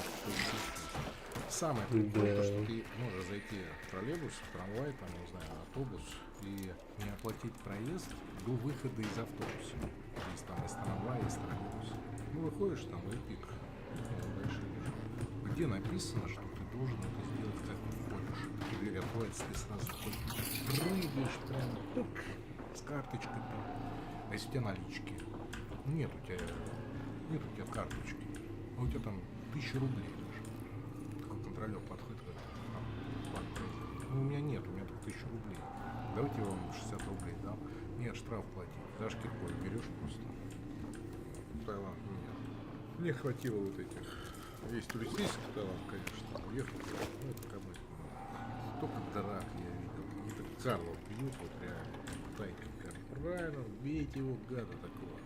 самое прикольное, то, что ты можешь зайти в троллейбус, в трамвай, там, не знаю, автобус, и не оплатить проезд до выхода из автобуса. Есть там из трамвая, из троллейбуса. Ну, выходишь там и пик. Дальше идешь. Где написано, что ты должен это сделать, как входишь? Дверь откроется, ты сразу прыгаешь прямо тук, с карточкой там. А если у тебя налички? Нет у тебя карточки. А у тебя там 1000 рублей даже. Такой контролер подходит, говорит, ну у меня нет, у меня только 1000 рублей. Давайте я вам 60 рублей дам. Нет, штраф платить. Даже киркой берешь просто. Таиланд нет. Мне хватило вот этих. Есть туристический Таиланд, конечно. Уехал. Ну, это как бы столько драк я видел. Какие-то Карлов пьют, вот реально. Тайка. Правильно, бейте его, гада такого.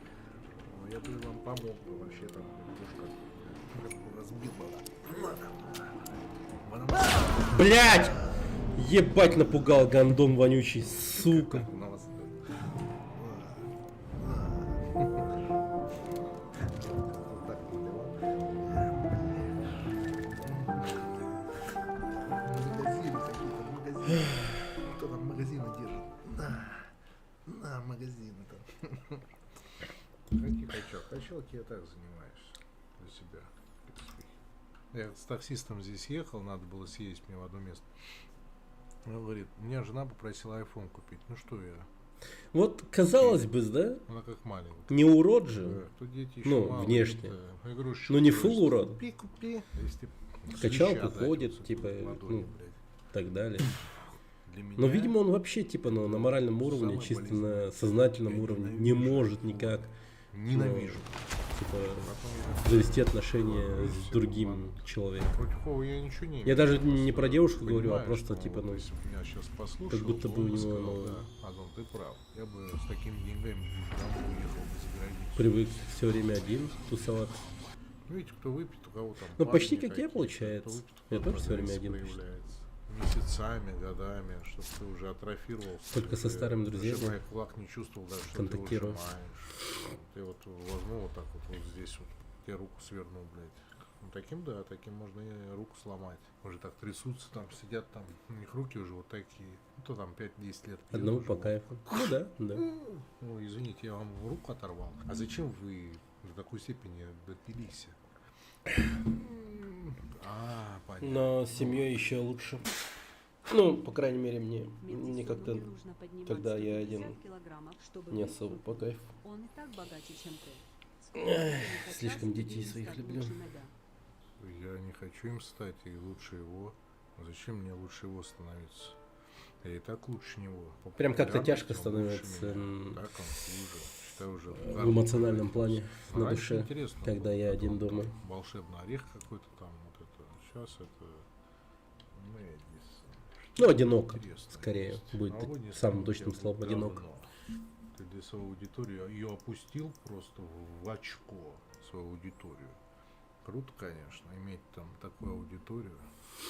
Я бы вам помог бы вообще там. Как бы разбил бы. Блять! Ебать напугал гандон вонючий, сука. На вас. Кто там магазины держит? На магазины там. Какие качалки я так занимаюсь для себя. Я с таксистом здесь ехал, надо было съездить мне в одно место. Он говорит, меня жена попросила iPhone купить. Ну что я? Вот, казалось бы, да? Она как маленькая. Не урод же. Тут дети еще Ну, мало, внешне. Я говорю, Ну, не что full урод. Купи. Если В качалку свища ходит, дается, типа, ладони, ну, блядь. так далее. Для меня Но, видимо, он вообще, типа, ну, на моральном уровне, самое чисто болезненное. на сознательном Я уровне не ненавижу может iPhone. никак, Ненавижу. типа, Потом я завести отношения Ой, с всё, другим ладно. человеком. против Вовы я ничего не имею. Я даже Просто не про девушку говорю, а понимаю, просто, что типа, вот ну, если бы меня сейчас послушал, как будто то бы он у него, сказал, ну, да, Антон, ты прав. Я бы с такими деньгами давно уехал бы за границу. привык все время один тусоваться. Ну, видите, кто выпьет, у кого там Ну, парни почти как я, какие-то, получается. кто выпьет, Я кто тоже всё время агрессия один проявляется. Месяцами, годами, чтобы ты уже атрофировался. Только со ты старыми друзьями живой кулак не чувствовал даже, что контактирую. ты его сжимаешь. Ты вот возьму вот так вот здесь вот, тебе руку свернул, блядь. Ну, таким, да, таким можно и руку сломать. Уже так трясутся, там сидят, там, у них руки уже вот такие. Ну, то там 5-10 лет. пьют Одному уже по вот. кайфу. Ну да, да. Ну, извините, я вам руку оторвал. А зачем вы до такой степени допились? Понятно. Но с семьей еще лучше. Ну, по крайней мере, мне как-то, когда я один, не особо по кайфу. Он и так богаче, чем ты. Слишком детей своих люблю. Я не хочу им стать и лучше его. Зачем мне лучше его становиться? Я и так лучше него. По Прям как-то популярности тяжко он становится, лучше меня. Так он хуже. Считай, уже в эмоциональном плане, Но на раньше душе, интересно когда было, я потом один дома. Волшебный орех какой-то там, вот это. Сейчас это Мэдисон. Ну, одиноко, Интересно скорее, есть. будет Новогодний самым стрим точным я словом, одиноко. давно. Ты для своей аудитории ее опустил просто в очко, свою аудиторию. Круто, конечно, иметь там такую аудиторию,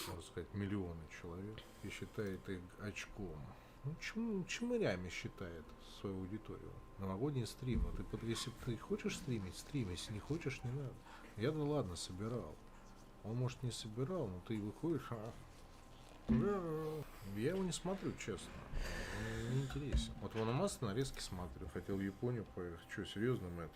можно сказать, миллионы человек, и считает их очком. Ну, чмырями считает свою аудиторию. Новогодний стрим. Ну, если ты хочешь стримить, стрим. Если не хочешь, не надо. Я-то ладно, собирал. Он, может, не собирал, но ты выходишь, я его не смотрю, честно. Он не интересен. Вот Ванамаса нарезки смотрю. Хотел в Японию поехать. Что, серьезно, Мэтт?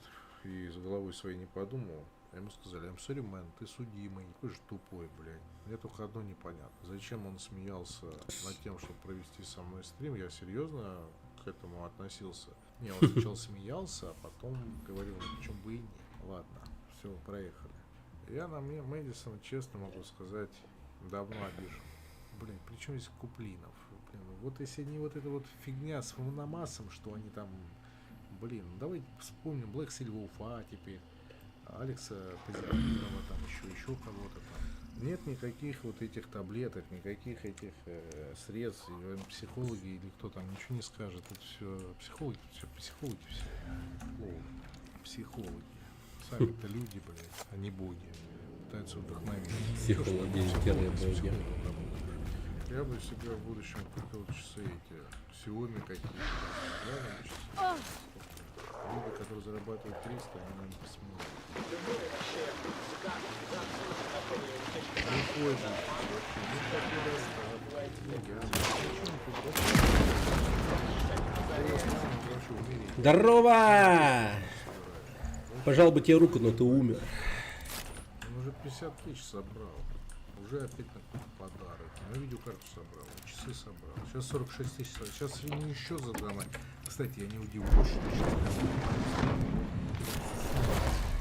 И с головой своей не подумал. Ему сказали, I'm sorry, man, ты судимый. Какой же тупой, блядь. Мне только одно непонятно. Зачем он смеялся над тем, чтобы провести со мной стрим? Я серьезно к этому относился. Не, он сначала смеялся, а потом говорил, ну почему бы и нет. Ладно, все, проехали. Я на мне Мэдисона, честно могу сказать, давно обижен. Блин, при чем здесь Куплинов? Блин, вот если не вот эта вот фигня с Ванамасом, что они там, блин, давайте вспомним Black Silver теперь. Алекса Позитивного, там еще кого-то там. Нет никаких вот этих таблеток, никаких этих средств, психологи или кто там ничего не скажет. Это все психологи все. Психологи. Сами-то люди, блядь, а не боги. Пытаются вдохновить. Психологи, боги. Я бы себе в будущем купил часы эти, Xiaomi какие-то. Люди, которые зарабатывают 300, они нам посмотрят. Не пользуйтесь вообще. Здорово! Пожал бы тебе руку, но ты умер. Он уже 50 тысяч собрал. Уже опять на какой-то подарок. На видеокарту собрал, часы собрал. Сейчас 46 тысяч. Сейчас не счет задам. Кстати, я не удивлюсь, что сейчас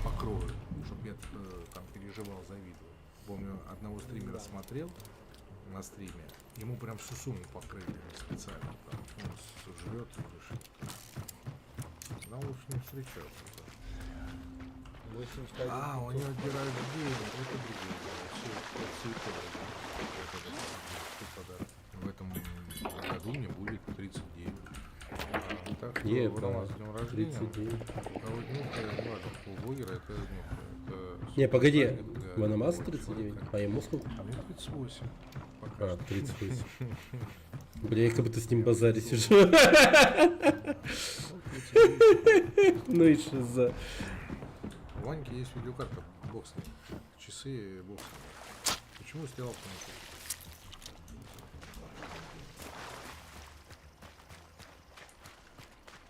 покрою, чтобы я там переживал, завидовал. Помню, одного стримера смотрел на стриме, ему прям всю сумму покрыли специально. Там, он жрет и дышит. Нам лучше не встречаться. У него день рождения, это другое. В этом году мне будет 39. Так что Не, у нас днем рождения. 39. А вот ну, у блогера это Не, погоди, Ванамас 39, а ему сколько? А мне 38. Пока А, что. 38. Бля, я как будто с ним базаре сижу. Ну и что за... У Ваньки есть видеокарта боксная. Часы боксные. Почему сделал ничего?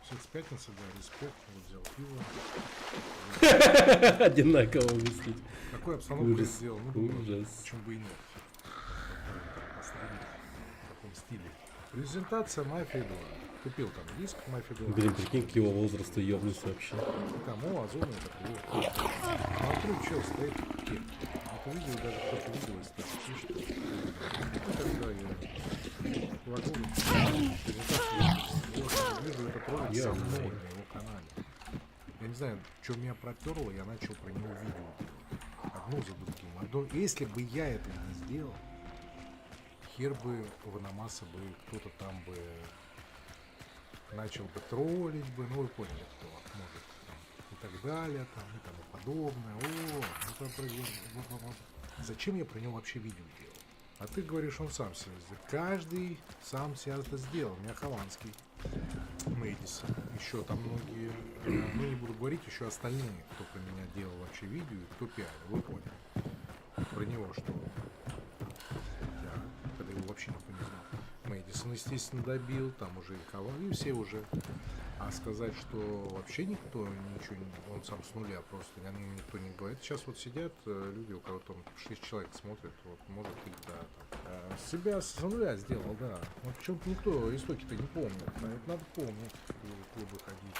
Секс пятница, да, респект. Вот взял пиво. Одинаково мыслить. Какую обстановку Ужас. сделал? Ну, думаю, Ужас. почему бы и нет. В таком стиле. Презентация Мафия 2. Купил там диск Мафия 2. Блин, прикинь, к его возрасту ёбнулся вообще. И там, Озон это плохо. Смотрю, чел стоит в кепке. Это видео даже кто-то видел из таких пишет. И тогда я кладу вижу этот ролик со мной на его канале. Я не знаю, что меня проперло, я начал про него видео делать. Одно за другим. Если бы я это не сделал, хер бы Ванамаса бы кто-то там бы начал бы троллить бы, ну вы поняли, кто может там, и так далее, там, и тому подобное. Зачем я про него вообще видео делал? А ты говоришь, он сам себя сделал. Каждый сам себя это сделал. У меня Хованский, Мэдисон, еще там многие, ну не буду говорить, еще остальные, кто про меня делал вообще видео, и кто пиарил, вы поняли. Про него что? Я когда его вообще никто не знал. Мэдисон, естественно, добил, там уже и Хованский, и все уже А сказать, что вообще никто ничего не... Он сам с нуля просто, о нем никто не говорит. Сейчас вот сидят люди, у кого там 6 человек смотрят, вот, может, их, да, там. Себя с нуля сделал, да. Вот почему-то никто истоки-то не помнит. А это надо помнить. В клубы ходить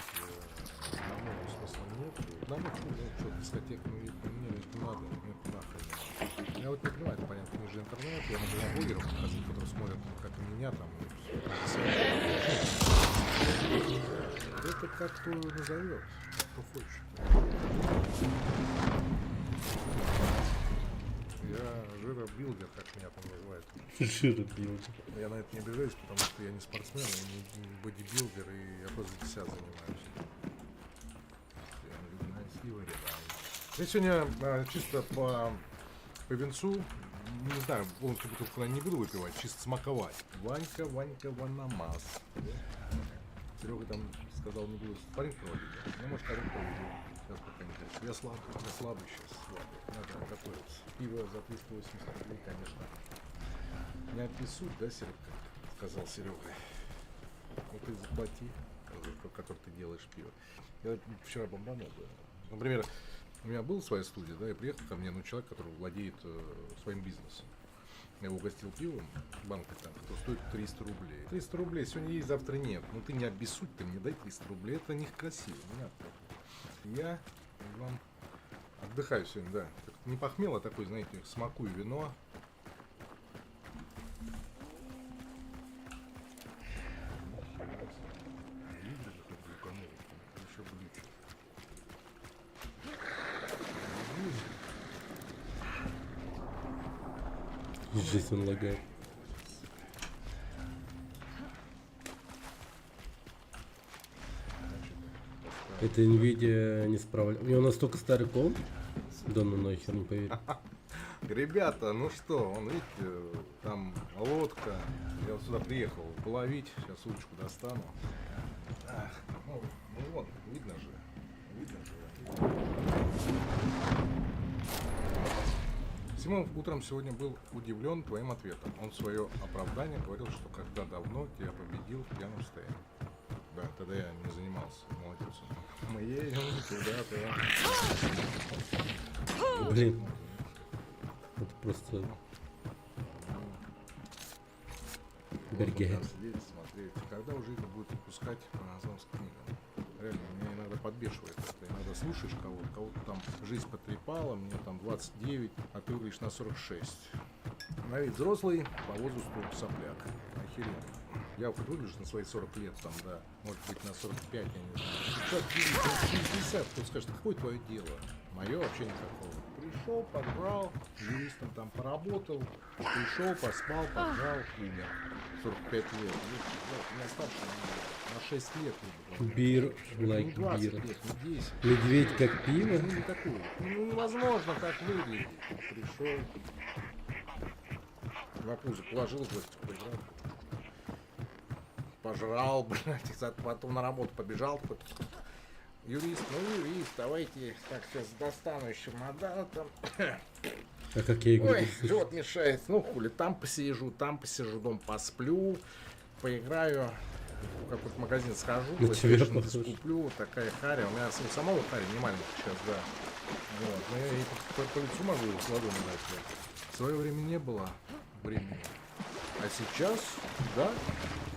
домой смысла нет. Домой, что, дискотек, ну, мне это не надо, мне это нахрен. Я вот не понимаю, это понятно, не же интернет, я могу на блогеров показать, которые смотрят, как и меня там. Это как кто назовет, как кто хочет. Я жиробилдер, как меня там называют. Жиробилдер. Я на это не обижаюсь, потому что я не спортсмен, я не бодибилдер, и я просто для себя занимаюсь. Я сегодня чисто по винцу, не знаю, он как будто не буду выпивать, чисто смаковать. Ванька, Ванамас. Серега там сказал, не буду парень вроде. Ну, может, парень проведем. Сейчас пока не хочу. Я слабый сейчас. Надо готовиться. Пиво за 380 рублей, конечно. Не отнесут, да, Серега? Сказал Серега. Ну, ты заплати, за который ты делаешь пиво. Я вчера бомбанул, да. Например, у меня была своя студия, да, и приехал ко мне человек, который владеет своим бизнесом. Я его угостил пивом, банкой там, который стоит 300 рублей. 300 рублей сегодня есть, завтра нет. Ну ты не обессудь, ты мне дай 300 рублей, это не красиво. Не надо. Я вам отдыхаю сегодня, да. Не похмел, а такой, знаете, смакую вино. Жизнь он лагает. Это Nvidia не справляется. У него настолько старый комп, да ну нахер не поверю. Ребята, ну что, он, видите, там лодка. Я вот сюда приехал половить. Сейчас удочку достану. Ах, ну вот, видно же. Симон утром сегодня был удивлен твоим ответом. Он в свое оправдание говорил, что когда давно тебя победил в пьяном состоянии. Да, тогда я не занимался. Молодец. Мы едем туда-то. Блин. Это просто... Бергер. Смотреть. Когда уже это будет выпускать по амазонским книгам? Реально, меня иногда подбешивает это. Иногда слушаешь кого-то там жизнь потрепала, мне там 29, а ты говоришь на 46. На вид взрослый, по возрасту сопляк. Охеренно. Я вот выгляжу на свои 40 лет, там, да, может быть на 45, я не знаю. 60, кто скажет, какое твое дело? Мое вообще никакого. Пришел, подбрал, юристом там поработал, пришел, поспал, поджал, умер. 45 лет. У меня старше на 6 лет. Бир, не 20 бир. лет, не 10. Медведь как пиво. Ну, не такое. Ну, невозможно так выглядеть. Пришел, на пузо положил, гостик поиграл. Пожрал, блядь, потом на работу побежал. Юрист, давайте, так, сейчас достану еще чемодан там. А как я игру? Ой, живот мешает. Ну, хули, там посижу, дом посплю, поиграю. В какой-то магазин схожу, куплю, вот такая харя. У меня самого харя не маленькая сейчас, да. Вот. Но я ей по лицу могу с ладони дать. В свое время не было времени. А сейчас, да,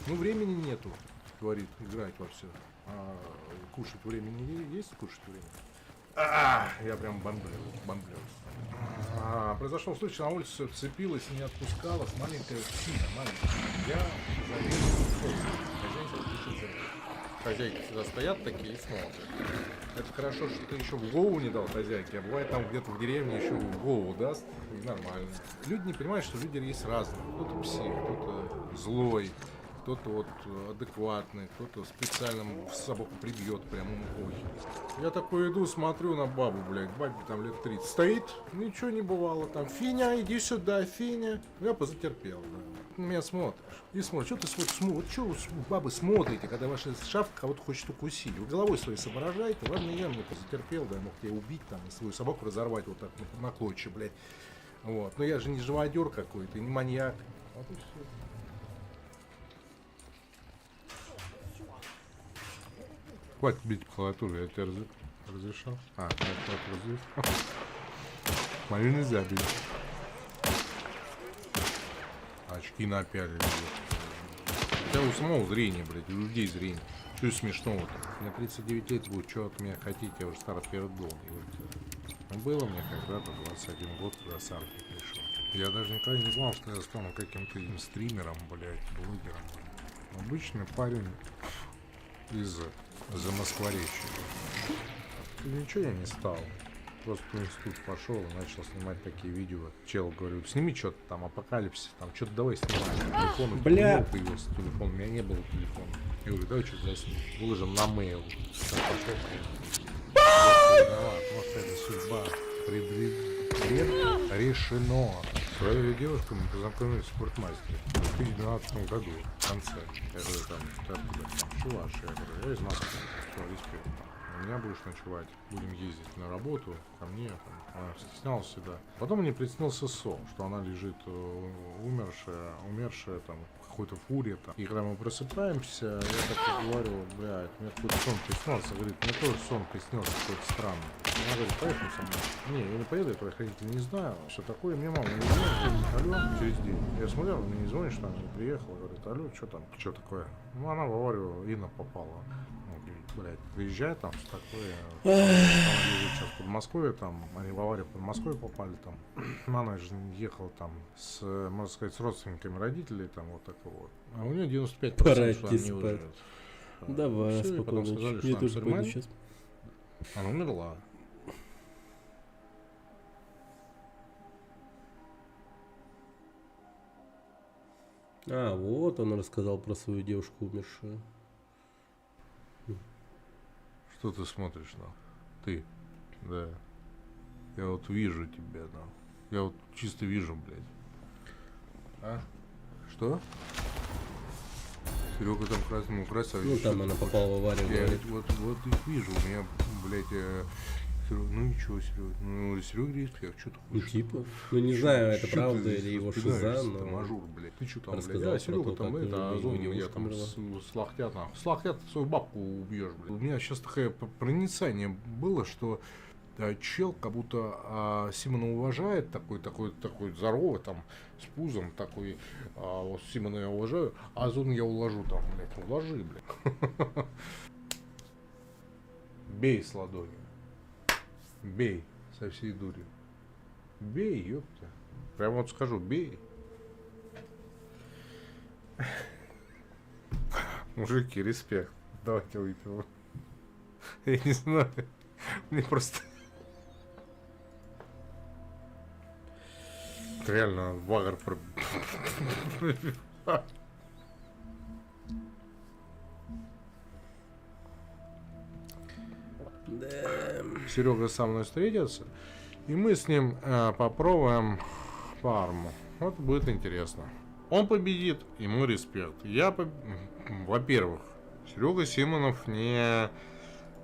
ну времени нету, говорит, играть во все. А кушать времени есть, кушать времени? Я прям бомблю. Произошел случай, на улице вцепилась и не отпускала с маленькой псина, Я завидую. Хозяйки всегда стоят такие и смотрят. Это хорошо, что ты еще в голову не дал хозяйке, а бывает там где-то в деревне еще в голову даст, и нормально. Люди не понимают, что люди есть разные. Кто-то псих, кто-то злой, кто-то вот адекватный, кто-то специально собаку прибьет прямо ему похер. Я такой иду, смотрю на бабу, блядь, бабе там лет 30. Стоит, ничего не бывало, там, Финя, иди сюда, Финя. Я позатерпел, да. На меня смотришь. И смотришь, что ты смотришь, вот что вы, бабы, смотрите, когда ваша шавка кого-то хочет укусить. Вы головой своей соображаете, ладно, я мне позатерпел, да, мог тебя убить, там, и свою собаку разорвать вот так на клочья, блядь. Вот, но я же не живодер какой-то, не маньяк. Вот и все. Хватит бить по клавиатуре, я тебе разрешал. А, я разрешал. Мою нельзя бить. Очки напялили. У тебя у самого зрения, блядь, у людей зрение. Что смешного-то? Мне 39 лет будет, что от меня хотите, я уже старый пердол. Ну, было мне когда-то 21 год, когда с армии пришел. Я даже никогда не знал, что я стану каким-то стримером, блядь, блогером. Обычный парень из Замоскворечья. Ничего я не стал. Просто в институт пошел и начал снимать такие видео. Чел говорю, сними что-то там, апокалипсис, там что-то давай снимай. Телефон у Бля. тебя появился телефон, у меня не было телефона. Я говорю, давай что-то заснимем. Выложим на мейл. Может, это судьба решено. С своей девушкой мы познакомились в спортмастере в 2012 году, в конце. Я говорю, там, ты откуда? Чуваш. Я говорю, я из Москвы. Все, респект. У меня будешь ночевать. Будем ездить на работу ко мне. Там. Она стеснялась всегда. Потом мне приснился сон, что она лежит умершая там в какой-то фуре там. И когда мы просыпаемся, я так говорю, блядь, мне какой-то сон приснился. Говорит, мне тоже сон приснился какой-то странный. Она говорит, поехали со мной. Не, я не поеду, я твоих родителей не знаю. Все такое. Мне мама не звонит, алло, через день. Я смотрел, она мне не звонит, что она не приехала. Говорит, алло, что там, что такое? Ну, она в аварию, Инна попала. Блять, приезжай там, что такое. Там лежит сейчас в Подмосковье, там, они в аварию в Подмосковье попали там. Она же ехала там с, можно сказать, с родственниками родителей, там, вот такой вот. А у нее 95%, Пора что она идти не спать. выживет. Давай, Всё, и потом спокойной сказали, ночи. что Я там тоже пойду церемония. сейчас. Она умерла. А, вот он рассказал про свою девушку умершую. Что ты смотришь, на? Ты, да. Я вот вижу тебя, да. Я вот чисто вижу, блядь. А? Что? Серега там красавец. Ну, там она попала в аварию, Я говорит. вот их вижу, у меня, блядь, ну ничего, Серега. Ну, Серега респект, что ты Ну, хочешь? типа. Ну, не знаю, это правда или его шиза, но... Мажур, блядь. Ты что там, блядь? рассказал А, про Серега то, там как это, его Озон, я девушка там умерла. с локтя там. С локтя ты свою бабку убьешь, блядь. У меня сейчас такое проницание было, что чел как будто Симона уважает, такой здоровый, там, с пузом, такой, вот Симона я уважаю, а Озон я уложу там, блядь, уложи, блядь. Бей с ладони. Бей со всей дури. Бей, ёпта. Прямо вот скажу, бей. Мужики, респект. Давайте выпьем. Я не знаю. Мне просто... Реально, вагар про... Серега со мной встретится, и мы с ним попробуем фарму. Вот будет интересно. Он победит, ему респект. Во-первых, Серега Симонов не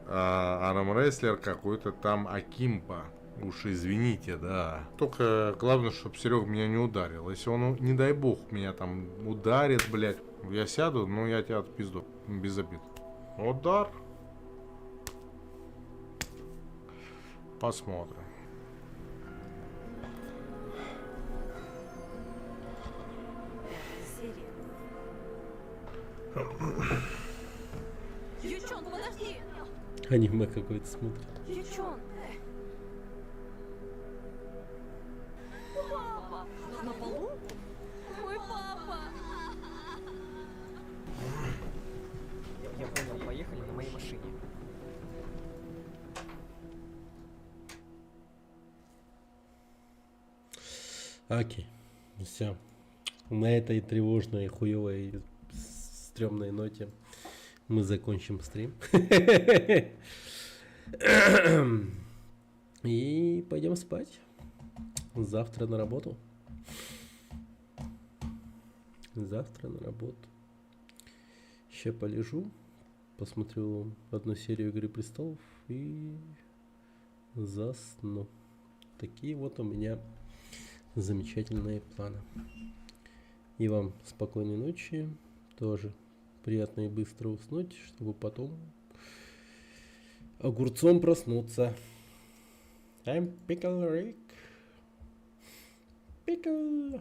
армрестлер какой-то там Акимпа. Уж извините, да. Только главное, чтобы Серега меня не ударил. Если он, не дай бог, меня там ударит, блядь, я сяду, но я тебя отпизду. Без обид. Удар. Посмотрим. Ючон, подожди! Аниме какое-то смотрит. Ючон! Папа! На полу? Мой папа! Я понял, поехали на моей машине. Окей. Все. На этой тревожной, хуевой, стрёмной ноте мы закончим стрим. И пойдем спать. Завтра на работу. Завтра на работу. Сейчас полежу, посмотрю одну серию Игры Престолов и засну. Такие вот у меня замечательные планы. И вам спокойной ночи. Тоже приятно и быстро уснуть, чтобы потом огурцом проснуться. I'm Pickle Rick. Pickle.